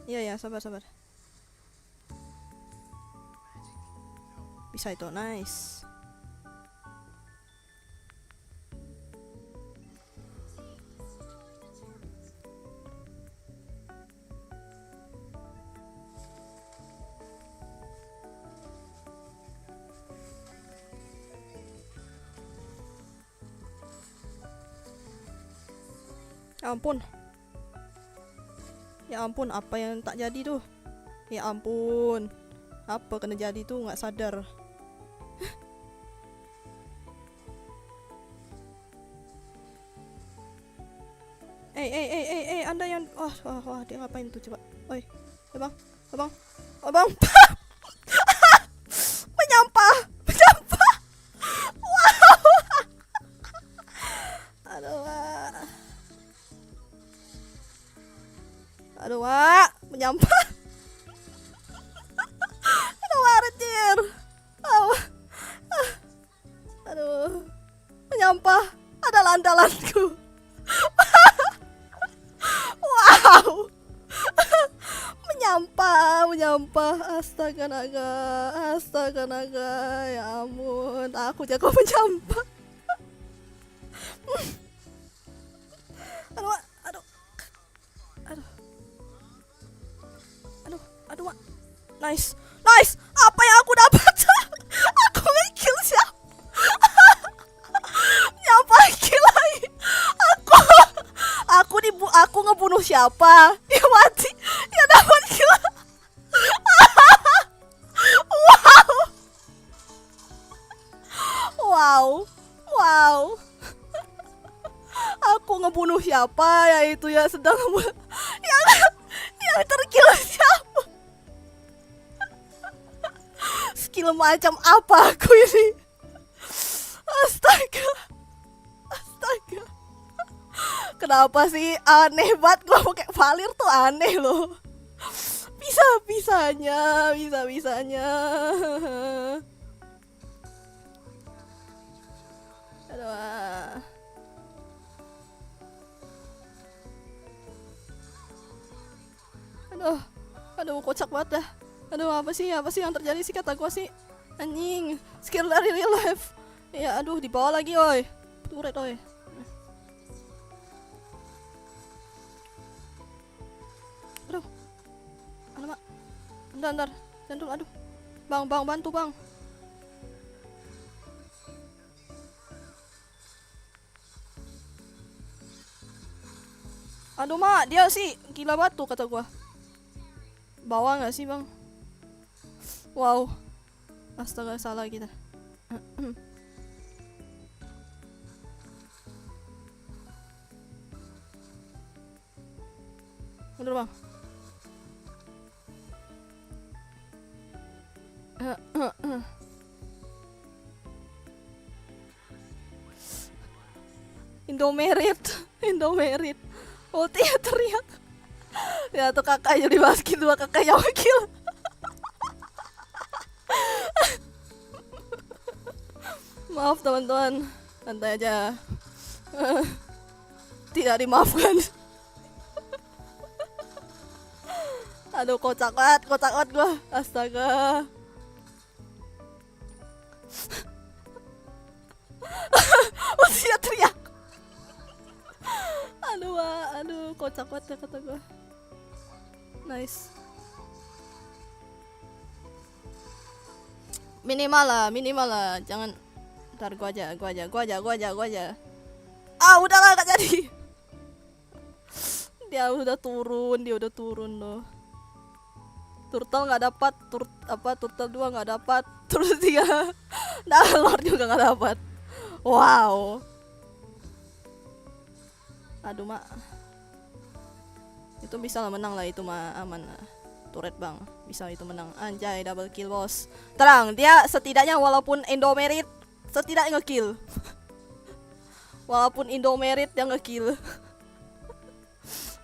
Iya, sabar. Bisa itu, nice. Ya ampun, apa yang tak jadi tuh? Ya ampun, apa kena jadi tuh, nggak sadar. Anda yang wah, dia ngapain tuh coba? Oi, abang. Menyampah. Wow. Aduh, Wak, menyampah. andalanku. Wow. Menyampah. Astaga naga. Ya ampun, aku jago menyampah. Aduh, aduh. Mak. Nice. Apa yang aku dapat? Aku nge-kill siapa? Nyapa kill lagi. Aku ngebunuh siapa? Dia mati. Dia dapat kill. Wow. Aku ngebunuh siapa ya itu ya sedang yang terkill siapa? Skill macam apa aku ini? Astaga. Kenapa sih aneh banget gua pakai Valir tuh aneh loh. Bisa-bisanya. Aduh, kocak banget dah. Aduh, apa sih yang terjadi sih kata gua sih? Anjing, skill dari real life. Ya, aduh, di bawah lagi, oi. Turret, oi. Aduh. Alamak. Bentar. Jantung, aduh. Bang, bantu, Bang. Aduh, Mak, dia sih gila batu kata gua. Bawa nggak sih, Bang? Wow. Astaga, salah kita. Bener, Bang. Indomerit. Ultinya teriak. Ya tuh kakak jadi baskin, dua kakak yang wakil. Maaf teman-teman, santai aja. Tidak dimaafkan. Aduh, kocak banget gua. Astaga. Usia teriak. Aduh, kocak banget ya kata gua. Nice. Minimal lah. Jangan. Ntar gua aja. Ah, udahlah, gak jadi. Dia udah turun loh. Turtle nggak dapat, turtle 2 nggak dapat, turtle 3 Lord juga nggak dapat. Wow. Aduh, Mak. Itu bisa lah menang lah, itu mah aman lah. Turret, Bang. Bisa itu menang. Anjay, double kill, bos. Terang, dia setidaknya walaupun Indomerit setidaknya nge-kill. Walaupun Indomerit yang nge-kill.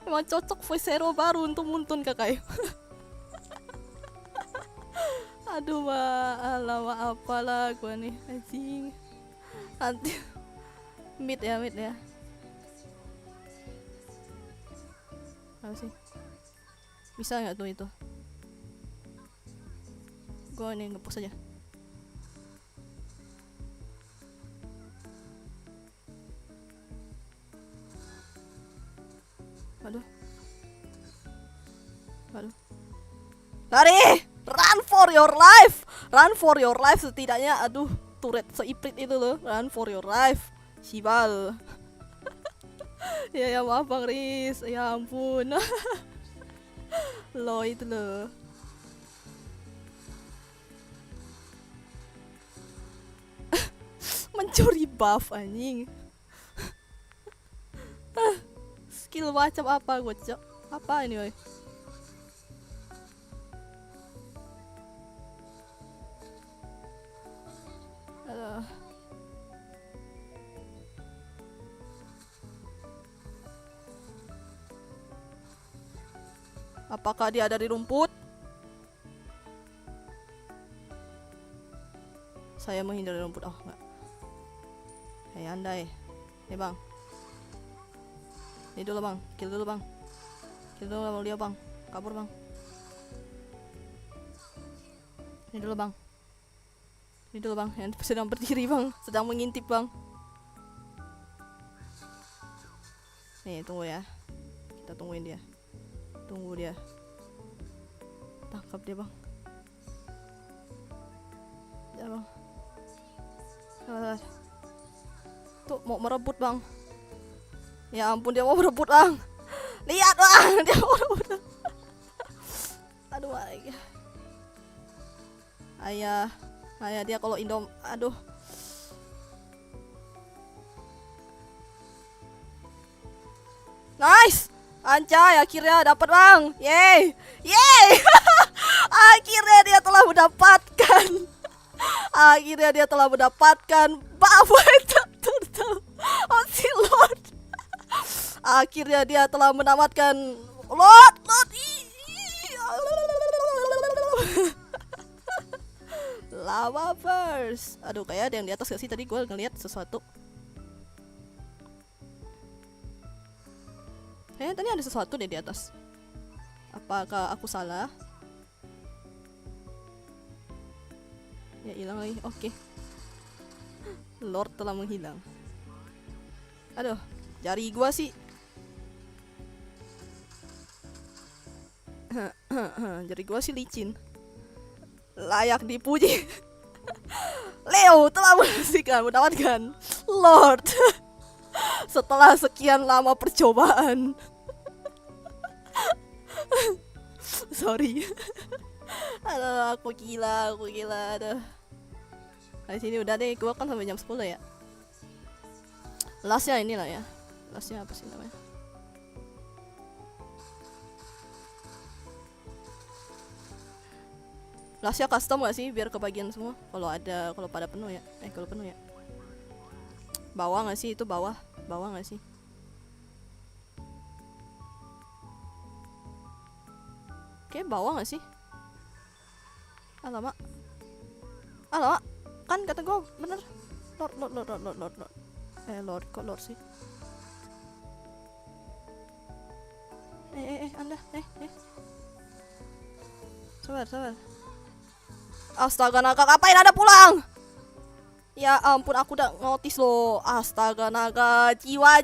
Emang cocok voice hero baru untuk Muntun kakak. Aduh, Mak, apalah gua nih, anjing. Nanti mid ya. Apa sih? Bisa nggak tuh itu? Gua nih ngepost aja. Aduh. Lari! Run for your life setidaknya. Aduh, turret seiprit itu loh. Run for your life. Sibal. Ya maaf Bang Riz. Ya ampun. Lo itu loh. Mencuri buff anjing. Skill macam apa gue cok? Apa ini, woy? Aduh. Apakah dia ada di rumput? Saya menghindari rumput. Oh, enggak. Hei, andai. Nih, Bang. Ini dulu bang, kill dulu bang. Kill dulu bang, dia bang. Kabur bang. Ini dulu bang. Ini dulu bang, yang sedang berdiri bang. Sedang mengintip bang. Nih tunggu ya. Kita tungguin dia. Tunggu dia. Tangkap dia bang. Ya bang. Tuh mau merebut bang. Ya ampun dia mau merebut bang. Lihat bang, dia mau merebut. Aduh lagi. Ayah dia kalau Indom, aduh. Nice, anjay akhirnya dapat bang. Yeay, yeay. Akhirnya dia telah mendapatkan. Akhirnya dia telah mendapatkan Baboy Turtle Ocelot. Akhirnya dia telah menamatkan Lord. Lava Burst. Aduh kayak ada yang di atas gak sih, tadi gue ngeliat sesuatu. Kayaknya tadi ada sesuatu deh di atas. Apakah aku salah? Ya hilang lagi. Oke. Lord telah menghilang. Aduh, jari gua sih. Jari gua sih licin. Layak dipuji. Leo telah mendapatkan Lord. Setelah sekian lama percobaan. Sorry. Aduh, aku gila. Aduh. Di sini udah deh, gua kan sampai jam 10 ya. Lastnya inilah ya. Lastnya apa sih namanya? Lastnya custom gak sih biar kebagian semua? Kalau pada penuh ya. Kalau penuh ya. Bawah gak sih itu bawah? Bawah gak sih? Oke, bawah gak sih? Alamak. Kan kata gue bener. Lord. Lord, kok Lord sih? Anda, Sabar. Astaga naga, ngapain ada pulang? Ya ampun, aku udah notice loh. Astaga naga, jiwa.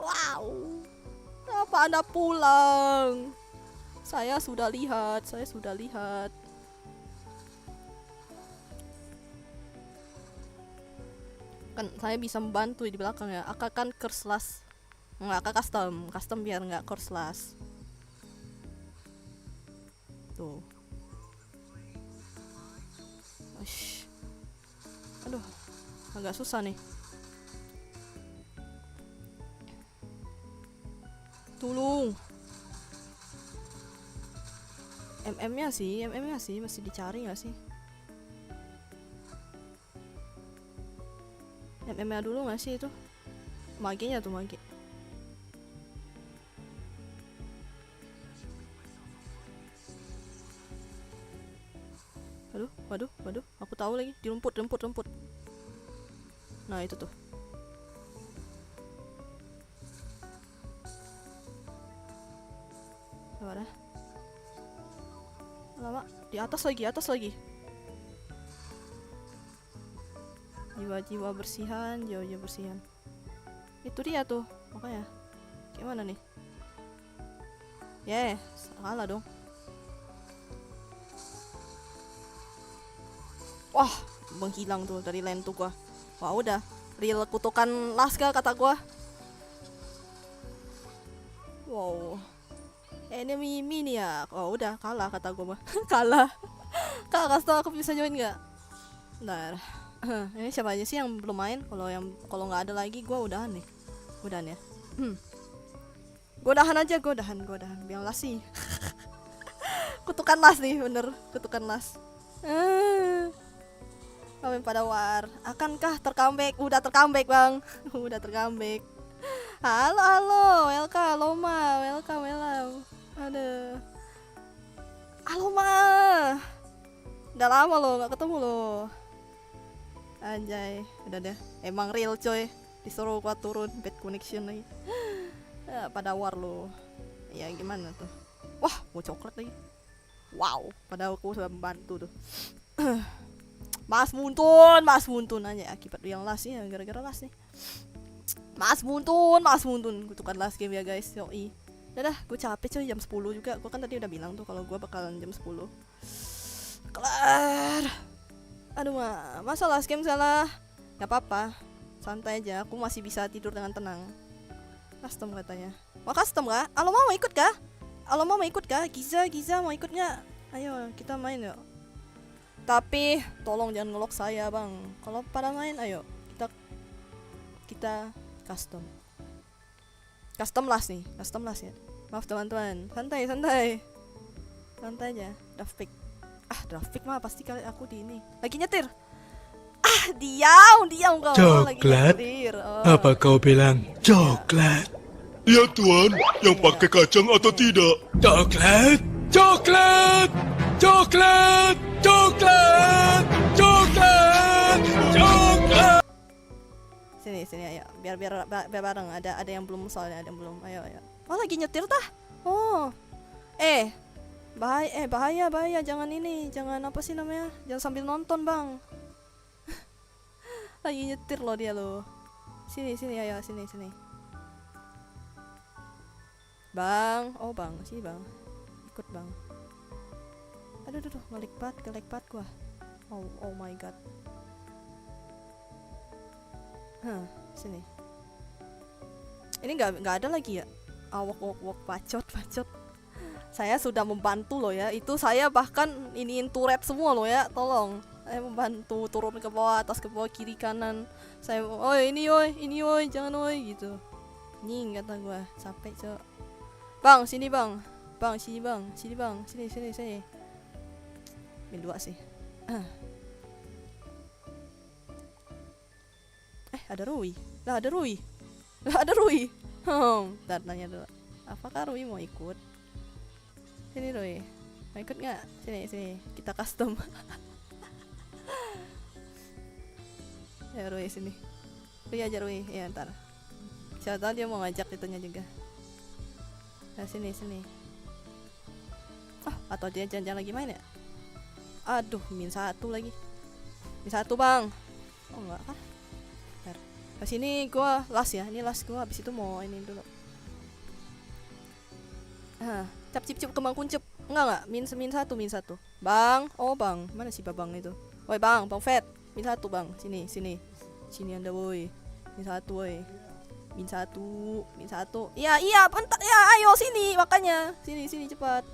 Wow. Kenapa Anda pulang? Saya sudah lihat. Kan saya bisa membantu di belakang ya. Aka kan curse last. Enggak, Aka custom biar nggak curse last. Tuh. Ush. Aduh, agak susah nih. Tolong. MM-nya sih masih dicari nggak sih? MM-nya dulu nggak sih itu? Maginya tuh magi. Waduh, aku tahu lagi di rumput. Nah itu tuh. Sabar ya. Lama di atas lagi. Jiwa bersihan. Itu dia tuh, makanya. Gimana nih? Salah dong. Wah, menghilang tuh dari lane tuh gua. Wah udah, real kutukan Laska kata gua. Wow. Enemy miniak. Oh udah kalah kata gua mah. Kalah. Kak, kasih tau aku bisa join nggak? Bentar. Ini siapa aja sih yang belum main? Kalau nggak ada lagi gua udahan nih. Udahan ya. Gua udahan aja, gua udahan. Biar las sih. Kutukan las nih, bener. Kutukan las. Komen pada war. Akankah tercomeback? Udah tercomeback bang. Udah tercomeback. Halo, welcome. Aduh. Halo ma. Udah lama loh nggak ketemu loh. Anjay, udah deh. Emang real coy. Disuruh gua turun bad connection lagi. Ya, pada war lo. Ya gimana tuh? Wah, mau coklat lagi. Wow, padahal aku sudah membantu tuh. Mas Muntun aja akibat yang last ya, gara-gara last nih. Mas Muntun, kutukan last game ya guys. Yoi. Dadah, gue capek coy, jam 10 juga. Gue kan tadi udah bilang tuh kalau gue bakalan jam 10. Kelar. Aduh masa last game salah. Gak apa-apa, santai aja. Aku masih bisa tidur dengan tenang. Custom katanya. Mau custom gak? Alo mau ikut kah? Giza mau ikut gak? Ayo kita main yuk. Tapi tolong jangan ngelok saya bang. Kalau pada main ayo kita custom last nih, ya. Maaf teman-teman, santai aja. Draft pick mah pasti kali aku di ini lagi nyetir. Diam kau lagi Coklat? nyetir. Apa kau bilang coklat? Ya tuan, yang pakai kacang atau tidak? Coklat? Coklat! Coklat! Coklat! Coklat! Coklat! Sini ayo, biar bareng. Ada yang belum soalnya, ada yang belum. Ayo. Oh lagi nyetir tah? Oh, bahaya. Jangan apa sih namanya? Jangan sambil nonton bang. Lagi nyetir loh dia loh. Sini ayo, sini. Bang, sini bang. Ikut bang. Aduh, ngelik bat gua. Oh my god. Sini. Ini nggak ada lagi ya? Wok bacot. Saya sudah membantu loh ya. Itu saya bahkan iniin turret semua loh ya. Tolong. Saya membantu turun ke bawah, atas ke bawah, kiri kanan. Saya, ini jangan gitu. Nying kata gua, capek cok. Bang, sini bang. Sini. Min 2 sih. Ada Rui. Bentar tanya dulu. Apakah Rui mau ikut? Sini Rui. Mau ikut nggak? Sini. Kita custom. Ya Rui sini. Rui aja Rui. Ya ntar. Siapa tahu dia mau ngajak itunya juga. Nah sini. Atau dia jangan lagi main ya? Aduh, -1 lagi. -1 bang. Oh enggak kah? Sini gua last ya, ini last gua, habis itu mau ini dulu. Cip kembang kuncup. Enggak, -1. Bang, bang, mana sih babang itu? Woi bang Fat, -1 bang, sini Anda woi. -1 woi. -1. Iya, bentar ya, ayo sini makanya. Sini cepat.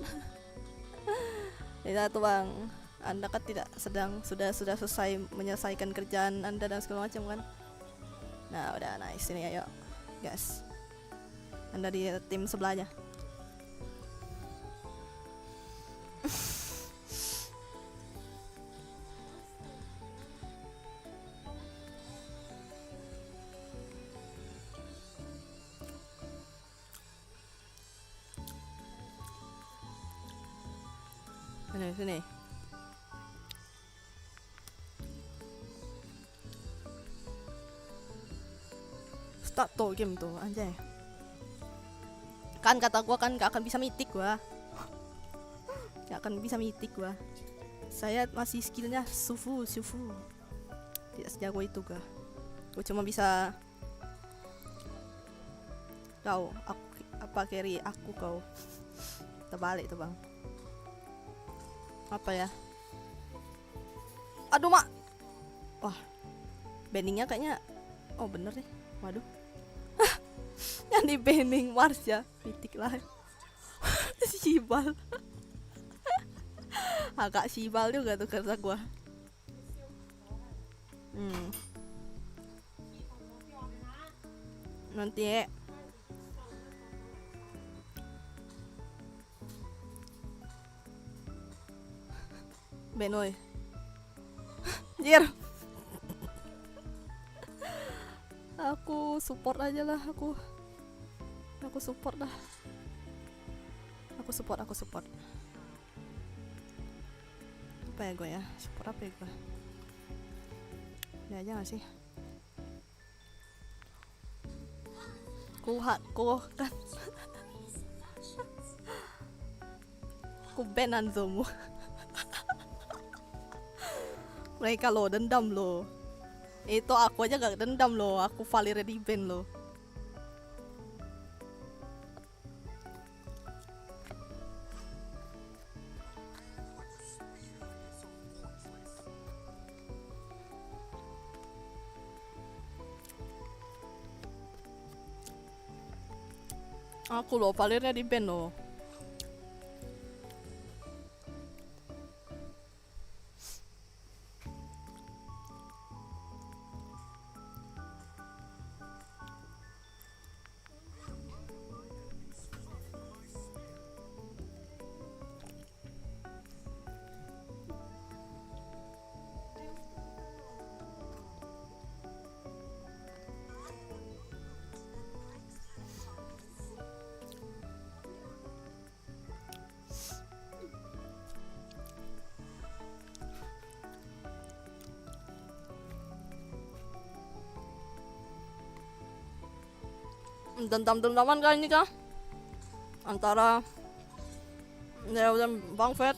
-1 bang. Anda kan sudah selesai menyelesaikan kerjaan Anda dan segala macam kan? Nah udah nice, ini ayo guys, Anda di tim sebelahnya. Sini. Start tuh game tuh anjay. Kan kata gua kan gak akan bisa mitik gua. Saya masih skillnya sufu. Tidak sejago itu gua. Gua cuma bisa kau carry aku kau. Terbalik tuh bang. Apa ya? Aduh mak. Wah, banningnya kayaknya. Oh bener nih. Waduh. Yang di banning Mars ya, mitik lah. Sibal. Agak sibal juga tuh kata gua. Nanti ya. Benoy. Jir. Aku support aja lah aku support lah. Aku support. Apa ya gue ya? Support apa ya gue? Ini aja gak sih? ku kan ku ban Hanzomu. Mereka lo dendam lo. Itu aku aja gak dendam lo, aku Valirnya di ban lo. Aku lo Valirnya di ban lo. Dendam-dendaman kah ini kah? Antara Leo dan Bang Fed.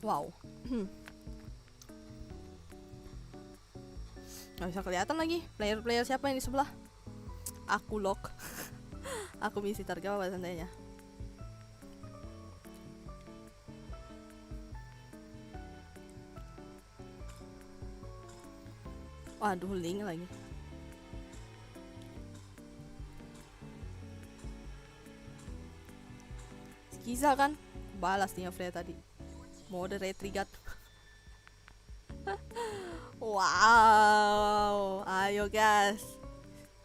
Wow. Gak bisa kelihatan lagi player-player siapa yang di sebelah. Aku lock. Aku misi target apa santainya. Waduh, link lagi. Skiza kan? Balas nih Freya tadi. Mode retrigger. Wow, ayo guys.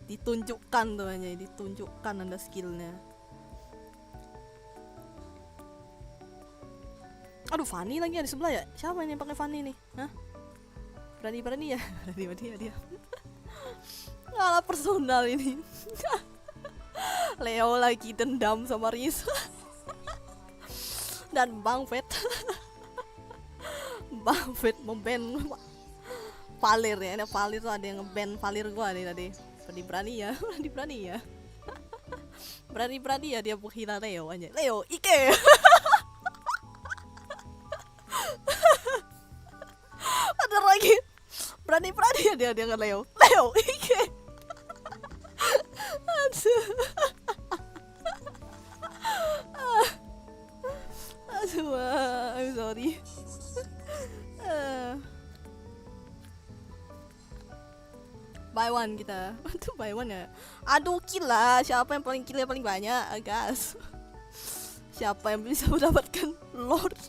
Ditunjukkan tuh hanya, ditunjukkan Anda skillnya. Aduh, Fanny lagi ada di sebelah ya? Siapa ini yang pakai Fanny nih? Hah? Berani ya. Berani dia. Ngalah personal ini. Leo lagi dendam sama Riz. Dan Bang Fed. Bang Fed memban Valir ya. Ada Valir tuh, ada yang ngeban Valir gua nih tadi. Berani ya. Berani ya dia menghina Leo aja. Leo, Ike. Ada lagi. Berani ya dia dengan Leo. Ike. Aduh. I'm sorry. Buy one kita. Tuh buy one ya. Aduh, kill lah. Siapa yang paling killnya paling banyak, guys? Siapa yang bisa mendapatkan Lord?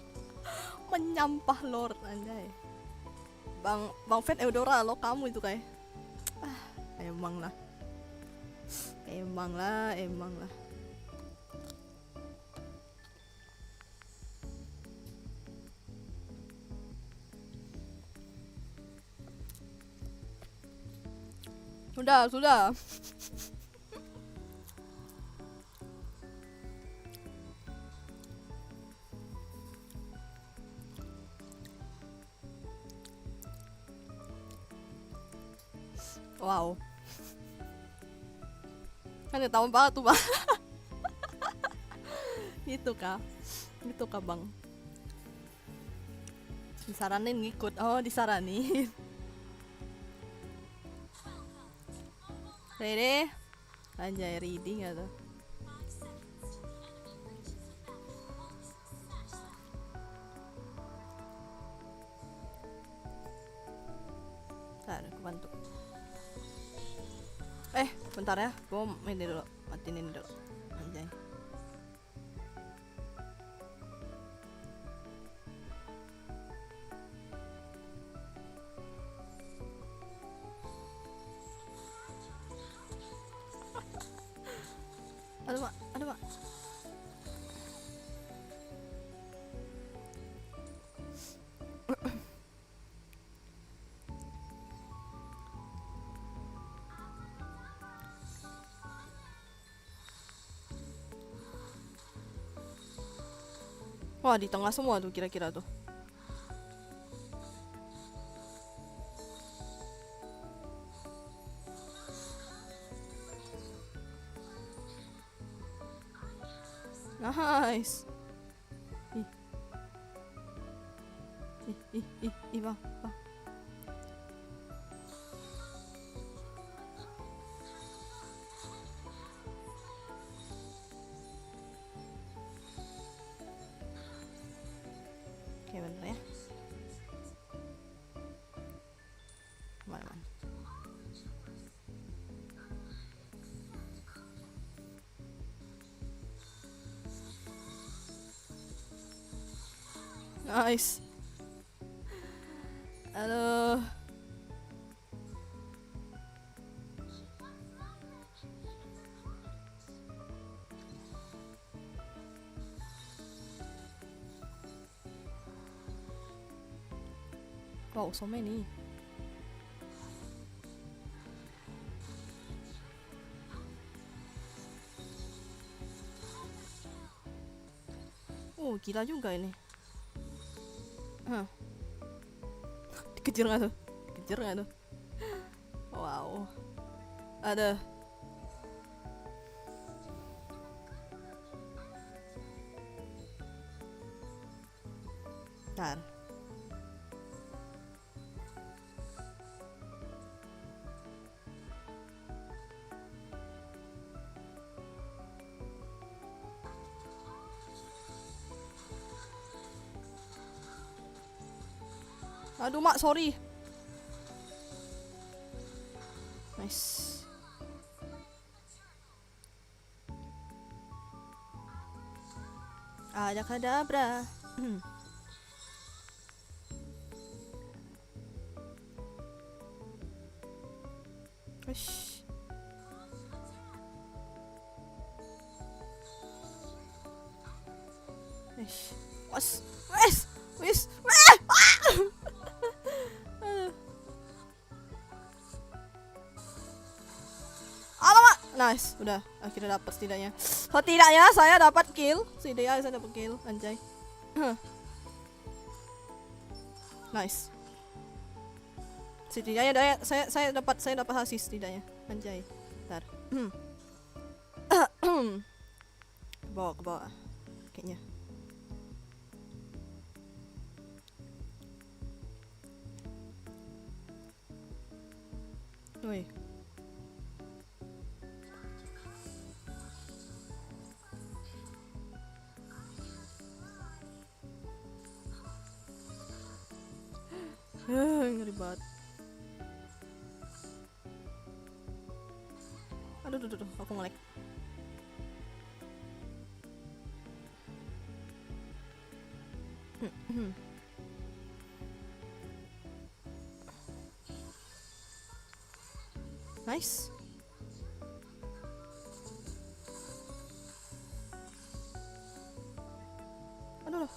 Menyampah Lord, anjay. Bang Fed Eudora lo kamu itu kayak. Emang lah. Sudah. Wow. Kan tahu banget tuh, Bang. Itu kah, Bang? Disaranin ngikut. Oh, disaranin. Ready? Anjay, reading atau? Bentar, aku bantu. Bentar ya, gua ini dulu, matiin ini dulu. Anjay. Aduh, Pak. Wah, di tengah semua tuh kira-kira tuh. Nice. Ih. Bang, bang. Oke, bener ya. Mana? Nice. Aduh. Wow, so many. Gila juga ini. Dikejar nggak tuh? Dikejar nggak tuh? Wow. Ada. Ntar. Aduh mak, sorry. Nice. Ada kadabra. Wish. Wish. Wis. Alamak, nice, udah akhirnya dapat setidaknya. Setidaknya saya dapat kill. Anjay. Nice. Setidaknya saya dapat hasil setidaknya. Anjay. Bentar. Ke bawah. Kayaknya. Woi. Ngeri banget. Aduh, aku nge-lag. Nice. Aduh.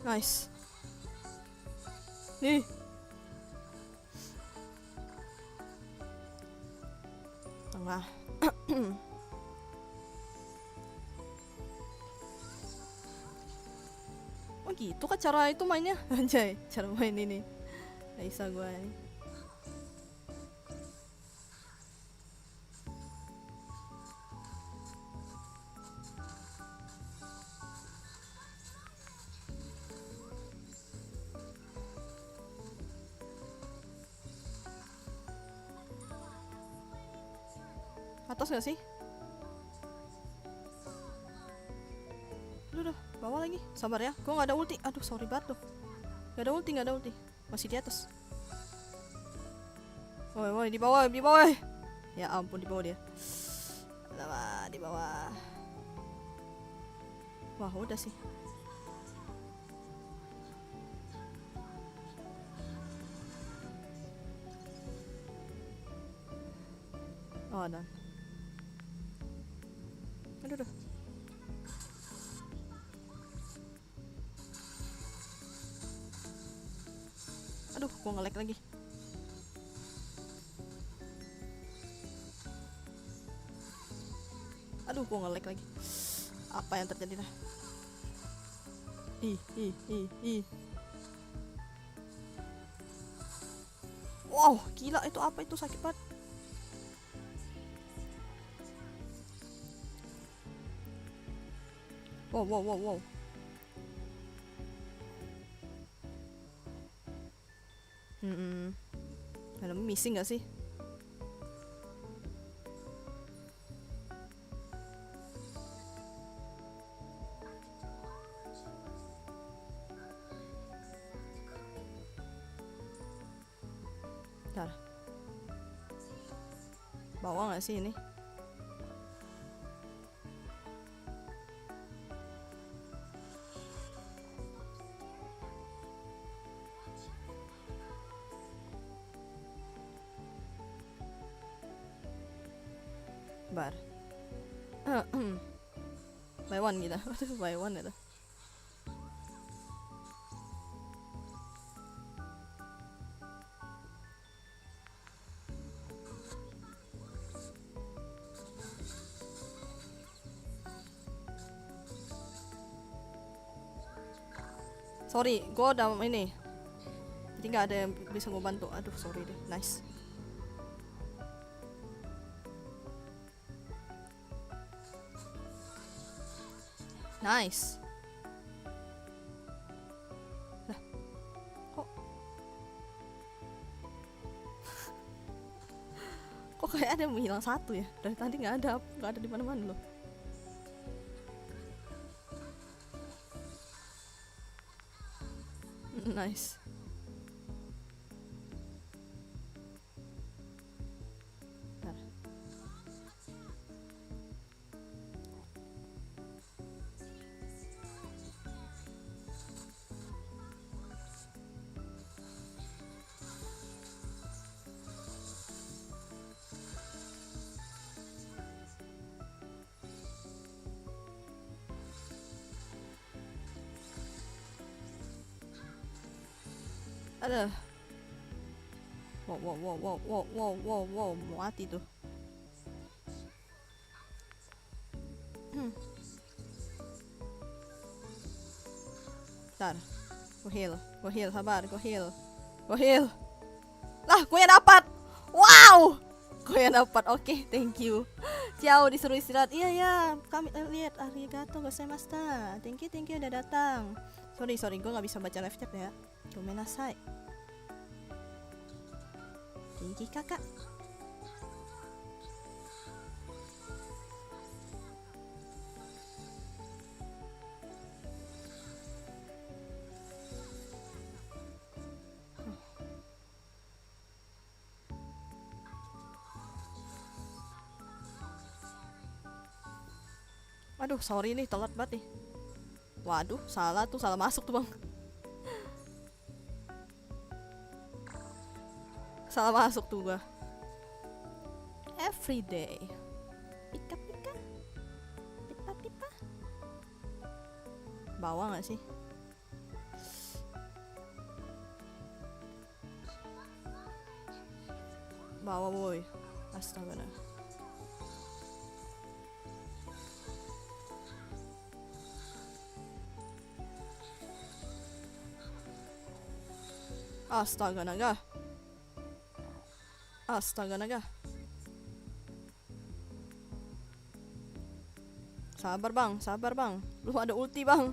Nice. Nih. Tengah. Oh gitu kan cara itu mainnya. Anjay, cara main ini. Gak bisa gue ini. Atas gak sih? Aduh, bawah lagi. Sabar ya, gue gak ada ulti. Aduh, sorry banget tuh. Gak ada ulti. Masih di atas. Woi, di bawah. Ya ampun, di bawah dia. Lama, di bawah. Wah, udah sih. Oh, dan. Aduh. Aduh, gua nge-lag lagi. Aduh, gua nge-lag lagi. Apa yang terjadi dah? Ih. Wow, gila itu apa itu, sakit banget. Wow. Ada missing gak sih? Bentar. Bawa gak sih ini? Bar. Buy one gitu. Buy one gitu. Sorry, gue udah ini. Jadi nggak ada yang bisa gue bantu. Aduh, sorry deh. Nice. Nice. Lah, kok kok kayak ada yang hilang satu ya? Dari tadi nggak ada di mana-mana loh. Nice. Bentar. Ada. Wow, mau mati tuh. Bentar. Gue heal, sabar, gue heal. Lah, gue yang dapat. Wow. Gue yang dapat. Oke, thank you. Ciao, disuruh istirahat. Iya, kami lihat. Arigato gozaimashita. Thank you udah datang. Sorry, gue nggak bisa baca live chat ya. Gomenasai. Tinggi kakak. Aduh, sorry nih, telat banget nih. Waduh, salah masuk tuh bang. Salah masuk tuh gua. Everyday. Pika. Pipa. Bawa gak sih? Bawa boy. Astaga. Astaga naga. Sabar bang. Lu ada ulti bang.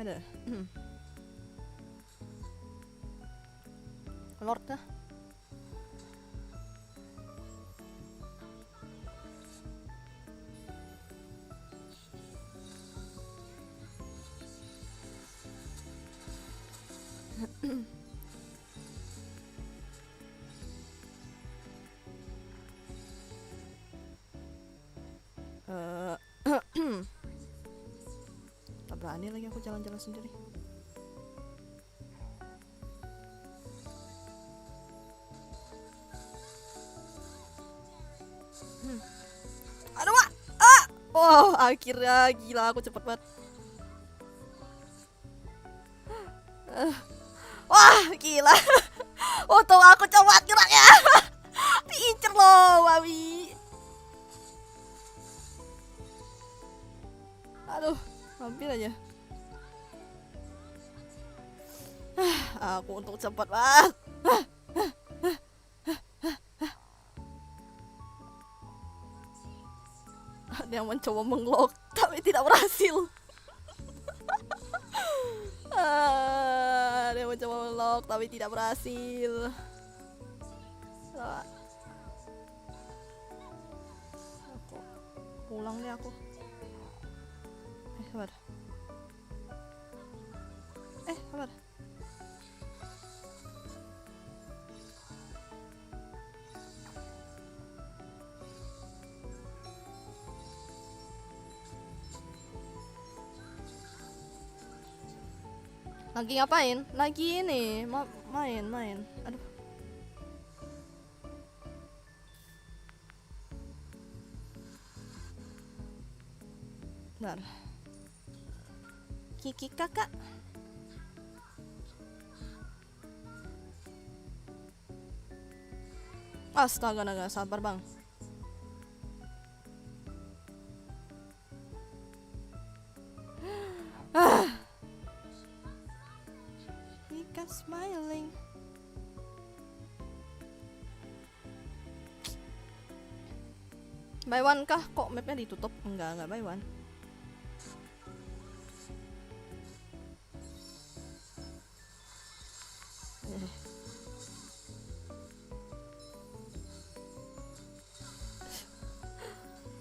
Ada. Lord dah. Tak berani lagi aku jalan-jalan sendiri. Aduh, Wak. Oh, akhirnya gila aku cepet banget. Wah, gila. Untung aku coba geraknya. Diincer loh, Mami. Aduh, hampir aja. Aku untuk cepat banget. Dia mencoba menglok tapi tidak berhasil. Dia mencoba menglok tapi tidak berhasil. Aku pulang deh aku. Sabar. Sabar. Lagi ngapain? Lagi ini, main. Aduh. Bentar. Kiki kakak. Astaga, naga, sabar bang. Ika smiling. By one kah? Kok mapnya ditutup? Enggak by one.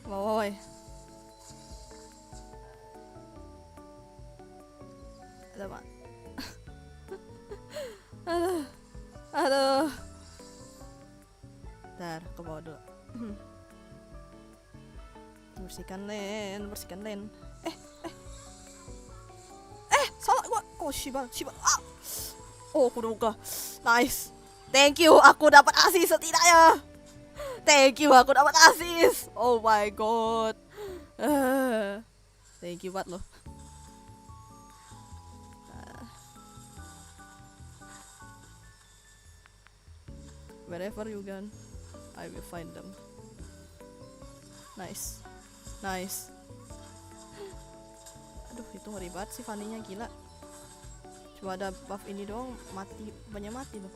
Woy. Ada pak. Aduh. Ntar, ke bawah dulu. Bersihkan len. Salah gua. Oh, Shiba. Ah. Oh, aku udah buka. Nice. Thank you, aku dapat asis setidaknya. Thank you, aku dapat asis. Oh my god. Thank you banget loh. Wherever you gone, I will find them. Nice. Aduh, itu ngeri banget sih Fanny-nya, gila. Cuma ada buff ini doang, banyak mati loh.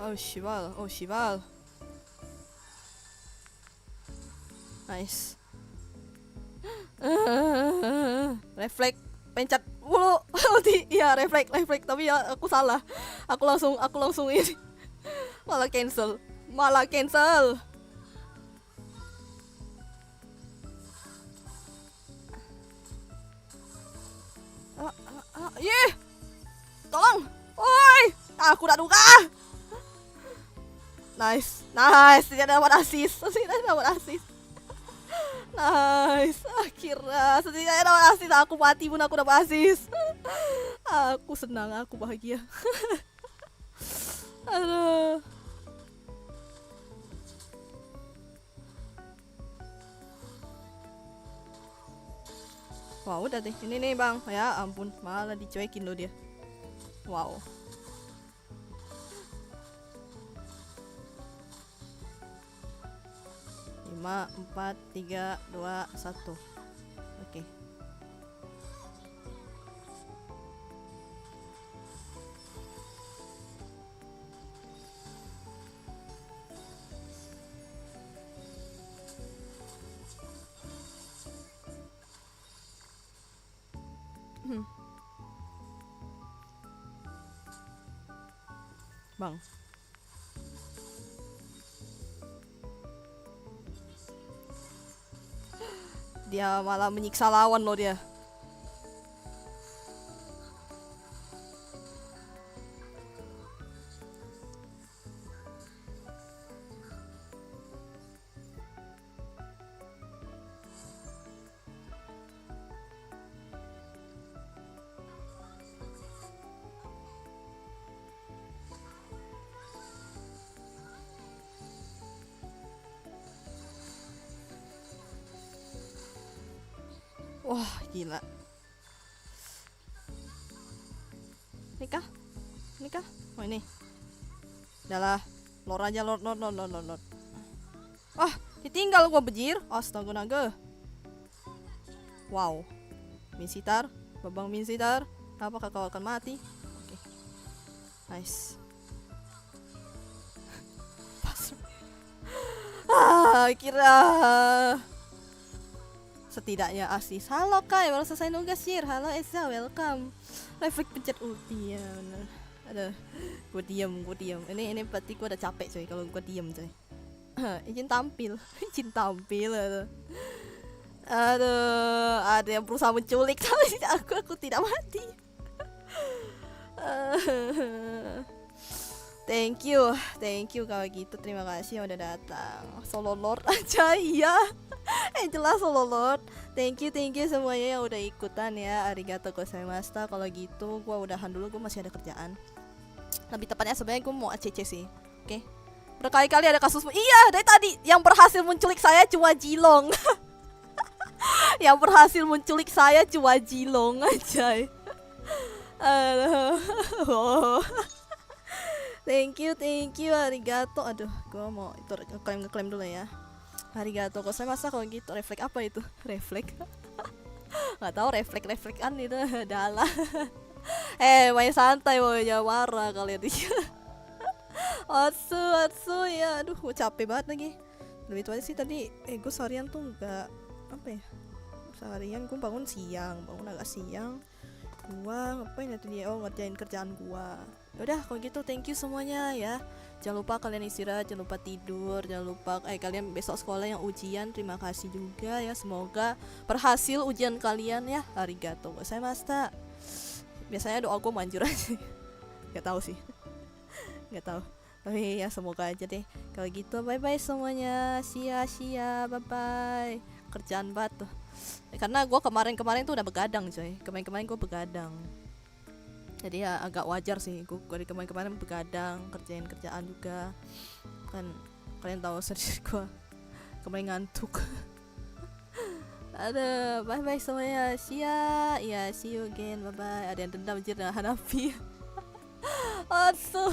Oh Shival. Nice. Refleks, pencet mulu. Iya, refleks, tapi ya aku salah. Aku langsung ini. Malah cancel. Tolong. Woi, aku udah duka. Nice, tidak dapat asis. Nice, akhirnya setidaknya dapat asis. Aku mati pun aku dapat asis. Aku senang, aku bahagia. Aduh. Wah, udah deh. Ini nih bang. Ya ampun, malah dicuekin loh dia. Wow. Lima, 4, 3, 2, 1. Oke. Bang. Dia malah menyiksa lawan loh dia. Wah, gila. Nikah? Nikah? Oh ini. Udahlah. Lord aja, Lord. Ah, ditinggal gua bejir. Astaga naga. Wow. Minsitar, Babang Minsitar. Apakah kau akan mati? Oke. Nice. Kira setidaknya asis. Halo Kai, baru selesai nugas Sir. Halo Eza, welcome. Refleks pencet ulti ya bener. Aduh, gue diam. Ini berarti gue udah capek coy kalau gue diam coy. Izin tampil, aduh. Aduh, ada yang berusaha menculik tapi aku tidak mati. Thank you kalau gitu, terima kasih yang udah datang. Solo Lord aja iya. Jelas Solo Lord. Thank you semuanya yang udah ikutan ya. Arigato gozaimashita. Kalau gitu gua udahan dulu, gua masih ada kerjaan. Lebih tepatnya sebenarnya gua mau ACC sih. Oke. Berkali-kali ada kasus. Iya, dari tadi yang berhasil menculik saya cuma Jilong. Yang berhasil menculik saya cuma Jilong aja. Thank you, arigato. Aduh, gua mau itu ngeklaim dulu ya. Arigato gozaimashita. Kalau gitu refleks apa itu? Refleks? Gak tahu, refleks-refleksan itu adalah. Main santai woy, jangan marah kalian. Atsu ya. Aduh, gue capek banget lagi. Lebih itu aja sih tadi. Gue seharian tuh nggak apa ya. Seharian gue bangun agak siang. Gua ngapain ya tadi? Oh, ngerjain kerjaan gua. Yaudah kalau gitu thank you semuanya ya. Jangan lupa kalian istirahat, jangan lupa tidur, jangan lupa kalian besok sekolah yang ujian. Terima kasih juga ya, semoga berhasil ujian kalian ya. Arigato gozaimashita. Biasanya doa gua manjur aja. Gak tahu sih. Gak tahu. Tapi ya semoga aja deh. Kalau gitu bye bye semuanya. Sia bye bye. Kerjaan banget tuh. Karena gue kemarin tuh udah begadang coy. Kemarin gue begadang. Jadi ya agak wajar sih. Gue dari kemarin begadang, kerjain kerjaan juga. Kan kalian tahu sedih gue kemarin ngantuk. Ada bye bye semuanya. See you again. Bye bye. Ada yang dendam anjir dengan Hanafi. Atsu.